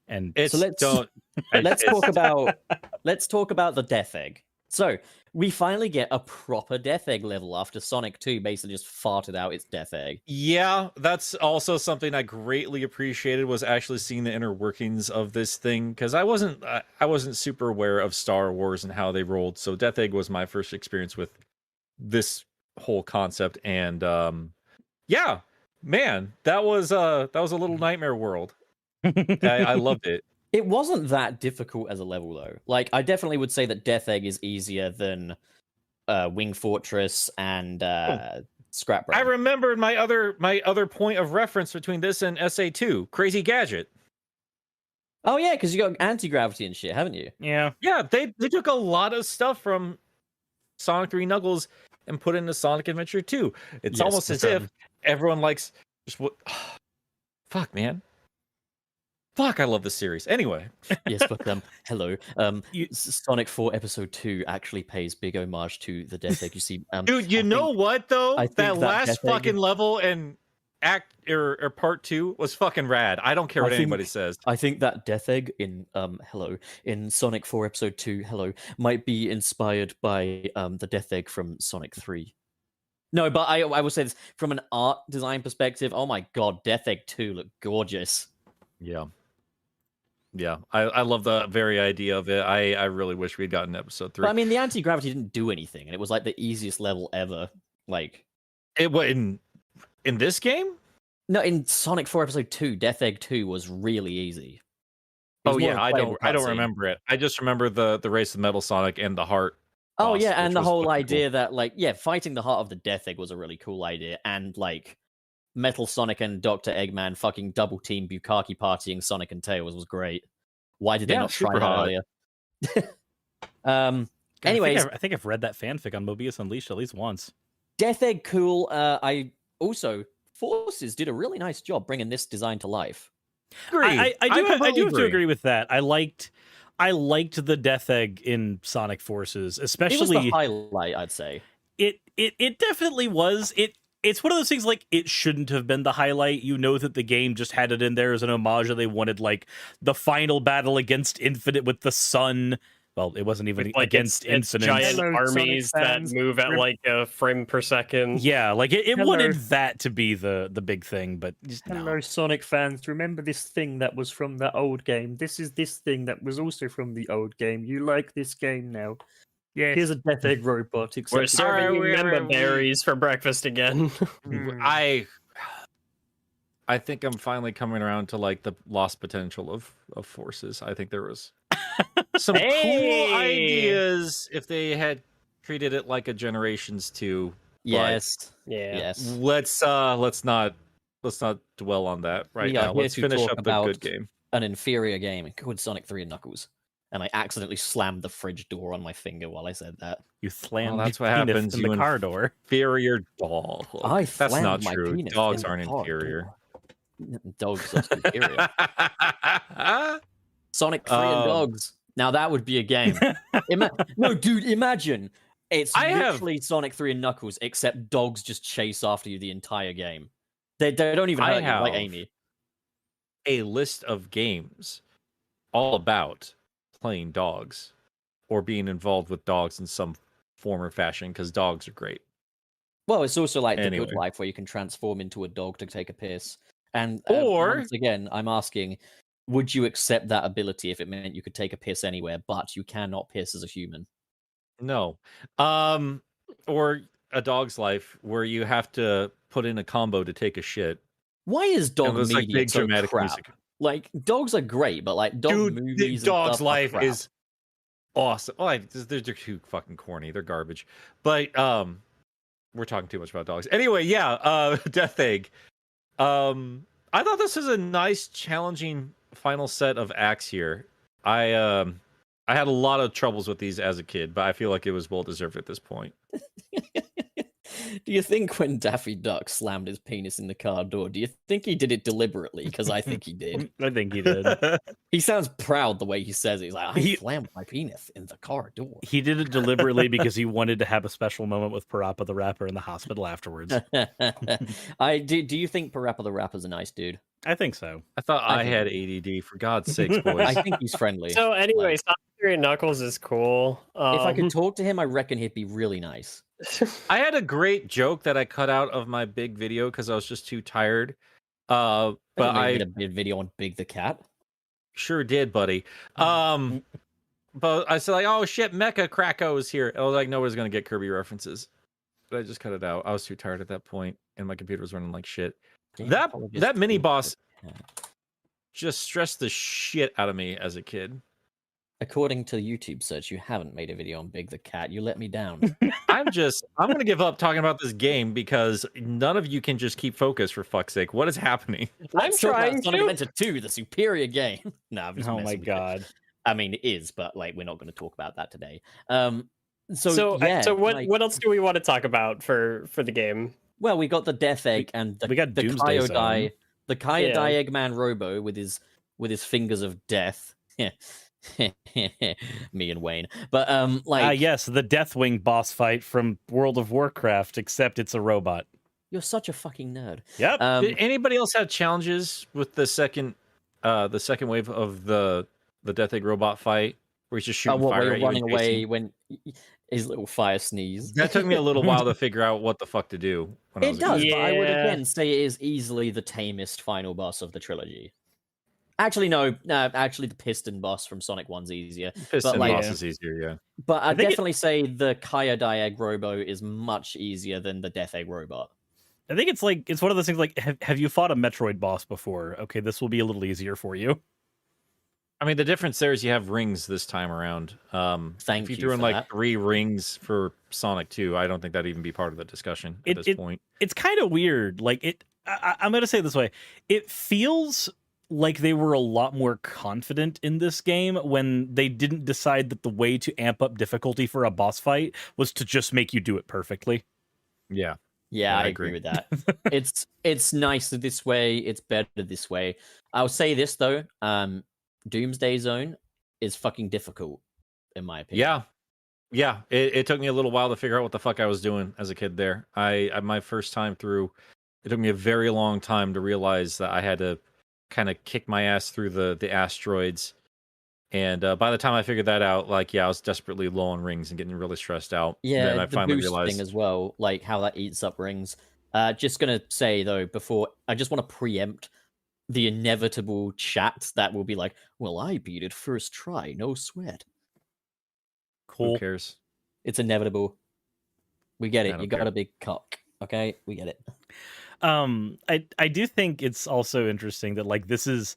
And it's So let's- don't. let's it's- talk about the Death Egg. So we finally get a proper Death Egg level after Sonic 2 basically just farted out its Death Egg. Yeah, that's also something I greatly appreciated, was actually seeing the inner workings of this thing, because I wasn't super aware of Star Wars and how they rolled. So Death Egg was my first experience with this whole concept, and yeah, man, that was a little nightmare world. I loved it. It wasn't that difficult as a level though. Like, I definitely would say that Death Egg is easier than Wing Fortress and Scrap Brain. I remembered my other point of reference between this and SA2, Crazy Gadget. Oh yeah, because you got anti-gravity and shit, haven't you? yeah, Yeah, they took a lot of stuff from Sonic 3 Knuckles and put it into Sonic Adventure 2. It's Yes, almost as confirmed. if everyone likes Just what? Fuck, man. Fuck, I love this series. Anyway, Yes, but hello. Sonic 4 Episode 2 actually pays big homage to the Death Egg. You see, dude, you I know think- what though? I think That that last Death Egg- fucking level and act or part 2 was fucking rad. I don't care what I think- anybody says. I think that Death Egg in in Sonic 4 Episode 2 might be inspired by the Death Egg from Sonic 3. No, but I will say this from an art design perspective. Oh my god, Death Egg 2 looked gorgeous. Yeah. Yeah, I love the very idea of it. I really wish we'd gotten episode 3. But I mean, the anti-gravity didn't do anything, and it was like the easiest level ever. Like, It was in this game? no, in Sonic 4 Episode 2, Death Egg 2 was really easy. It was Oh more yeah, of a I playable don't cutscene. remember it. I just remember the race of Metal Sonic and the heart. Oh boss, yeah, which and the was whole fucking cool. idea that like fighting the heart of the Death Egg was a really cool idea, and like Metal Sonic and Dr. Eggman fucking double team Bukaki partying Sonic and Tails was great. Why did they Yeah, not try super that hot. earlier? God, Anyways, I think I've read that fanfic on Mobius Unleashed at least once. Death Egg cool. I also Forces did a really nice job bringing this design to life. I do have to completely agree with that. I liked the Death Egg in Sonic Forces, It was especially the highlight, I'd say. it definitely was. It's one of those things like it shouldn't have been the highlight. You know that the game just had it in there as an homage, and they wanted like the final battle against Infinite with the sun. Well, it wasn't even With, like, against it's Infinite. giant Hello, armies Sonic that fans. move at like a frame per second. Yeah, like it Hello. wanted that to be the big thing, but just, Hello, no. Sonic fans. Remember this thing that was from the old game? This is this thing that was also from the old game. You like this game now? Yes. Here's a Death Egg robot. We're Except serving you Alright, member berries for breakfast again. Mm. I think I'm finally coming around to like the lost potential of Forces. I think there was some cool Hey! ideas if they had treated it like a Generations 2. Yes, yeah. yes. Let's not dwell on that right We are now. here Let's to finish talk up the about- good game. An inferior game called Sonic 3 and Knuckles. And I accidentally slammed the fridge door on my finger while I said that. You slammed that's your what penis happens, in you the car door. Inferior dog. I That's slammed not my true. penis Dogs in the aren't car inferior. door. Dogs are superior. Sonic 3 and Um, dogs. Now that would be a game. No, dude, imagine. It's I have- literally Sonic 3 and Knuckles, except dogs just chase after you the entire game. They don't even I hurt you, like have- Amy. A list of games all about playing dogs or being involved with dogs in some form or fashion because dogs are great. Well, it's also like the Anyway. Good Life, where you can transform into a dog to take a piss. And Or- once again, I'm asking, would you accept that ability if it meant you could take a piss anywhere, but you cannot piss as a human? No. Or A Dog's Life where you have to put in a combo to take a shit. Why is And dog there's media like big so dramatic crap? music. Like dogs are great, but like dog Dude, movies, and Dog's stuff are Life crap. is awesome. Oh, they're too fucking corny. They're garbage. But we're talking too much about dogs. Anyway, yeah, Death Egg. I thought this was a nice, challenging final set of acts here. I had a lot of troubles with these as a kid, but I feel like it was well deserved at this point. Do you think when Daffy Duck slammed his penis in the car door, do you think he did it deliberately? Because I think he did. I think he did. He sounds proud the way he says it. He's like, I He- slammed my penis in the car door. He did it deliberately because he wanted to have a special moment with Parappa the Rapper in the hospital afterwards. Do you think Parappa the Rapper's a nice dude? I think so. I thought I I think- had ADD. For God's sakes, boys. I think he's friendly. So anyway, Sonic 3 and Knuckles is cool. If I Um, could talk to him, I reckon he'd be really nice. I had a great joke that I cut out of my big video because I was just too tired. But I I did a big video on Big the Cat. sure did, buddy. But I said like, "Oh shit, Mecha Krakow is here." I was like, "Nobody's gonna get Kirby references," but I just cut it out. I was too tired at that point, and my computer was running like shit. That mini boss just stressed the shit out of me as a kid. According to the YouTube search, you haven't made a video on Big the Cat. You let me down. I'm gonna give up talking about this game because none of you can just keep focused for fuck's sake. What is happening? Let's talk about trying Sonic to. Adventure 2, the superior game. No, I'm just Oh messing my with you. god. I mean, it is, but like we're not going to talk about that today. So So yeah, what like, what else do we want to talk about for the game? Well, we got the Death Egg and we got the Doomsday Zone. Kyodai, the Kyodai Yeah. Eggman Robo with his fingers of death. Me and Wayne, but like Yes, the Deathwing boss fight from World of Warcraft, except it's a robot. you're such a fucking nerd. Yep. Did anybody else have challenges with the second wave of the Death Egg robot fight, where he's just shooting What, fire were at you you running and away chasing- when his little fire sneeze? That took me a little while to figure out what the fuck to do. When I was It a does, kid. but I would Yeah. again say it is easily the tamest final boss of the trilogy. Actually, no, actually the piston boss from Sonic 1's easier. Piston like- boss is easier, yeah. But I'd think it- definitely say the Kyodai Egg Robo is much easier than the Death Egg Robot. I think it's like it's one of those things like have you fought a Metroid boss before? Okay, this will be a little easier for you. I mean, the difference there is you have rings this time around. Thank if you you threw in for like that. 3 rings for Sonic 2, I don't think that'd even be part of the discussion at It- this it- point. It's kind of weird. Like I'm gonna say it this way. It feels like they were a lot more confident in this game when they didn't decide that the way to amp up difficulty for a boss fight was to just make you do it perfectly. Yeah. Yeah, Yeah, I I agree agree. with that. it's nicer this way. It's better this way. I'll say this though. Doomsday Zone is fucking difficult, in my opinion. Yeah. It took me a little while to figure out what the fuck I was doing as a kid there. I my first time through, it took me a very long time to realize that I had to kind of kick my ass through the asteroids. And by the time I figured that out, like, yeah, I was desperately low on rings and getting really stressed out. Yeah, Then I the finally boost realized. thing as well, like how that eats up rings. Just gonna say though, before I just want to preempt the inevitable chat that will be like, "Well, I beat it first try, no sweat." Cool. Who cares? It's inevitable. We get I it. don't You got care. a big cock. Okay, we get it. I do think it's also interesting that like this is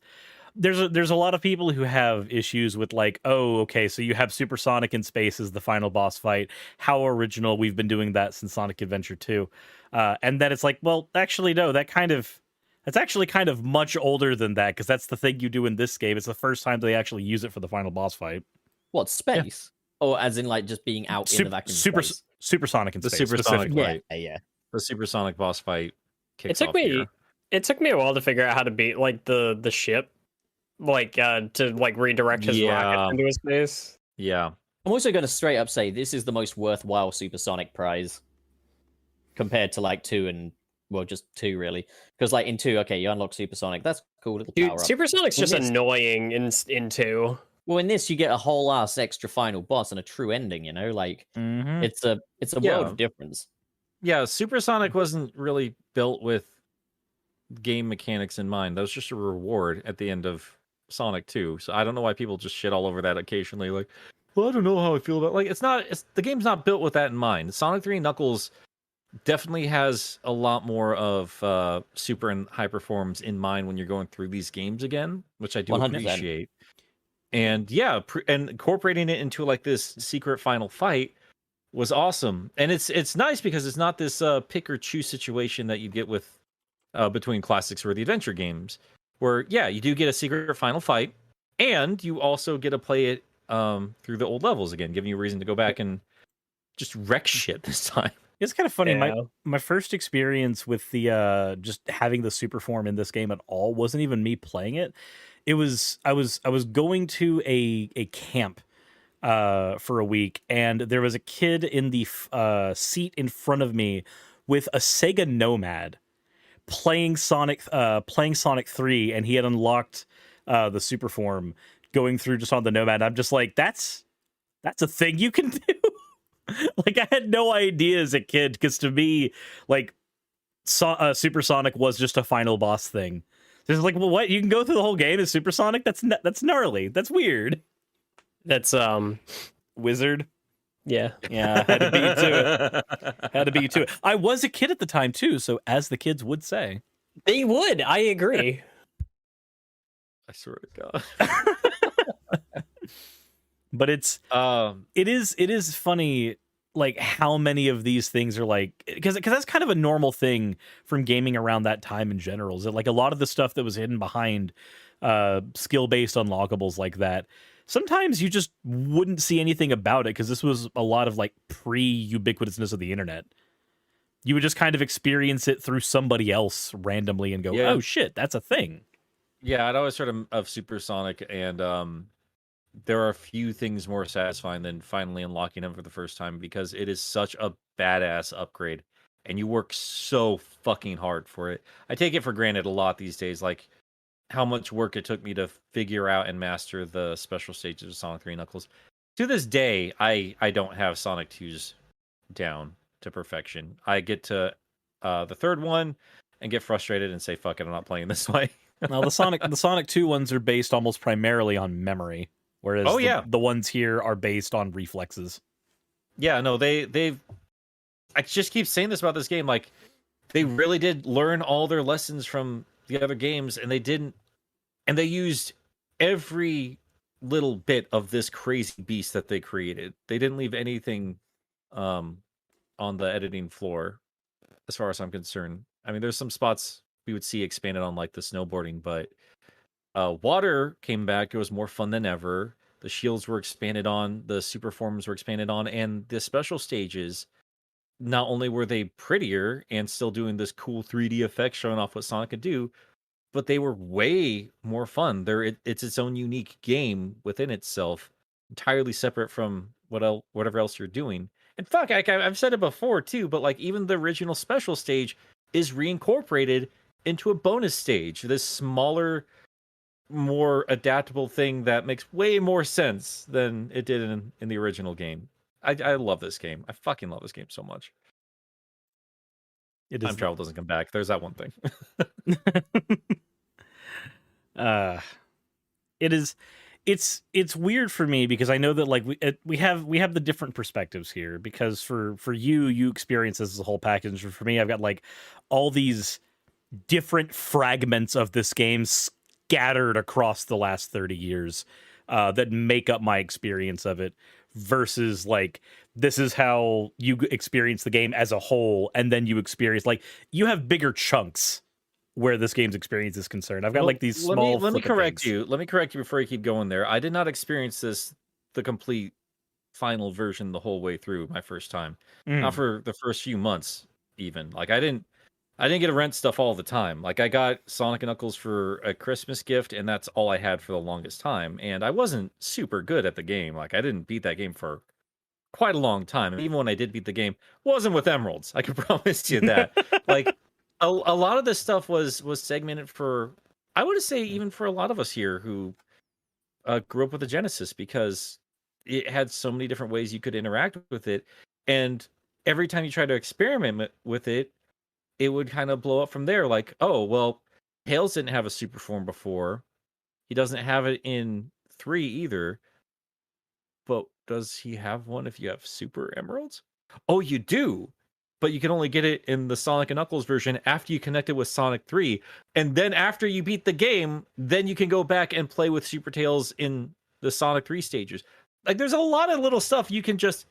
there's a lot of people who have issues with like, oh, okay, so you have Supersonic in space as the final boss fight. How original! We've been doing that since Sonic Adventure 2. And then it's like, well, actually, no, that's actually kind of much older than that, because that's the thing you do in this game. It's the first time they actually use it for the final boss fight. What space? Or as in like just being out in the vacuum space? Supersonic in The space. Supersonic specifically. fight. Yeah. The supersonic boss fight kicks took off me- here. It took me a while to figure out how to beat like the ship, like to like redirect his Yeah. rocket into his space. Yeah. I'm also going to straight up say this is the most worthwhile Supersonic prize compared to like 2 and well, just 2 really, because like in 2, okay, you unlock Supersonic, that's cool little power Dude, up. Supersonic's In just this- annoying in 2. Well, in this, you get a whole ass extra final boss and a true ending. You know, like Mhm. it's a world Yeah. of difference. Yeah, Supersonic wasn't really built with game mechanics in mind. That was just a reward at the end of Sonic 2. So I don't know why people just shit all over that occasionally. Like, well, I don't know how I feel about. Like, the game's not built with that in mind. Sonic 3 Knuckles definitely has a lot more of super and hyper forms in mind when you're going through these games again, which I do 100%. appreciate. And yeah, and incorporating it into like this secret final fight was awesome. And it's nice because it's not this pick or choose situation that you get with between classics or the adventure games, where yeah, you do get a secret final fight, and you also get to play it through the old levels again, giving you a reason to go back and just wreck shit this time. It's kind of funny. Yeah. My first experience with the just having the super form in this game at all wasn't even me playing it. It was I was going to a camp for a week, and there was a kid in the seat in front of me with a Sega Nomad playing Sonic 3, and he had unlocked the super form going through just on the Nomad. I'm just like, that's a thing you can do. Like, I had no idea as a kid, because to me, like, Supersonic was just a final boss thing. So it's like, well, what? You can go through the whole game as Supersonic? That's gnarly. That's weird. That's Wizard. yeah. Yeah, had to beat you to it. Had to beat you to it. I was a kid at the time too, so as the kids would say. They would. I agree. I swear to God. But it is funny, like, how many of these things are like, because that's kind of a normal thing from gaming around that time in general, is that like a lot of the stuff that was hidden behind skill-based unlockables like that, sometimes you just wouldn't see anything about it, because this was a lot of like pre-ubiquitousness of the internet. you would just kind of experience it through somebody else randomly and go, Yeah. oh shit, that's a thing. Yeah, I'd always heard of Supersonic, and there are a few things more satisfying than finally unlocking them for the first time because it is such a badass upgrade, and you work so fucking hard for it. I take it for granted a lot these days, like how much work it took me to figure out and master the special stages of Sonic 3 Knuckles. To this day, I don't have Sonic 2's down to perfection. I get to the third one and get frustrated and say, fuck it, I'm not playing this way. Now the Sonic 2 ones are based almost primarily on memory, whereas the ones here are based on reflexes. Yeah, no, they've I just keep saying this about this game, like they really did learn all their lessons from the other games, and they used every little bit of this crazy beast that they created. They didn't leave anything on the editing floor as far as I'm concerned. I mean, there's some spots we would see expanded on, like the snowboarding, but water came back. It was more fun than ever. The shields were expanded on, the super forms were expanded on, and the special stages, not only were they prettier and still doing this cool 3D effect showing off what Sonic could do, but they were way more fun. It's its own unique game within itself, entirely separate from whatever else you're doing. And fuck, I've said it before too, but like even the original special stage is reincorporated into a bonus stage. This smaller, more adaptable thing that makes way more sense than it did in the original game. I love this game. I fucking love this game so much. Time travel doesn't come back. There's that one thing. It's weird for me because I know that like we have the different perspectives here, because for you experience this as a whole package. For me, I've got like all these different fragments of this game scattered across the last 30 years that make up my experience of it, versus like this is how you experience the game as a whole, and then you experience like you have bigger chunks where this game's experience is concerned. I've got like these small. Let me correct you. Let me correct you before you keep going there. I did not experience the complete final version the whole way through my first time. Not for the first few months even. Like I didn't get to rent stuff all the time. Like I got Sonic and Knuckles for a Christmas gift, and that's all I had for the longest time. And I wasn't super good at the game. Like I didn't beat that game for quite a long time. And even when I did beat the game, wasn't with emeralds. I can promise you that. Like a lot of this stuff was segmented for, I would say, even for a lot of us here who grew up with the Genesis, because it had so many different ways you could interact with it. And every time you try to experiment with it, it would kind of blow up from there. Like, oh, well, Tails didn't have a super form before. He doesn't have it in 3 either. But does he have one if you have super emeralds? Oh, you do. But you can only get it in the Sonic and Knuckles version after you connect it with Sonic 3. And then after you beat the game, then you can go back and play with Super Tails in the Sonic 3 stages. Like, there's a lot of little stuff you can just,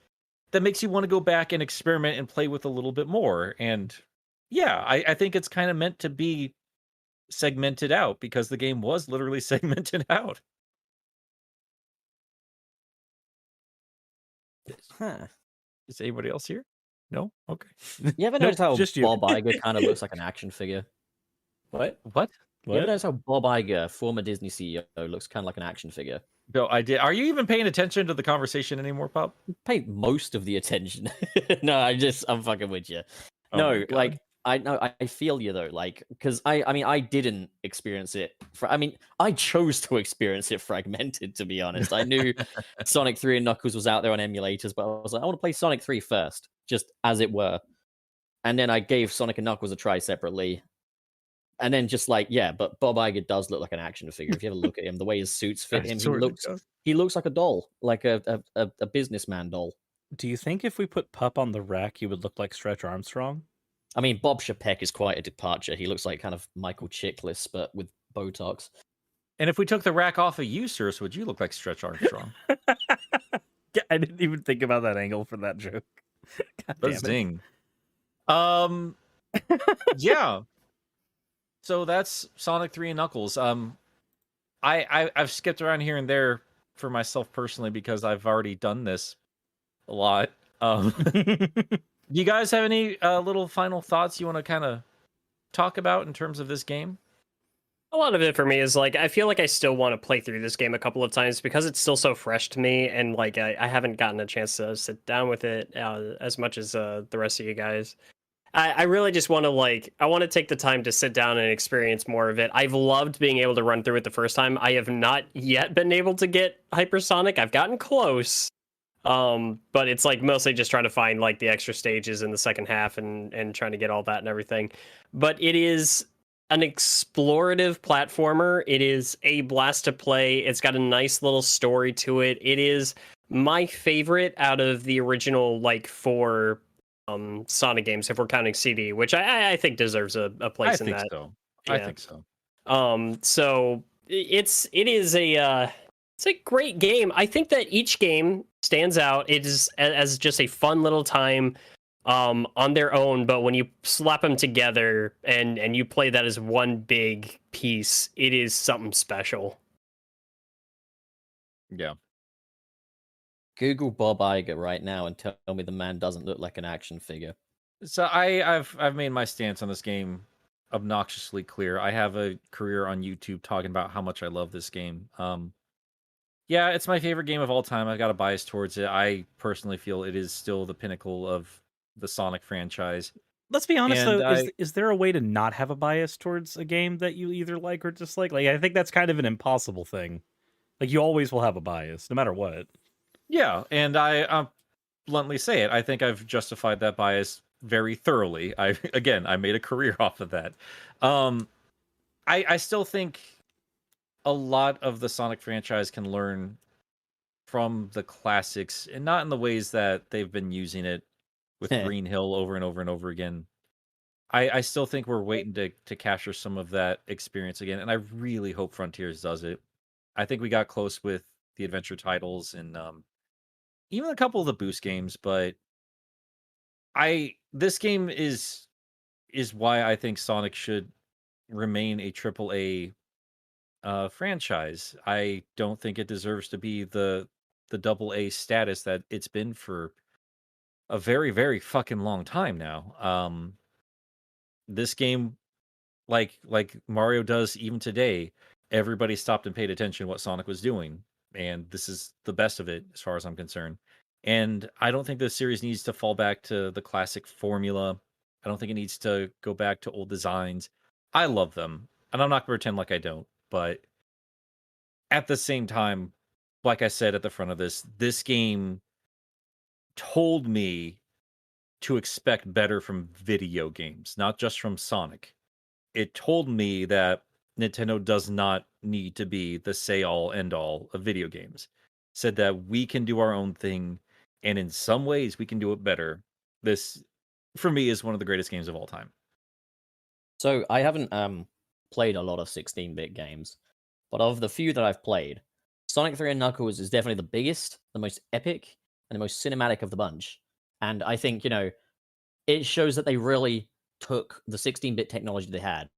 that makes you want to go back and experiment and play with a little bit more. And yeah, I think it's kind of meant to be segmented out, because the game was literally segmented out. Huh. Is anybody else here? No? Okay. You ever Nope, notice how just you. Bob Iger kind of looks like an action figure? What? You ever notice how Bob Iger, former Disney CEO, looks kind of like an action figure? No, I did. Are you even paying attention to the conversation anymore, Pop? Pay most of the attention. No, I'm fucking with you. Oh my No, God. like I feel you though, like, because I mean I didn't experience it. I chose to experience it fragmented. To be honest, I knew Sonic 3 and Knuckles was out there on emulators, but I was like, I want to play Sonic 3 first, just as it were, and then I gave Sonic and Knuckles a try separately, and then just like, yeah, but Bob Iger does look like an action figure. If you ever look at him, the way his suits fit him, he looks like a doll, like a businessman doll. Do you think if we put Pup on the rack, he would look like Stretch Armstrong? I mean, Bob Chapek is quite a departure. He looks like kind of Michael Chiklis, but with Botox. And if we took the rack off of you, Circe, would you look like Stretch Armstrong? Yeah, I didn't even think about that angle for that joke. God damn it. Zing. Yeah. So that's Sonic 3 and Knuckles. I've skipped around here and there for myself personally because I've already done this a lot. Do you guys have any little final thoughts you want to kind of talk about in terms of this game? A lot of it for me is like I feel like I still want to play through this game a couple of times because it's still so fresh to me, and like I haven't gotten a chance to sit down with it as much as the rest of you guys. I really just want to I want to take the time to sit down and experience more of it. I've loved being able to run through it the first time. I have not yet been able to get hypersonic. I've gotten close, but it's like mostly just trying to find like the extra stages in the second half and trying to get all that and everything. But it is an explorative platformer. It is a blast to play. It's got a nice little story to it. It is my favorite out of the original like 4 Sonic games, if we're counting CD, which I think deserves a place in that. So. Yeah. I think so. So it is it's a great game. I think that each game stands out. It is as just a fun little time on their own, but when you slap them together and you play that as one big piece, it is something special. Yeah. Google Bob Iger right now and tell me the man doesn't look like an action figure. So I've made my stance on this game obnoxiously clear. I have a career on YouTube talking about how much I love this game. Yeah, it's my favorite game of all time. I've got a bias towards it. I personally feel it is still the pinnacle of the Sonic franchise. Let's be honest, And though. Is there a way to not have a bias towards a game that you either like or dislike? Like, I think that's kind of an impossible thing. Like, you always will have a bias, no matter what. Yeah, and I bluntly say it. I think I've justified that bias very thoroughly. I made a career off of that. I still think a lot of the Sonic franchise can learn from the classics, and not in the ways that they've been using it with Green Hill over and over and over again. I still think we're waiting to capture some of that experience again, and I really hope Frontiers does it. I think we got close with the adventure titles and even a couple of the boost games, but this game is why I think Sonic should remain a AAA franchise. I don't think it deserves to be the AA status that it's been for a very, very fucking long time now. This game, like Mario does even today, everybody stopped and paid attention to what Sonic was doing, and this is the best of it as far as I'm concerned. And I don't think the series needs to fall back to the classic formula. I don't think it needs to go back to old designs. I love them, and I'm not going to pretend like I don't. But at the same time, like I said at the front of this game told me to expect better from video games, not just from Sonic. It told me that Nintendo does not need to be the say-all, end-all of video games. Said that we can do our own thing, and in some ways we can do it better. This, for me, is one of the greatest games of all time. So I haven't played a lot of 16-bit games, but of the few that I've played, Sonic 3 and Knuckles is definitely the biggest, the most epic, and the most cinematic of the bunch. And I think, it shows that they really took the 16-bit technology they had,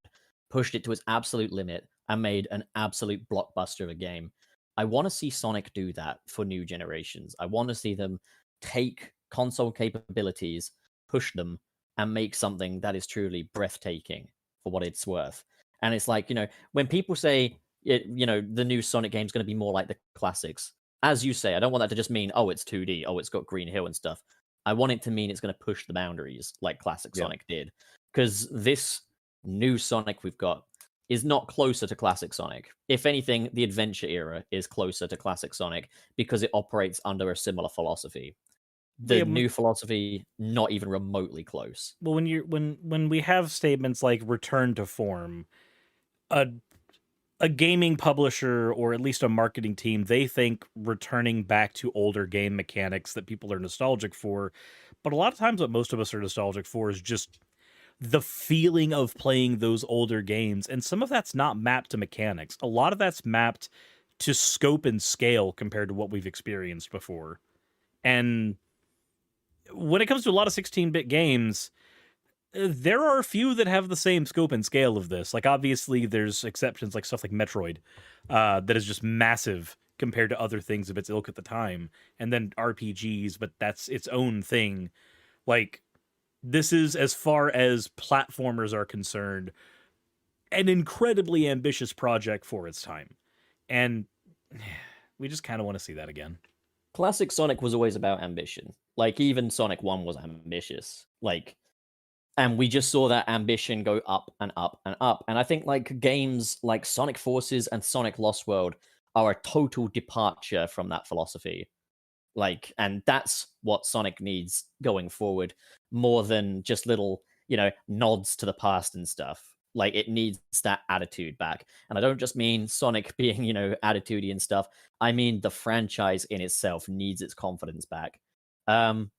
pushed it to its absolute limit, and made an absolute blockbuster of a game. I want to see Sonic do that for new generations. I want to see them take console capabilities, push them, and make something that is truly breathtaking for what it's worth. And it's like, when people say, the new Sonic game is going to be more like the classics, as you say, I don't want that to just mean, oh, it's 2D, oh, it's got Green Hill and stuff. I want it to mean it's going to push the boundaries like classic Sonic did. Because this new Sonic we've got is not closer to classic Sonic. If anything, the adventure era is closer to classic Sonic because it operates under a similar philosophy. The new philosophy, not even remotely close. Well, when we have statements like return to form, a gaming publisher or at least a marketing team, they think returning back to older game mechanics that people are nostalgic for. But a lot of times what most of us are nostalgic for is just the feeling of playing those older games. And some of that's not mapped to mechanics. A lot of that's mapped to scope and scale compared to what we've experienced before. And when it comes to a lot of 16-bit games, there are a few that have the same scope and scale of this. Like, obviously, there's exceptions, like stuff like Metroid, that is just massive compared to other things of its ilk at the time. And then RPGs, but that's its own thing. Like, this is, as far as platformers are concerned, an incredibly ambitious project for its time. And we just kind of want to see that again. Classic Sonic was always about ambition. Like, even Sonic 1 was ambitious. Like, and we just saw that ambition go up and up and up. And I think like games like Sonic Forces and Sonic Lost World are a total departure from that philosophy. Like, and that's what Sonic needs going forward more than just little, nods to the past and stuff. Like, it needs that attitude back. And I don't just mean Sonic being, attitudey and stuff. I mean the franchise in itself needs its confidence back. And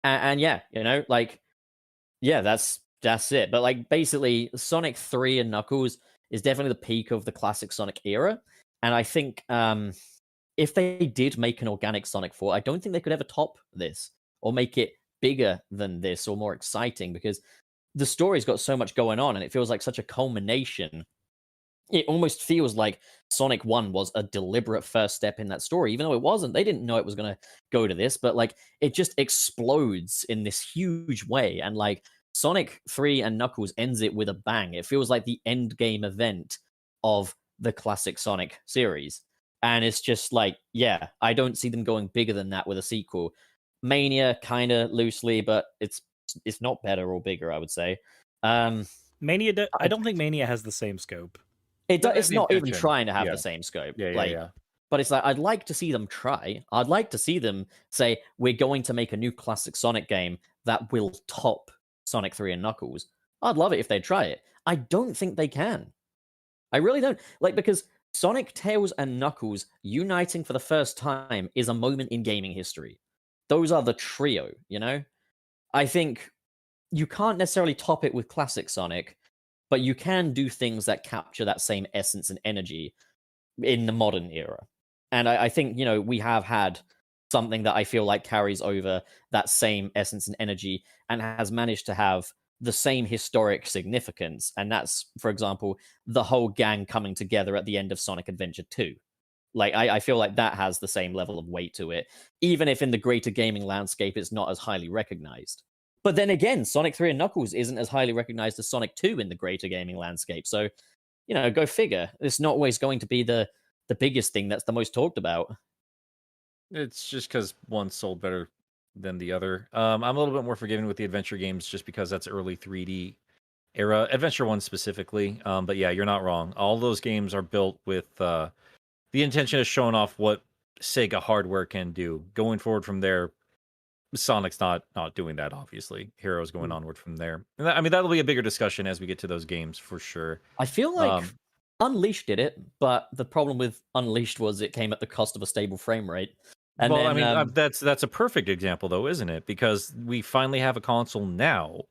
yeah, yeah, that's it. But like, basically, Sonic 3 and Knuckles is definitely the peak of the classic Sonic era. And I think if they did make an organic Sonic 4, I don't think they could ever top this or make it bigger than this or more exciting, because the story's got so much going on and it feels like such a culmination. It almost feels like Sonic 1 was a deliberate first step in that story, even though it wasn't. They didn't know it was going to go to this, but like, it just explodes in this huge way. And like, Sonic 3 and Knuckles ends it with a bang. It feels like the end game event of the classic Sonic series. And it's just like, yeah, I don't see them going bigger than that with a sequel. Mania, kind of loosely, but it's not better or bigger, I would say. Mania, I don't think Mania has the same scope. It's not even intention. trying to have Yeah. the same scope. Yeah. But it's like, I'd like to see them try. I'd like to see them say, we're going to make a new classic Sonic game that will top Sonic 3 and Knuckles. I'd love it if they try it. I don't think they can. I really don't. Like, because Sonic, Tails, and Knuckles uniting for the first time is a moment in gaming history. Those are the trio, I think you can't necessarily top it with classic Sonic, but you can do things that capture that same essence and energy in the modern era. And I think, we have had something that I feel like carries over that same essence and energy and has managed to have the same historic significance. And that's, for example, the whole gang coming together at the end of Sonic Adventure 2. Like, I feel like that has the same level of weight to it, even if in the greater gaming landscape it's not as highly recognized. But then again, Sonic 3 and Knuckles isn't as highly recognized as Sonic 2 in the greater gaming landscape. So, go figure. It's not always going to be the biggest thing that's the most talked about. It's just because one sold better than the other. I'm a little bit more forgiving with the adventure games just because that's early 3D era, Adventure 1 specifically. But yeah, you're not wrong. All those games are built with the intention of showing off what Sega hardware can do. Going forward from there, Sonic's not doing that, obviously. Heroes going onward from there. And that'll be a bigger discussion as we get to those games for sure. I feel like Unleashed did it, but the problem with Unleashed was it came at the cost of a stable frame rate. And then, that's a perfect example, though, isn't it? Because we finally have a console now.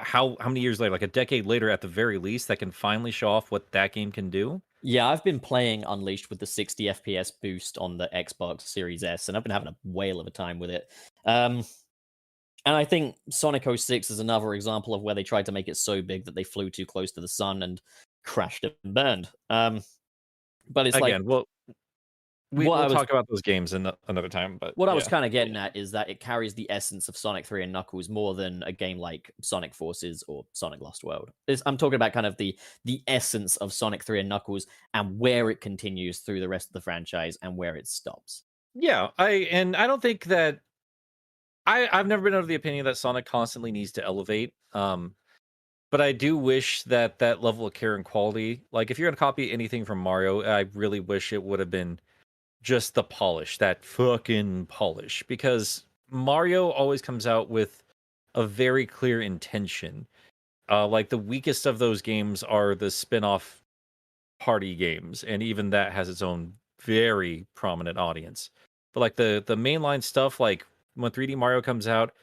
How many years later? Like a decade later, at the very least, that can finally show off what that game can do. Yeah, I've been playing Unleashed with the 60 FPS boost on the Xbox Series S, and I've been having a whale of a time with it. And I think Sonic 06 is another example of where they tried to make it so big that they flew too close to the sun and crashed and burned. But it's again, like... We'll talk about those games another time. But what I was kind of getting at is that it carries the essence of Sonic 3 and Knuckles more than a game like Sonic Forces or Sonic Lost World. I'm talking about kind of the essence of Sonic 3 and Knuckles and where it continues through the rest of the franchise and where it stops. Yeah, I don't think that I've never been of the opinion that Sonic constantly needs to elevate. But I do wish that level of care and quality, like if you're gonna copy anything from Mario, I really wish it would have been just the polish, that fucking polish, because Mario always comes out with a very clear intention. Like the weakest of those games are the spin-off party games, and even that has its own very prominent audience. But like the mainline stuff, like when 3D Mario comes out,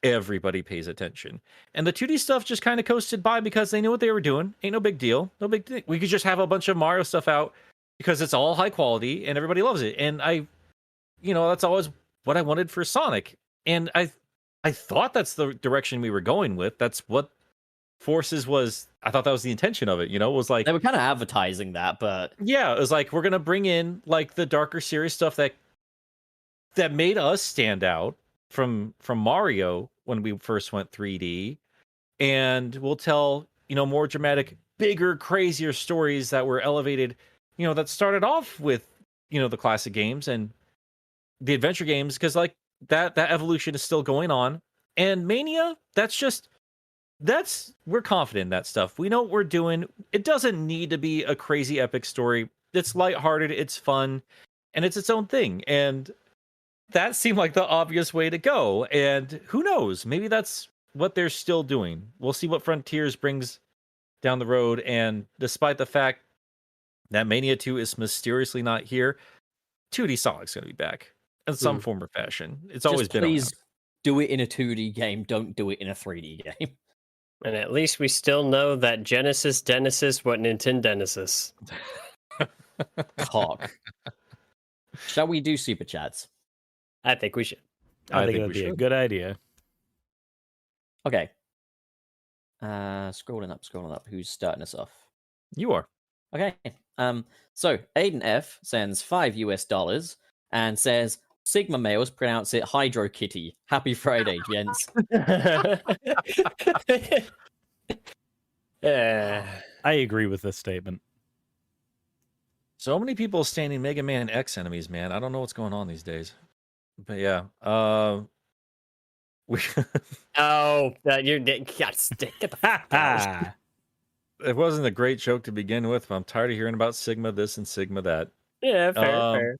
everybody pays attention. And the 2D stuff just kind of coasted by because they knew what they were doing. Ain't no big deal. No big thing. We could just have a bunch of Mario stuff out because it's all high quality and everybody loves it. And that's always what I wanted for Sonic. And I thought that's the direction we were going with. That's what Forces was. I thought that was the intention of it, was like... They were kind of advertising that, but... Yeah, it was like, we're going to bring in like the darker serious stuff that made us stand out from Mario, when we first went 3D, and we'll tell, more dramatic, bigger, crazier stories that were elevated, that started off with, the classic games and the adventure games, because like that evolution is still going on. And Mania, we're confident in that stuff. We know what we're doing. It doesn't need to be a crazy epic story. It's lighthearted, it's fun, and it's its own thing. And that seemed like the obvious way to go. And who knows? Maybe that's what they're still doing. We'll see what Frontiers brings down the road. And despite the fact that Mania 2 is mysteriously not here, 2D Sonic's going to be back in some form or fashion. It's always been please around. do it in a 2D game. Don't do it in a 3D game. And at least we still know that Genesis Genesis what Nintendenesis. Cock. Shall we do super chats? I think we should. I think we that'd be a should. good idea. Okay. Scrolling up. Who's starting us off? You are. Okay. So Aiden F sends $5 and says Sigma males pronounce it Hydro Kitty. Happy Friday, gents. Yeah. I agree with this statement. So many people standing Mega Man X enemies, man. I don't know what's going on these days. But yeah. We Oh, you're get the fuck out. Ah, it wasn't a great joke to begin with, but I'm tired of hearing about Sigma this and Sigma that. Yeah, fair.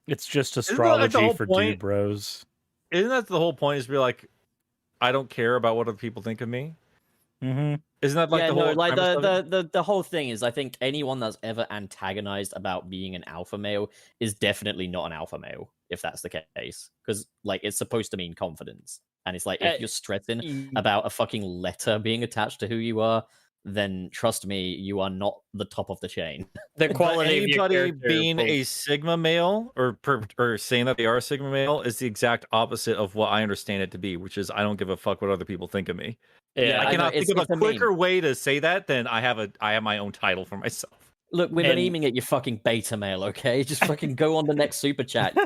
it's just that like the astrology whole for point? dude bros. Isn't that the whole point? Is to be like, I don't care about what other people think of me. Mm-hmm. Isn't that like yeah, the no, whole like premise of it? the whole thing is I think anyone that's ever antagonized about being an alpha male is definitely not an alpha male, if that's the case. Because like it's supposed to mean confidence. And it's like if you're stressing about a fucking letter being attached to who you are, then trust me, you are not the top of the chain. The But quality of your anybody character being will- a Sigma male or saying that they are a Sigma male is the exact opposite of what I understand it to be, which is I don't give a fuck what other people think of me. yeah, I know, cannot it's- think of it's a a meme. quicker way to say that than I have my own title for myself. Look, we're And- aiming at your fucking beta male, okay? Just fucking go on the next super chat.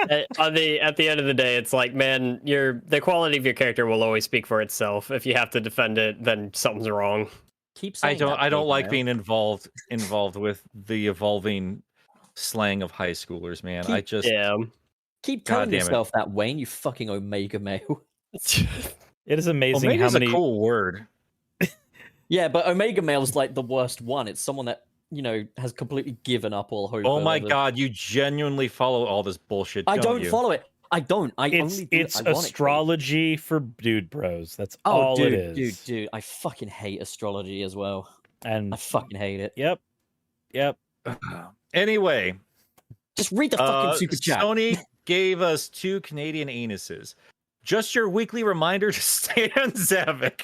at the end of the day, it's like, man, the quality of your character will always speak for itself. If you have to defend it, then something's wrong. Keep I saying that, don't beta like male. being involved with the evolving slang of high schoolers, man. I just Yeah. Keep God telling damn it. yourself that, Wayne, you fucking omega male. It is amazing Omega's how many. a cool word. Yeah, but omega male's like the worst one. It's someone that, has completely given up all hope. Oh my over- god, you genuinely follow all this bullshit. I don't you? follow it. I don't. I It's only do it it's ironically. astrology for dude bros. That's Oh, all dude, it is. dude, I fucking hate astrology as well. And I fucking hate it. yep. Anyway, Just read the fucking super chat. Sony gave us 2 Canadian anuses. Just your weekly reminder to stay on Zavik.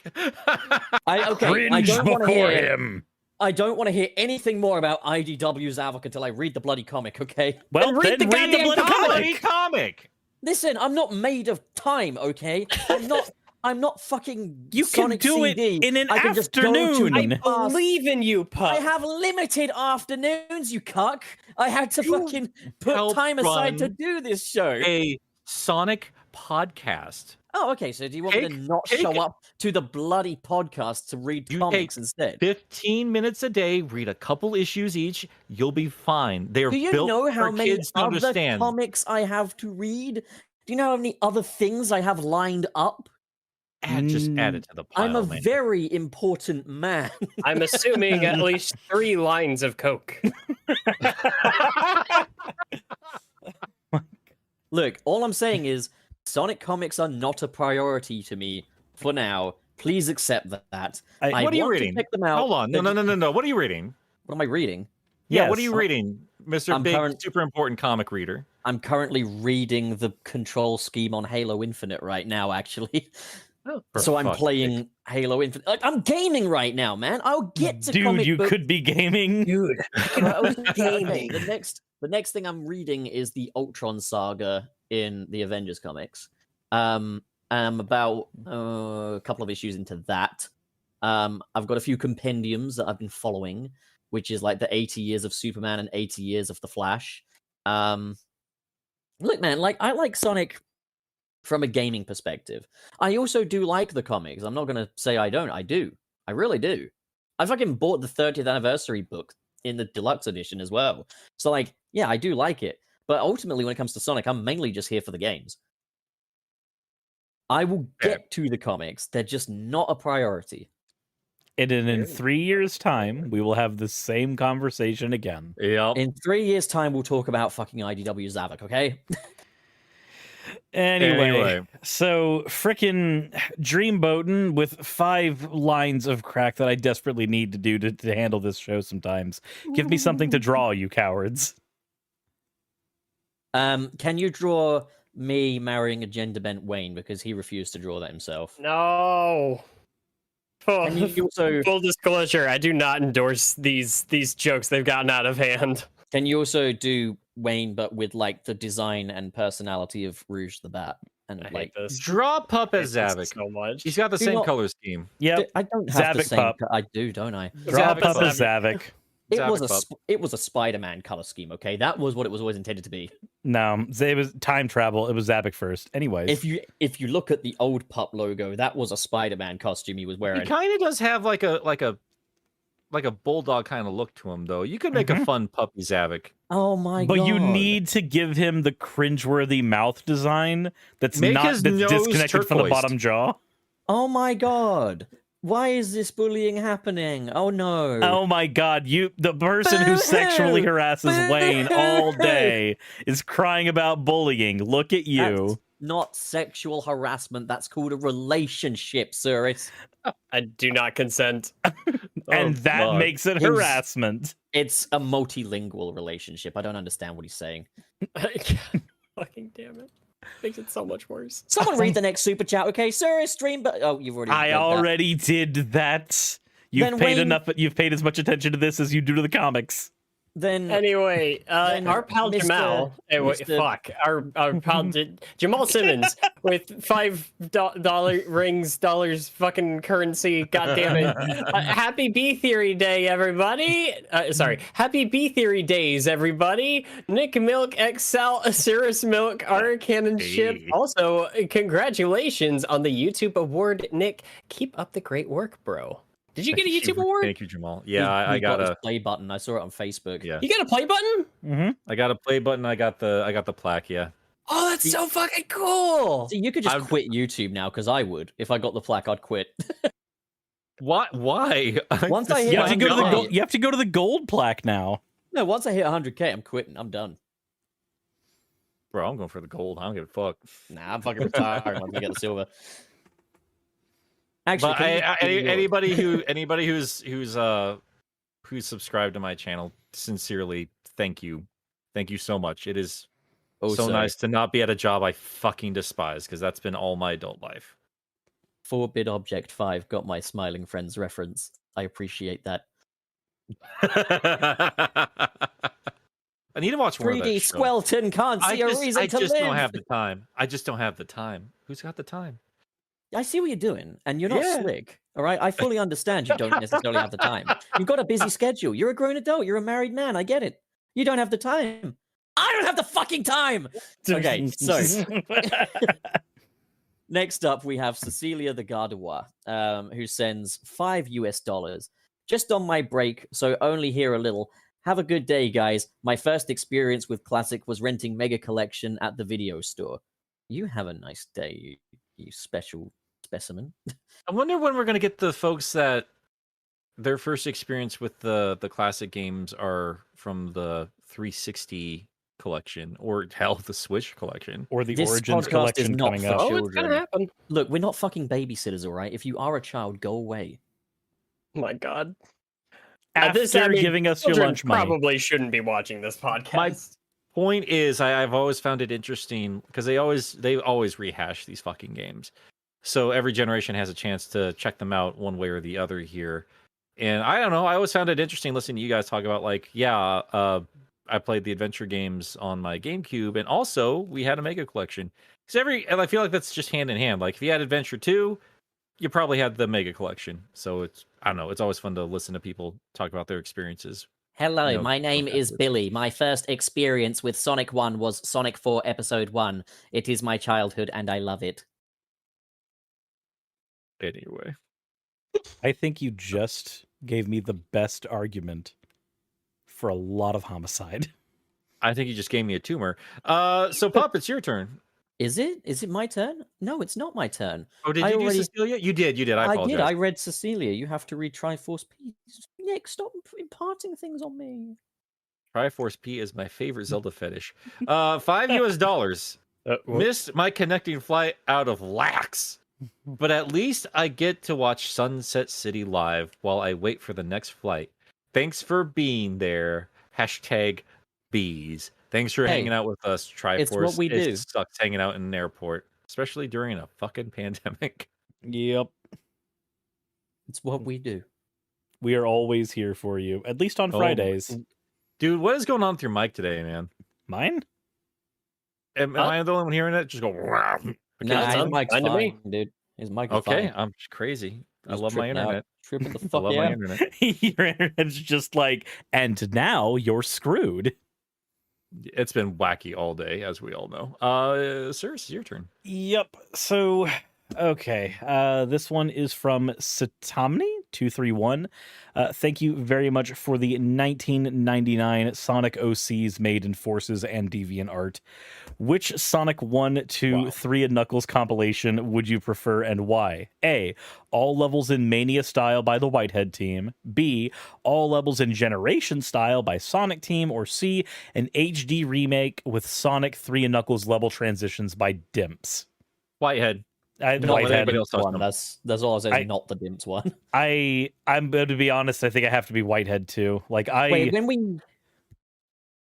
I don't Cringe want to before hear. him. I don't want to hear anything more about IDW's Avok until I read the bloody comic. Okay. Well, Then read then the read the goddamn bloody Bloody comic. comic. Listen, I'm not made of time. Okay. I'm not fucking. You can Sonic do it CD. in an I can just go to afternoon. the I past. believe in you, pup. I have limited afternoons, you cuck. I had to You fucking put helped time aside to run do this show. A Sonic podcast. Oh, okay. So do you want me to not take show it. up to the bloody podcast to read You comics take instead? 15 minutes a day, read a couple issues each. You'll be fine. They're Do you built know how for many kids to other understand. comics I have to read? Do you know how many other things I have lined up? Just add it to the pile. I'm a man. very important man. I'm assuming at least 3 lines of coke. Look, all I'm saying is Sonic comics are not a priority to me for now. Please accept that. I What are you want to reading? pick them out. Hold on. No. What are you reading? What am I reading? Yeah, what are Yes. you reading, Mr. I'm Big, current- super important comic reader? I'm currently reading the control scheme on Halo Infinite right now, actually. For So I'm fuck's playing Halo Infinite. Like, I'm gaming right now, man. I'll get to Dude, comic you book- could be gaming. Dude, I was gaming. The next thing I'm reading is the Ultron saga in the Avengers comics. I'm about a couple of issues into that. I've got a few compendiums that I've been following, which is like the 80 years of Superman and 80 years of the Flash. Look, man, like I like Sonic from a gaming perspective. I also do like the comics. I'm not going to say I don't. I do. I really do. I fucking bought the 30th anniversary book in the deluxe edition as well. So, like, yeah, I do like it. But ultimately, when it comes to Sonic, I'm mainly just here for the games. I will get to the comics. They're just not a priority. And in 3 years' time, we will have the same conversation again. Yep. In 3 years' time, we'll talk about fucking IDW Zavok, okay? Anyway, so frickin' Dreamboatin' with 5 lines of crack that I desperately need to do to handle this show sometimes. Give me something to draw, you cowards. Can you draw me marrying a gender bent Wayne because he refused to draw that himself? No. Oh, Can you also full disclosure, I do not endorse these jokes. They've gotten out of hand. can you also do Wayne but with like the design and personality of Rouge the Bat and I like hate this. Draw Pup I as hate this Zavok. so much. He's got the Do same not- color scheme. Yep. I don't have the Zavok same. Pup. I do, don't I? Draw Zavok Pup Pup. as Zavok. It Zavok was a Pup. it was a Spider-Man color scheme. Okay, that was what it was always intended to be. No, it was time travel. It was Zavok first. Anyways. If you look at the old Pup logo, that was a Spider-Man costume he was He wearing. kind of does have like a bulldog kind of look to him, though. You could make a fun puppy Zavok. Oh my But god! you need to give him the cringeworthy mouth design that's Make not his that's nose disconnected from the turquoised. bottom jaw. Oh my god! Why is this bullying happening? Oh no! Oh my god, the person who sexually harasses Wayne all day is crying about bullying. Look at you. That's not sexual harassment. That's called a relationship, sir. I do not consent. And that fuck. makes it He's- harassment. It's a multilingual relationship. I don't understand what he's saying. Fucking damn it. Makes it so much worse. Someone read the next super chat, okay? Sir, stream, but oh, you've already. I read that. already did that. You've Then paid Wayne- enough. You've paid as much attention to this as you do to the comics. Then Anyway, Then our pal Mr. Jamal, Mr. fuck, our pal Jamal Simmons with $5 dollars fucking currency. God damn it! Happy B Theory Day, everybody. Sorry, Happy B Theory Days, everybody. Nick Milk, XL, Cirrus Milk, our Cannon Ship. Hey. Also, congratulations on the YouTube award, Nick. Keep up the great work, bro. Did you get a YouTube award? Thank you, Jamal. Yeah, I he got his a play button. I saw it on Facebook. yeah. You got a play button? Mm-hmm. I got a play button. I got the plaque. Yeah. Oh, that's so fucking cool. See, you could just I'm- quit YouTube now because I would. If I got the plaque, I'd quit. What? Why? Once I This hit is You have to my go to the God. gold. You have to go to the gold plaque now. No, once I hit 100k, I'm quitting. I'm done. Bro, I'm going for the gold. I don't give a fuck. Nah, I'm fucking retiring once I get the silver. Actually, But can you just do yours? anybody who's subscribed to my channel, sincerely, thank you so much. It is so Also, nice to not be at a job I fucking despise, because that's been all my adult life. 4-bit Object 5 got my smiling friends reference. I appreciate that. I need to watch more of that 3D show. Squelton can't see a reason I to just live. don't have the time. I just don't have the time. Who's got the time? I see what you're doing, and you're not Yeah. slick. All right, I fully understand you don't necessarily have the time. You've got a busy schedule. You're a grown adult. You're a married man. I get it. You don't have the time. I don't have the fucking time. Okay, so next up we have Cecilia the Gardevoir, who sends $5 just on my break, so only here a little. Have a good day, guys. My first experience with Classic was renting Mega Collection at the video store. You have a nice day, you special specimen. I wonder when we're gonna get the folks that their first experience with the classic games are from the 360 collection, or hell, the Switch collection. Or the This Origins podcast is collection not coming for up. Oh, it's gonna children. happen. Look, we're not fucking babysitters, all right? If you are a child, go away. Oh my god. After giving us your children lunch money. probably shouldn't be watching this podcast. Point is, I've always found it interesting because they always rehash these fucking games. So every generation has a chance to check them out one way or the other here. And I don't know, I always found it interesting listening to you guys talk about, like, I played the adventure games on my GameCube, and also we had a Mega Collection. And I feel like that's just hand in hand. Like, if you had Adventure 2, you probably had the Mega Collection. So I don't know, it's always fun to listen to people talk about their experiences Hello, No, my name is offensive. Billy. My first experience with Sonic 1 was Sonic 4 Episode 1. It is my childhood and I love it. Anyway, I think you just gave me the best argument for a lot of homicide. I think you just gave me a tumor. So Pop, it's your turn. Is it? Is it my turn? No, it's not my turn. Oh, did I you already- do Cecilia? You did. I I apologize. did. I read Cecilia. You have to read Triforce P. Nick, stop imparting things on me. Triforce P is my favorite Zelda fetish. $5. Missed my connecting flight out of lax. But at least I get to watch Sunset City live while I wait for the next flight. Thanks for being there. Hashtag bees. Thanks for Hey, hanging out with us, Triforce. it's what we do. It sucks hanging out in an airport, especially during a fucking pandemic. Yep. It's what we do. We are always here for you, at least on Oh, Fridays. Dude, what is going on with your mic today, man? Mine? Am I the only one hearing it? Just go. No, it his sounds mic's fine to me. fine, dude. His mic is Okay, fine. I'm crazy. I Just love my tripping out. internet. Tripping the I fuck love my out. internet. Your internet's just like, and now you're screwed. It's been wacky all day, as we all know. Sir, it's your turn. Yep. So, okay. This one is from Satamni231. Thank you very much for the 1999 Sonic OCs made in Forces and DeviantArt. Which Sonic 1, 2, 3, and Knuckles compilation would you prefer and why? A. All levels in Mania style by the Whitehead team. B. All levels in Generation style by Sonic Team. Or C. An HD remake with Sonic 3 and Knuckles level transitions by Dimps. Whitehead. I, Not what Whitehead. anybody else touched One. them. That's all I say. I- Not the Dimps one. I'm going to be honest. I think I have to be Whitehead too. Like Wait,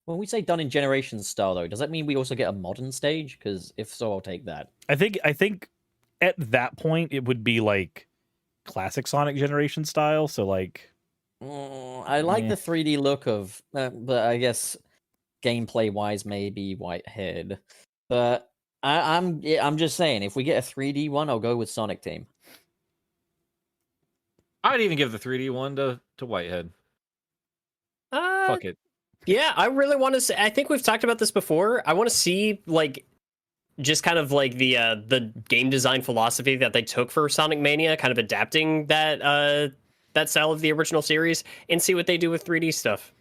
when we say done in Generations style, though, does that mean we also get a modern stage? Because if so, I'll take that. I think at that point it would be like classic Sonic Generation style. So like, I like Yeah. the 3D look of, but I guess gameplay wise, maybe Whitehead. But I'm just saying, if we get a 3D one, I'll go with Sonic Team. I'd even give the 3D one to Whitehead. Fuck it. Yeah, I really want to say. I think we've talked about this before. I want to see like just kind of like the game design philosophy that they took for Sonic Mania, kind of adapting that that style of the original series, and see what they do with 3D stuff.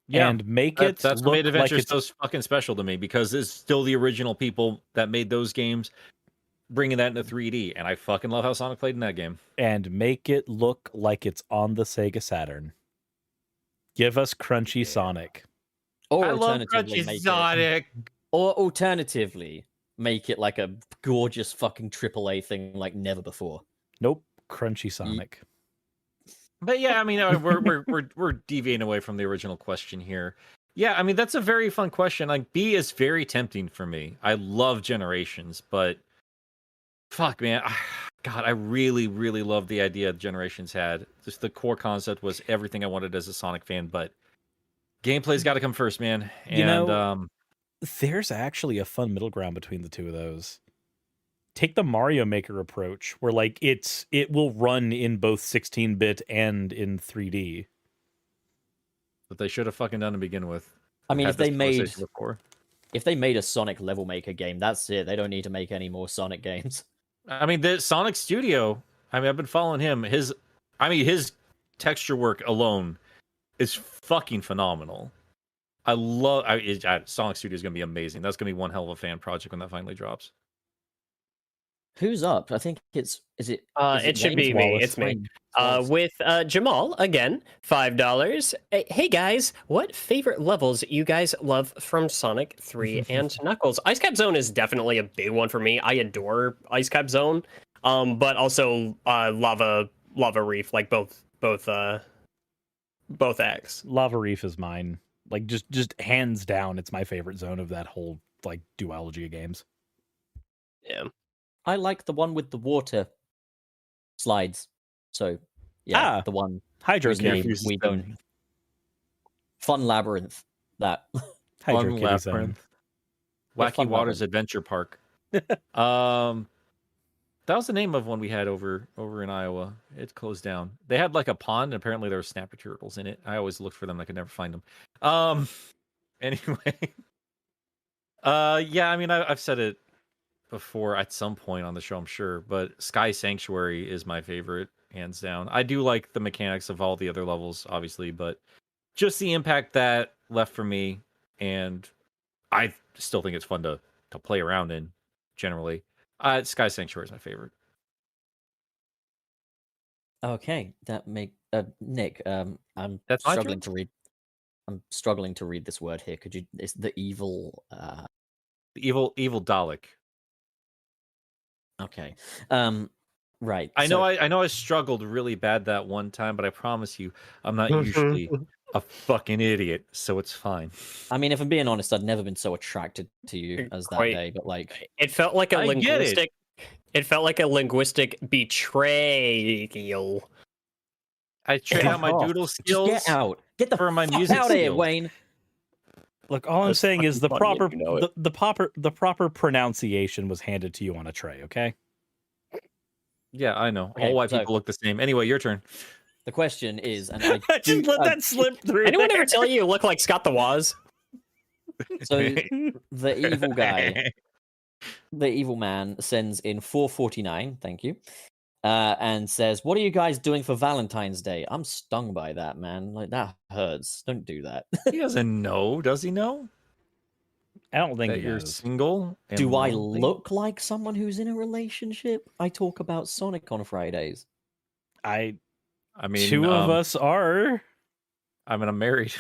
Yeah, and make it that's what look made like Adventures it's so fucking special to me, because it's still the original people that made those games bringing that into 3D, and I fucking love how Sonic played in that game. and make it look like it's on the Sega Saturn. Give us crunchy Sonic. Or I love alternatively, Crunchy make Sonic. or alternatively, make it like a gorgeous fucking AAA thing like never before. Nope, crunchy Sonic. But yeah, I mean, we're deviating away from the original question here. Yeah, I mean, that's a very fun question. Like, B is very tempting for me. I love Generations, but fuck, man, God, I really, really love the idea Generations had. Just the core concept was everything I wanted as a Sonic fan, but gameplay's got to come first, man. And You know, There's actually a fun middle ground between the two of those. Take the Mario Maker approach, where like it will run in both 16-bit and in 3D. but they should have fucking done to begin with. I mean, Had if they this made conversation before. a Sonic level maker game, that's it. They don't need to make any more Sonic games. I mean, the Sonic Studio. I mean, I've been following him. His texture work alone is fucking phenomenal. I love. Sonic Studio is going to be amazing. That's going to be one hell of a fan project when that finally drops. Who's up? I think is it? It should be Wayne? me. Wallace. It's me. Wallace. With Jamal again, $5. Hey guys, what favorite levels you guys love from Sonic 3 and Knuckles? Ice Cap Zone is definitely a big one for me. I adore Ice Cap Zone, but also Lava Reef, like both acts. Lava Reef is mine. Like just hands down, it's my favorite zone of that whole like duology of games. Yeah. I like the one with the water slides. So yeah, the one Hydro whose Kitty. name we don't. Fun Labyrinth. That. Hydro Fun Kitty zone. Labyrinth. The Wacky Fun Waters Labyrinth. Adventure Park. That was the name of one we had over in Iowa. It closed down. They had like a pond, and apparently there were snapper turtles in it. I always looked for them. I could never find them. Anyway. Yeah, I mean, I've said it before at some point on the show, I'm sure, but Sky Sanctuary is my favorite, hands down. I do like the mechanics of all the other levels, obviously, but just the impact that left for me, and I still think it's fun to play around in, generally. Sky Sanctuary is my favorite. Okay, that make Nick. I'm That's my struggling turn? to read. I'm struggling to read this word here. Could you? It's the evil. The evil Dalek. Okay. Right. I so- know I struggled really bad that one time, but I promise you, I'm not usually a fucking idiot, so it's fine. I mean, if I'm being honest, I'd never been so attracted to you as that Quite. day. But like, It felt like a I get it. linguistic. It felt like a linguistic betrayal. I tried out my off. doodle just skills. get out. Get the for my fuck music out of here, skills. Wayne. Look, all I'm That's saying is the fucking funny if proper you know it. the proper pronunciation was handed to you on a tray. Okay. Yeah, I know. Okay, All white so- people look the same. Anyway, your turn. The question is, and I I just do- let that slip through. Anyone there. ever tell you look like Scott the Woz? so the evil guy, the evil man, sends in 449. Thank you. And says, "What are you guys doing for Valentine's Day?" I'm stung by that, man. Like that hurts. Don't do that. He doesn't know. Does he know I don't think that he you're knows. single? and Do I lonely? look like someone who's in a relationship? I talk about Sonic on Fridays. I mean, Two of us are. I mean, I'm married.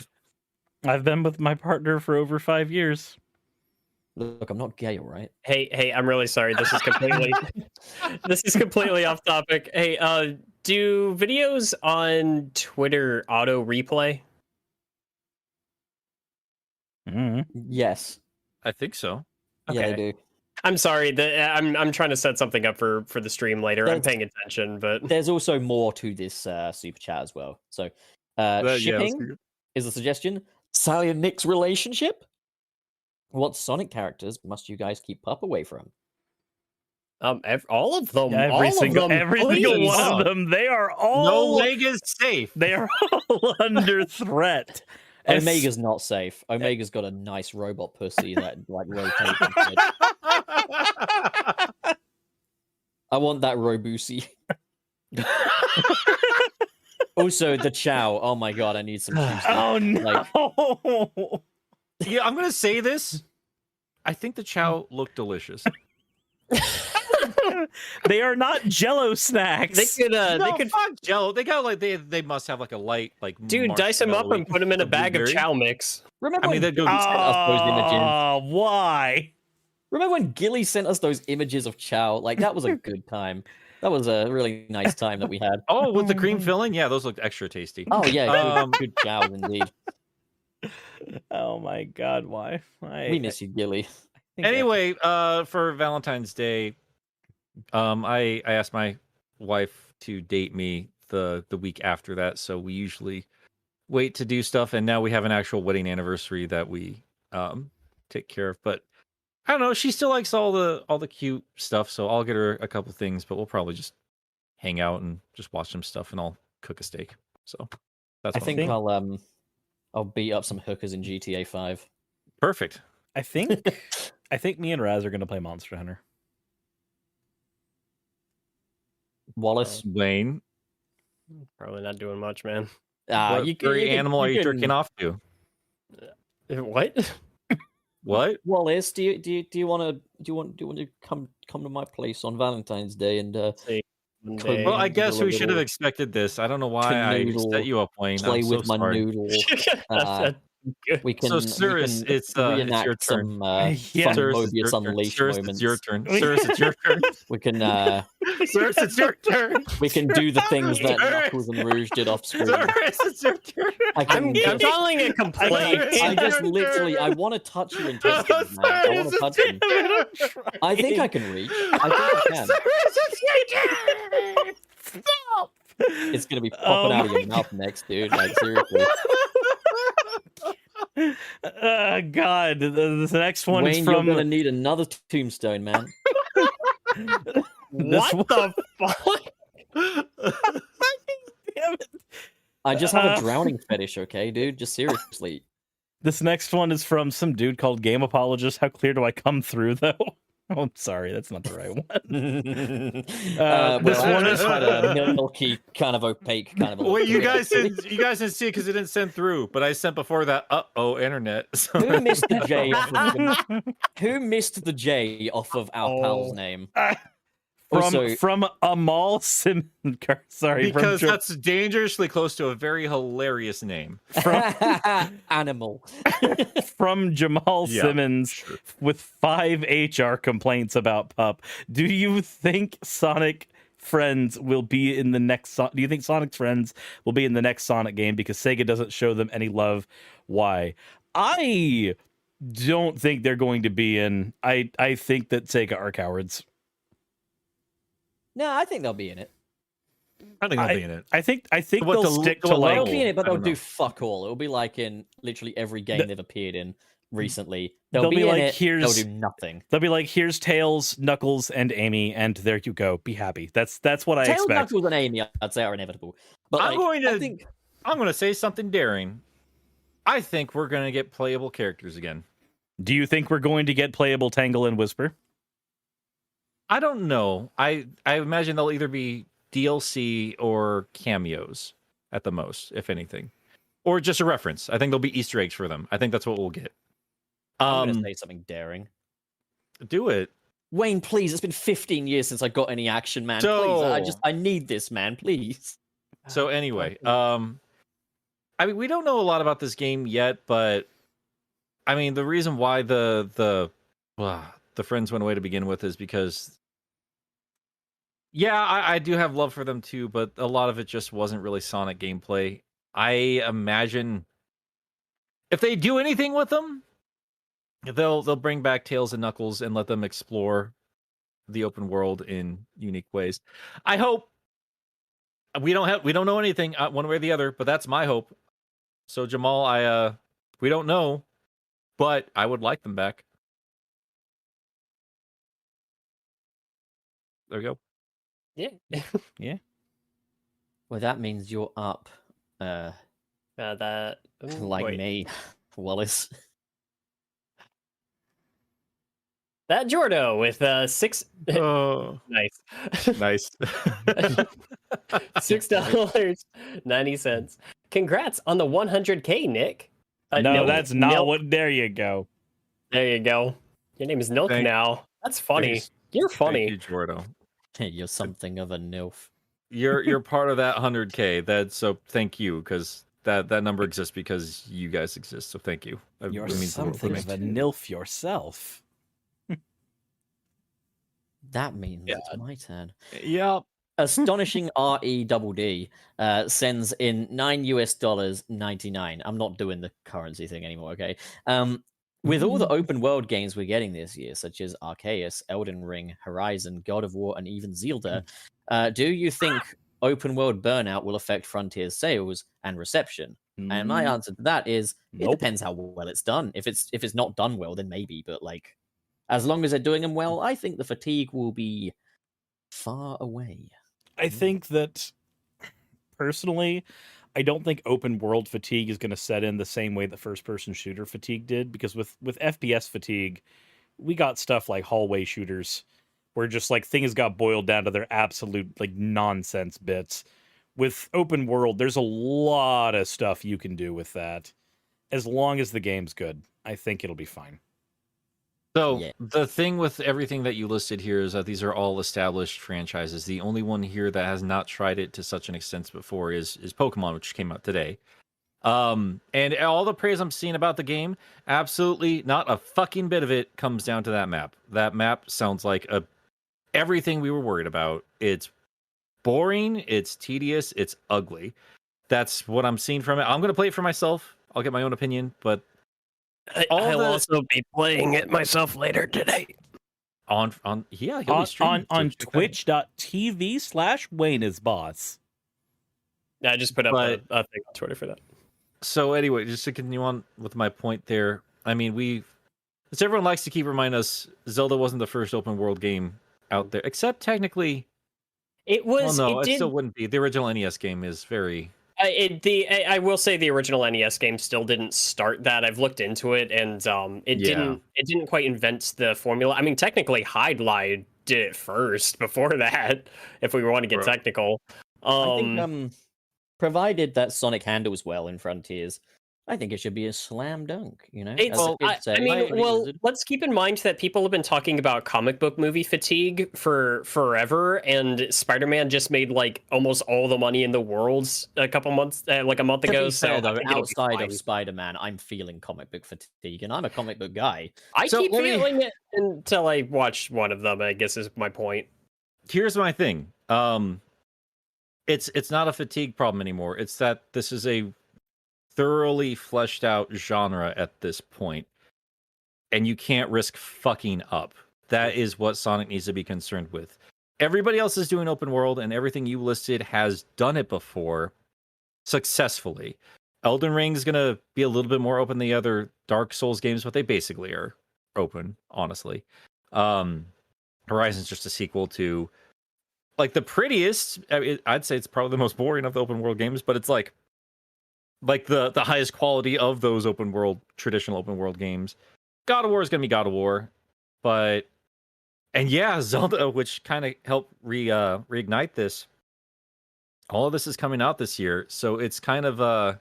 I've been with my partner for over 5 years. Look, I'm not gay, all right? Hey, I'm really sorry. This is completely off topic. Hey, do videos on Twitter auto replay? Mhm. Yes. I think so. Yeah, they Okay. do. I'm sorry. I'm trying to set something up for the stream later. I'm That's- paying attention, but There's also more to this super chat as well. So, shipping is a suggestion. Sally and Nick's relationship. What Sonic characters must you guys keep Pup away from? all of them. Every all single, of them, every single please. one of them. They are No all. leg is safe. They are all under threat. As- Omega's not safe. Omega's got a nice robot pussy that like rotates. and shit. I want that Robusi. Also, the Chow. Oh my god, I need some juice. Oh no! Like- Yeah, I'm gonna say this. I think the chow looked delicious. They are not Jello snacks. They could No, they could fuck Jello. They got like they must have like a light like. dude dice them up marshmallowy and put them in a bag of blueberry. chow mix. Remember I mean, when they'd go. Gilly sent us those images? Why? Remember when Gilly sent us those images of Chow? Like that was a good time. That was a really nice time that we had. Oh, with the cream filling, yeah, those looked extra tasty. Oh yeah, Um, good Chow indeed. Oh my god, why? We miss you, Gilly. Anyway, for Valentine's Day, I asked my wife to date me the week after that, so we usually wait to do stuff, and now we have an actual wedding anniversary that we take care of. But I don't know, she still likes all the cute stuff, so I'll get her a couple things, but we'll probably just hang out and just watch some stuff, and I'll cook a steak. So that's I what think I'm- I'll beat up some hookers in GTA 5. perfect. I think me and Raz are gonna play Monster Hunter. Wallace, Wayne, Probably not doing much, man. what furry animal are you jerking off to? What? What? Wallace, do you want to come to my place on Valentine's Day and Monday. Well, I Give guess a we should have little expected this. I don't know why I canoodle, set you up, Wayne. play I'm so with my sorry. noodle? That's We can. So, Cirrus, we can it's your reenact turn. some Yeah. fun Cirrus, it's your Mobius turn. Unleashed Cirrus, moments. it's your turn. Cirrus, it's your turn. We can Cirrus, it's your turn. we can do the things that Cirrus. Knuckles and Rouge did off screen. Cirrus, it's your turn. I I'm can filing a complaint. I just literally I want to touch your intestines, man. I want to touch them. I think I can reach. I think I can. Stop! It's gonna be popping out of your mouth next, dude. Like seriously. God, the next one Wayne, is you're from gonna need another tombstone, man. What the fuck? Damn it. I just have Uh, a drowning fetish, okay, dude? Just seriously. This next one is from some dude called Game Apologist. How clear do I come through, though? Oh, I'm sorry, that's not the right one. Well, this one actually, is quite a milky, kind of opaque, kind of. a Wait, you liquid. guys didn't see it because it didn't send through, but I sent before that. Internet. So Who missed the J? Who missed the J off of our pal's name? Also- from Amal Sim. Sorry, because from, that's dangerously close to a very hilarious name. Animal. from Jamal Yeah, Simmons sure. with 5 HR complaints about Pup. Do you think Sonic Friends will be in the next? Do you think Sonic Friends will be in the next Sonic game because Sega doesn't show them any love? Why? I don't think they're going to be in. I think that Sega are cowards. No, I think they'll be in it. I think I'll be in it. I think What, they'll to- stick to to what like. They'll level? be in it, but I they'll don't do know. fuck all. It'll be like in literally every game The- they've appeared in recently. They'll They'll be be in like, it. They'll here's- do nothing. They'll be like, here's Tails, Knuckles, and Amy, and there you go. Be happy. That's what I Tails, expect. Knuckles, and Amy, I'd say are inevitable. But I'm like, going I to- think I'm going to say something daring. I think we're going to get playable characters again. Do you think we're going to get playable Tangle and Whisper? I don't know. I imagine they'll either be DLC or cameos at the most, if anything, or just a reference. I think there'll be Easter eggs for them. I think that's what we'll get. I'm gonna say something daring. Do it. Wayne, please. It's been 15 years since I got any action, man. Please, I need this, man. Please. So anyway, I mean, we don't know a lot about this game yet, but I mean, the reason why the friends went away to begin with is because, yeah, I do have love for them too, but a lot of it just wasn't really Sonic gameplay. I imagine if they do anything with them, they'll bring back Tails and Knuckles and let them explore the open world in unique ways. I hope. We don't know anything one way or the other, but that's my hope. So Jamal, we don't know, but I would like them back. There we go. Yeah. Well, that means you're up, That like wait. me, Wallace. That Jordo with 6. Oh, Nice. nice. $6.90. Congrats on the 100K, Nick. No, that's not Nilk. what. There you go. There you go. Your name is Nilk now. That's funny. Thanks. You're Thank funny. you, Jordo. You're something of a nilf. You're part of that 100K. So thank you, because that number exists because you guys exist. So thank you. It You're means the world to something me. of a nilf yourself. That means it's my turn. Yeah. Astonishing REDD sends in $9 I'm not doing the currency thing anymore, okay? With all the open world games we're getting this year, such as Arceus, Elden Ring, Horizon, God of War, and even Zelda, do you think open world burnout will affect Frontier's sales and reception? And my answer to that is it Nope. depends how well it's done. If it's not done well, then maybe, but like as long as they're doing them well, I think the fatigue will be far away. I think that personally, I don't think open world fatigue is going to set in the same way that first person shooter fatigue did, because with FPS fatigue, we got stuff like hallway shooters where just like things got boiled down to their absolute like nonsense bits. With open world, there's a lot of stuff you can do with that. As long as the game's good, I think it'll be fine. So Yeah. the thing with everything that you listed here is that these are all established franchises. The only one here that has not tried it to such an extent before is Pokemon, which came out today. And all the praise I'm seeing about the game, absolutely not a fucking bit of it comes down to that map. That map sounds like everything we were worried about. It's boring, it's tedious, it's ugly. That's what I'm seeing from it. I'm gonna play it for myself. I'll get my own opinion, but I'll also be playing it myself later today. on yeah, he'll be streaming On so check that out. twitch.tv/Wayne is boss. I just put up But- a thing on Twitter for that. So anyway, just to continue on with my point there, I mean, as everyone likes to keep reminding us, Zelda wasn't the first open world game out there, except technically. It Well, was. no, it it did. still wouldn't be. The original NES game is very. I will say the original NES game still didn't start that. I've looked into it, and it Yeah. didn't quite invent the formula. I mean, technically, Hydlide did it first before that. If we want to get Bro. technical, I think provided that Sonic handles well in Frontiers, I think it should be a slam dunk. You know, It's, as the I, kids say. I mean, Bloody well, Wizard. let's keep in mind that people have been talking about comic book movie fatigue for forever, and Spider-Man just made like almost all the money in the world a couple months, like a month To ago. be So fair, I though, think it'll be outside fine. of Spider-Man, I'm feeling comic book fatigue, and I'm a comic book guy. I So keep let me- feeling it until I watch one of them, I guess is my point. Here's my thing. It's not a fatigue problem anymore. It's that this is a thoroughly fleshed out genre at this point, and you can't risk fucking up. That is what Sonic needs to be concerned with. Everybody else is doing open world, and everything you listed has done it before successfully. Elden Ring is gonna be a little bit more open than the other Dark Souls games, but they basically are open, honestly. Horizon's just a sequel to like the prettiest. I'd say it's probably the most boring of the open world games, but it's like the highest quality of those open world traditional open world games. God of War is gonna be God of War, but and yeah, Zelda, which kind of helped reignite this. All of this is coming out this year, so it's kind of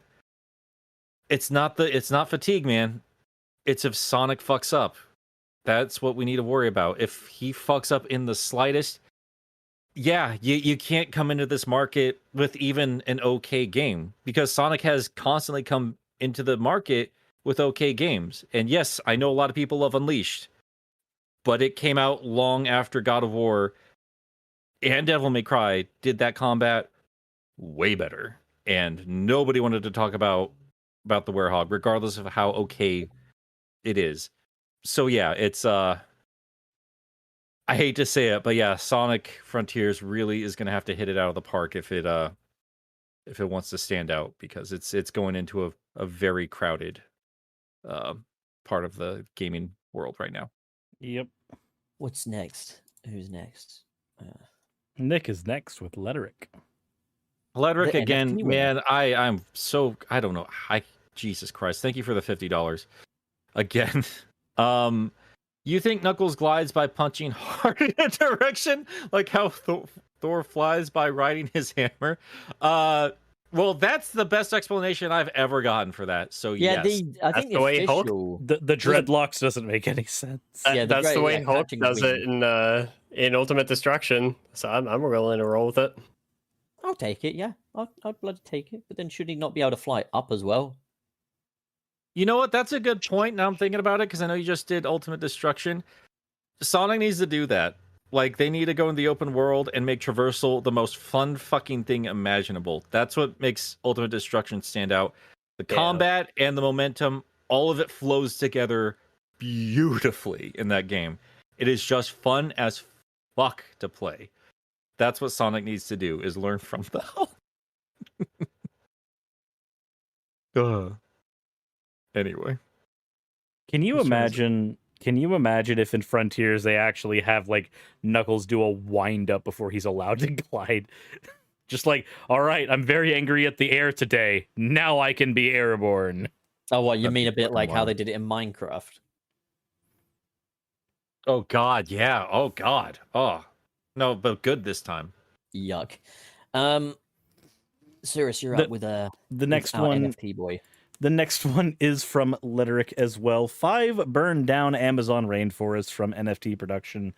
it's not fatigue, man. It's if Sonic fucks up. That's what we need to worry about. If he fucks up in the slightest, yeah, you can't come into this market with even an okay game, because Sonic has constantly come into the market with okay games. And yes, I know a lot of people love Unleashed, but it came out long after God of War and Devil May Cry did that combat way better. And nobody wanted to talk about the Werehog, regardless of how okay it is. So yeah, it's I hate to say it, but yeah, Sonic Frontiers really is going to have to hit it out of the park if it wants to stand out, because it's going into a very crowded part of the gaming world right now. Yep. What's next? Who's next? Nick is next with Letteric. Ledric The again, NFT winner. man. I'm so I don't know. Jesus Christ! Thank you for the $50 again. You think Knuckles glides by punching hard in a direction, like how Thor flies by riding his hammer? Well, that's the best explanation I've ever gotten for that. So Yeah, yes, I think the way Hulk- official. The dreadlocks doesn't make any sense. Yeah, the That's the great- way yeah, Hulk catching does it in Ultimate Destruction. So I'm willing to roll with it. I'll take it. Yeah, I'd bloody take it. But then should he not be able to fly up as well? you know what? That's a good point. Now I'm thinking about it, because I know you just did Ultimate Destruction. Sonic needs to do that. Like, they need to go in the open world and make traversal the most fun fucking thing imaginable. That's what makes Ultimate Destruction stand out. The Yeah. combat and the momentum, all of it flows together beautifully in that game. It is just fun as fuck to play. That's what Sonic needs to do, is learn from the Anyway. Can you Whose turn is it? imagine? Can you imagine if in Frontiers they actually have like Knuckles do a wind up before he's allowed to glide? Just like, all right, I'm very angry at the air today. Now I can be airborne. Oh, what you That'd mean be a bit fucking like how wild. they did it in Minecraft? Oh god, yeah. Oh god. Oh. No, but good this time. Yuck. Cyrus, you're The- up with a The next our one, NFT boy. the next one is from Letteric as well. 5 burned down Amazon rainforest from NFT production.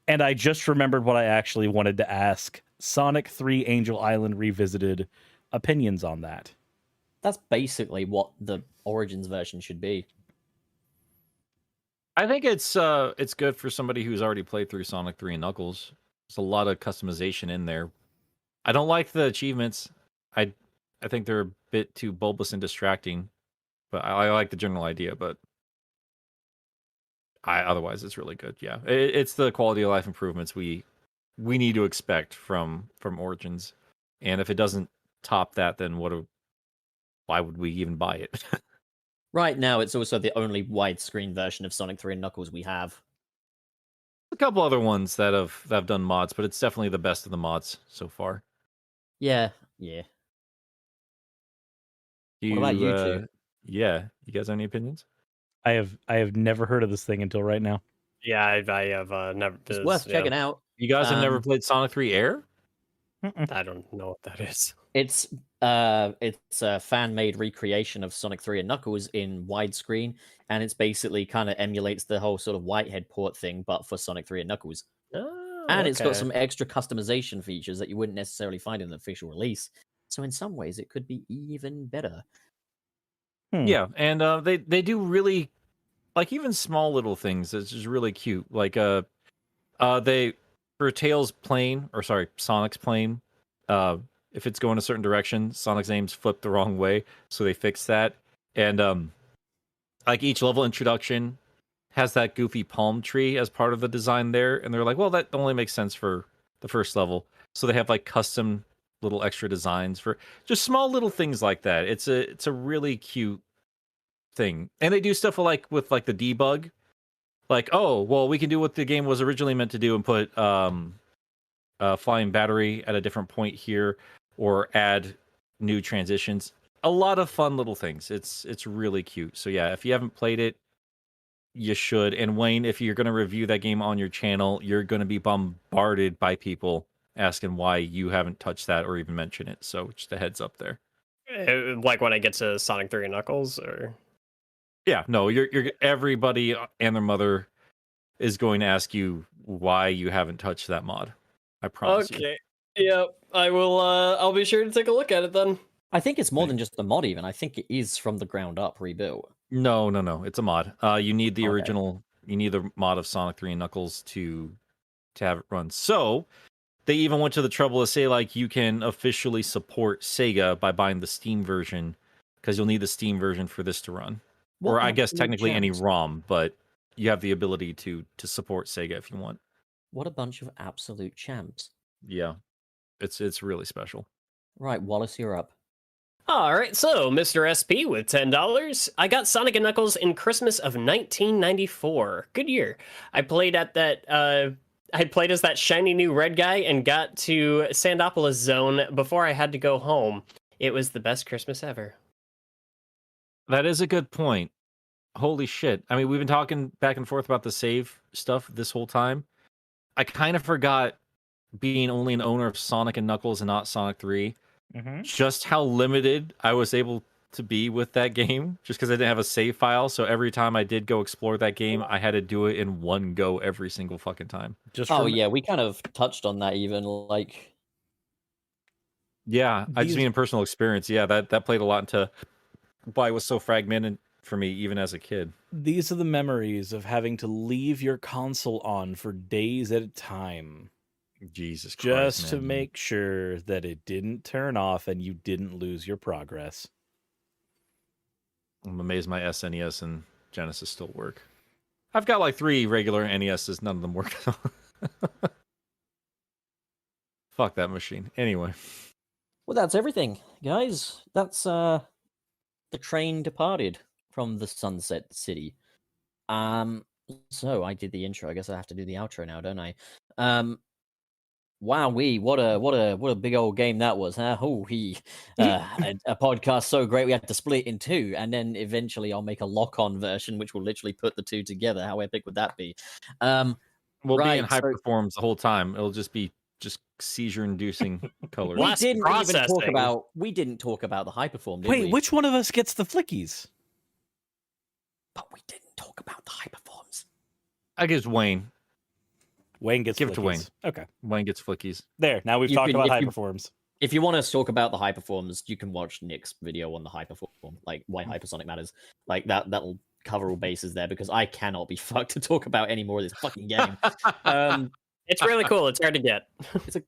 And I just remembered what I actually wanted to ask. Sonic 3 Angel Island Revisited. Opinions on that? That's basically what the Origins version should be. I think it's good for somebody who's already played through Sonic 3 and Knuckles. There's a lot of customization in there. I don't like the achievements. I think they're a bit too bulbous and distracting. But I like the general idea, but otherwise it's really good. Yeah. It's the quality of life improvements we need to expect from Origins. And if it doesn't top that, then why would we even buy it? Right now, it's also the only widescreen version of Sonic 3 and Knuckles we have. a couple other ones that have done mods, but it's definitely the best of the mods so far. Yeah. What about you two? Yeah, you guys have any opinions? I have never heard of this thing until right now. Yeah, I have never. It's worth checking out. You guys have never Um, played Sonic 3 Air? I don't know what that is. It's a fan-made recreation of Sonic 3 and Knuckles in widescreen, and it's basically kind of emulates the whole sort of Whitehead port thing, but for Sonic 3 and Knuckles. Oh, And it's got okay. some extra customization features that you wouldn't necessarily find in the official release. So in some ways, it could be even better. Yeah, and they do really like even small little things. It's just really cute. Like they for Tails plane or sorry Sonic's plane, if it's going a certain direction, Sonic's aim's flipped the wrong way, so they fixed that. And like each level introduction has that goofy palm tree as part of the design there, and they're like, well, that only makes sense for the first level, so they have like custom little extra designs for just small little things like that. It's a really cute thing, and they do stuff like with like the debug, like, oh well, we can do what the game was originally meant to do and put flying battery at a different point here, or add new transitions. A lot of fun little things. It's really cute. So yeah, if you haven't played it, you should. And Wayne, if you're going to review that game on your channel, you're going to be bombarded by people asking why you haven't touched that or even mention it. So just a heads up there. Like when I get to Sonic 3 and Knuckles, or Yeah, no, you're everybody and their mother is going to ask you why you haven't touched that mod. I promise you. okay, yeah, I will. I'll be sure to take a look at it then. I think it's more than just the mod, even. I think it is from the ground up rebuilt. No, it's a mod. You need the Okay. original. You need the mod of Sonic 3 and Knuckles to have it run. So they even went to the trouble to say like you can officially support Sega by buying the Steam version, because you'll need the Steam version for this to run. Or I guess technically any ROM, but you have the ability to support Sega if you want. What a bunch of absolute champs. Yeah, it's really special. Right, Wallace, you're up. All right, so Mr. SP with $10. I got Sonic and Knuckles in Christmas of 1994. Good year. I played at that. I played as that shiny new red guy and got to Sandopolis Zone before I had to go home. It was the best Christmas ever. That is a good point. Holy shit. I mean, we've been talking back and forth about the save stuff this whole time. I kind of forgot, being only an owner of Sonic and Knuckles and not Sonic 3, just how limited I was able to be with that game, just because I didn't have a save file. So every time I did go explore that game, I had to do it in one go every single fucking time. Yeah, we kind of touched on that even, like... Yeah, I just mean in personal experience. Yeah, that played a lot into why it was so fragmented for me, even as a kid. These are the memories of having to leave your console on for days at a time. Jesus Christ, just to make sure that it didn't turn off and you didn't lose your progress. I'm amazed my SNES and Genesis still work. I've got like 3 regular NESs, none of them work. Fuck that machine. Anyway. Well, that's everything, guys. That's the train departed from the Sunset City. So I did the intro. I guess I have to do the outro now, don't I? Wowee, what a big old game that was, huh? Oh, a podcast so great we had to split in 2, and then eventually I'll make a lock-on version which will literally put the 2 together. How epic would that be? We'll be in right, hyperforms the whole time. It'll just be seizure-inducing colors. We Less didn't even talk processing. about the hyperform, did we? Wait, which one of us gets the flickies? But we didn't talk about the hyperforms. I guess Wayne. Wayne gets Give flickies. it to Wayne. Okay. Wayne gets flickies. There, now we've You talked can- about if you- hyperforms. If you want to talk about the hyperforms, you can watch Nick's video on the hyperform, like why hypersonic matters. Like that'll cover all bases there, because I cannot be fucked to talk about any more of this fucking game. It's really cool. It's hard to get.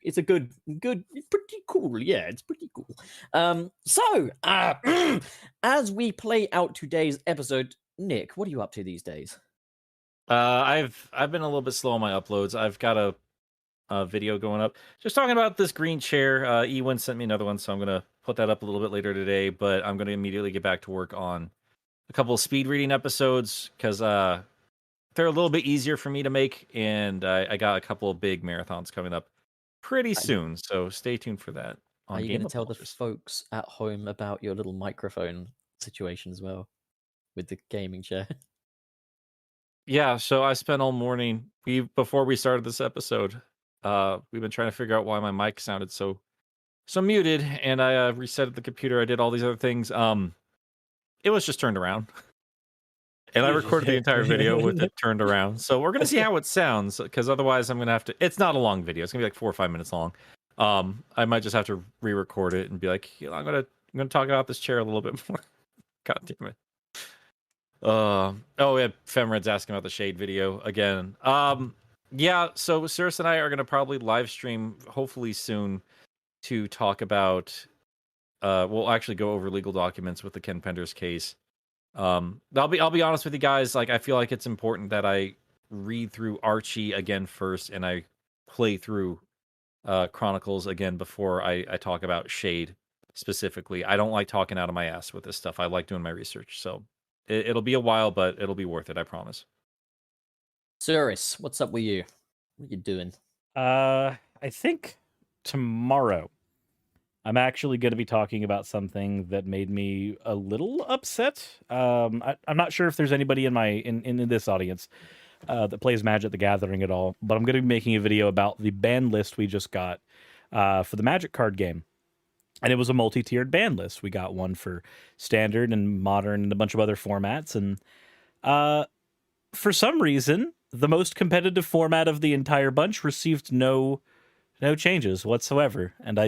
It's a good, pretty cool. Yeah, it's pretty cool. So as we play out today's episode, Nick, what are you up to these days? I've been a little bit slow on my uploads. I've got a video going up just talking about this green chair. Ewan sent me another one, so I'm gonna put that up a little bit later today. But I'm gonna immediately get back to work on a couple of speed reading episodes, because the they're a little bit easier for me to make, and I got a couple of big marathons coming up pretty soon. So stay tuned for that. Are On you Game going to of tell the Cultures. folks at home about your little microphone situation as well with the gaming chair? Yeah, so I spent all morning before we started this episode. We've been trying to figure out why my mic sounded so muted, and I reset the computer. I did all these other things. It was just turned around, and I recorded the entire video with it turned around. So we're gonna see how it sounds, because otherwise I'm gonna have to. It's not a long video. It's gonna be like 4 or 5 minutes long. I might just have to re-record it and be like, I'm gonna talk about this chair a little bit more. God damn it. Oh yeah, Femred's asking about the Shade video again. Yeah, so Cirrus and I are gonna probably live stream hopefully soon to talk about we'll actually go over legal documents with the Ken Penders case. I'll be honest with you guys, like I feel like it's important that I read through Archie again first and I play through Chronicles again before I talk about Shade specifically. I don't like talking out of my ass with this stuff. I like doing my research. So it'll be a while, but it'll be worth it, I promise. Cirrus, what's up with you? What are you doing? I think tomorrow I'm actually going to be talking about something that made me a little upset. I'm not sure if there's anybody in this audience that plays Magic the Gathering at all, but I'm going to be making a video about the ban list we just got for the Magic card game. And it was a multi-tiered ban list. We got one for standard and modern and a bunch of other formats. And for some reason, the most competitive format of the entire bunch received no changes whatsoever. And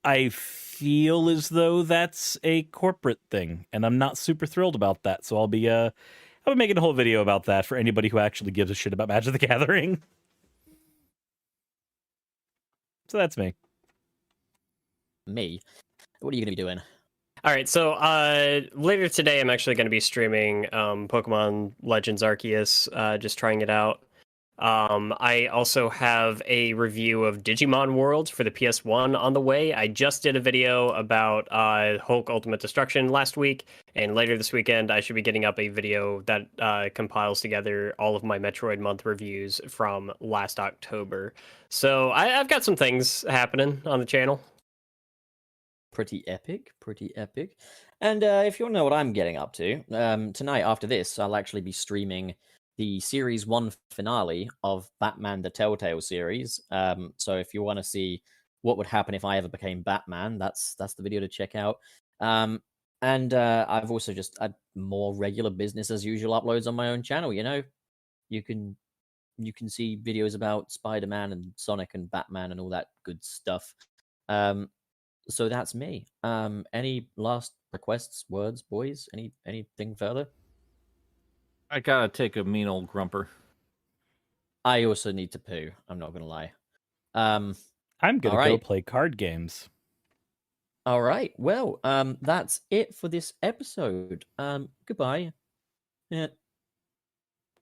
I feel as though that's a corporate thing, and I'm not super thrilled about that. So I'll be making a whole video about that for anybody who actually gives a shit about Magic the Gathering. So that's me. Me? What are you going to be doing? All right, so later today, I'm actually going to be streaming Pokemon Legends Arceus, just trying it out. I also have a review of Digimon World for the PS1 on the way. I just did a video about Hulk Ultimate Destruction last week, and later this weekend, I should be getting up a video that compiles together all of my Metroid Month reviews from last October. So I've got some things happening on the channel. Pretty epic. And if you want to know what I'm getting up to, tonight after this, I'll actually be streaming the Series 1 finale of Batman the Telltale series. So if you want to see what would happen if I ever became Batman, that's the video to check out. And I've also just had more regular business as usual uploads on my own channel. You know, you can see videos about Spider-Man and Sonic and Batman and all that good stuff. So that's me. Any last requests, words, boys? Anything further? I gotta take a mean old grumper. I also need to poo. I'm not gonna lie. I'm gonna go right. play card games. All right. Well, that's it for this episode. Goodbye. Yeah.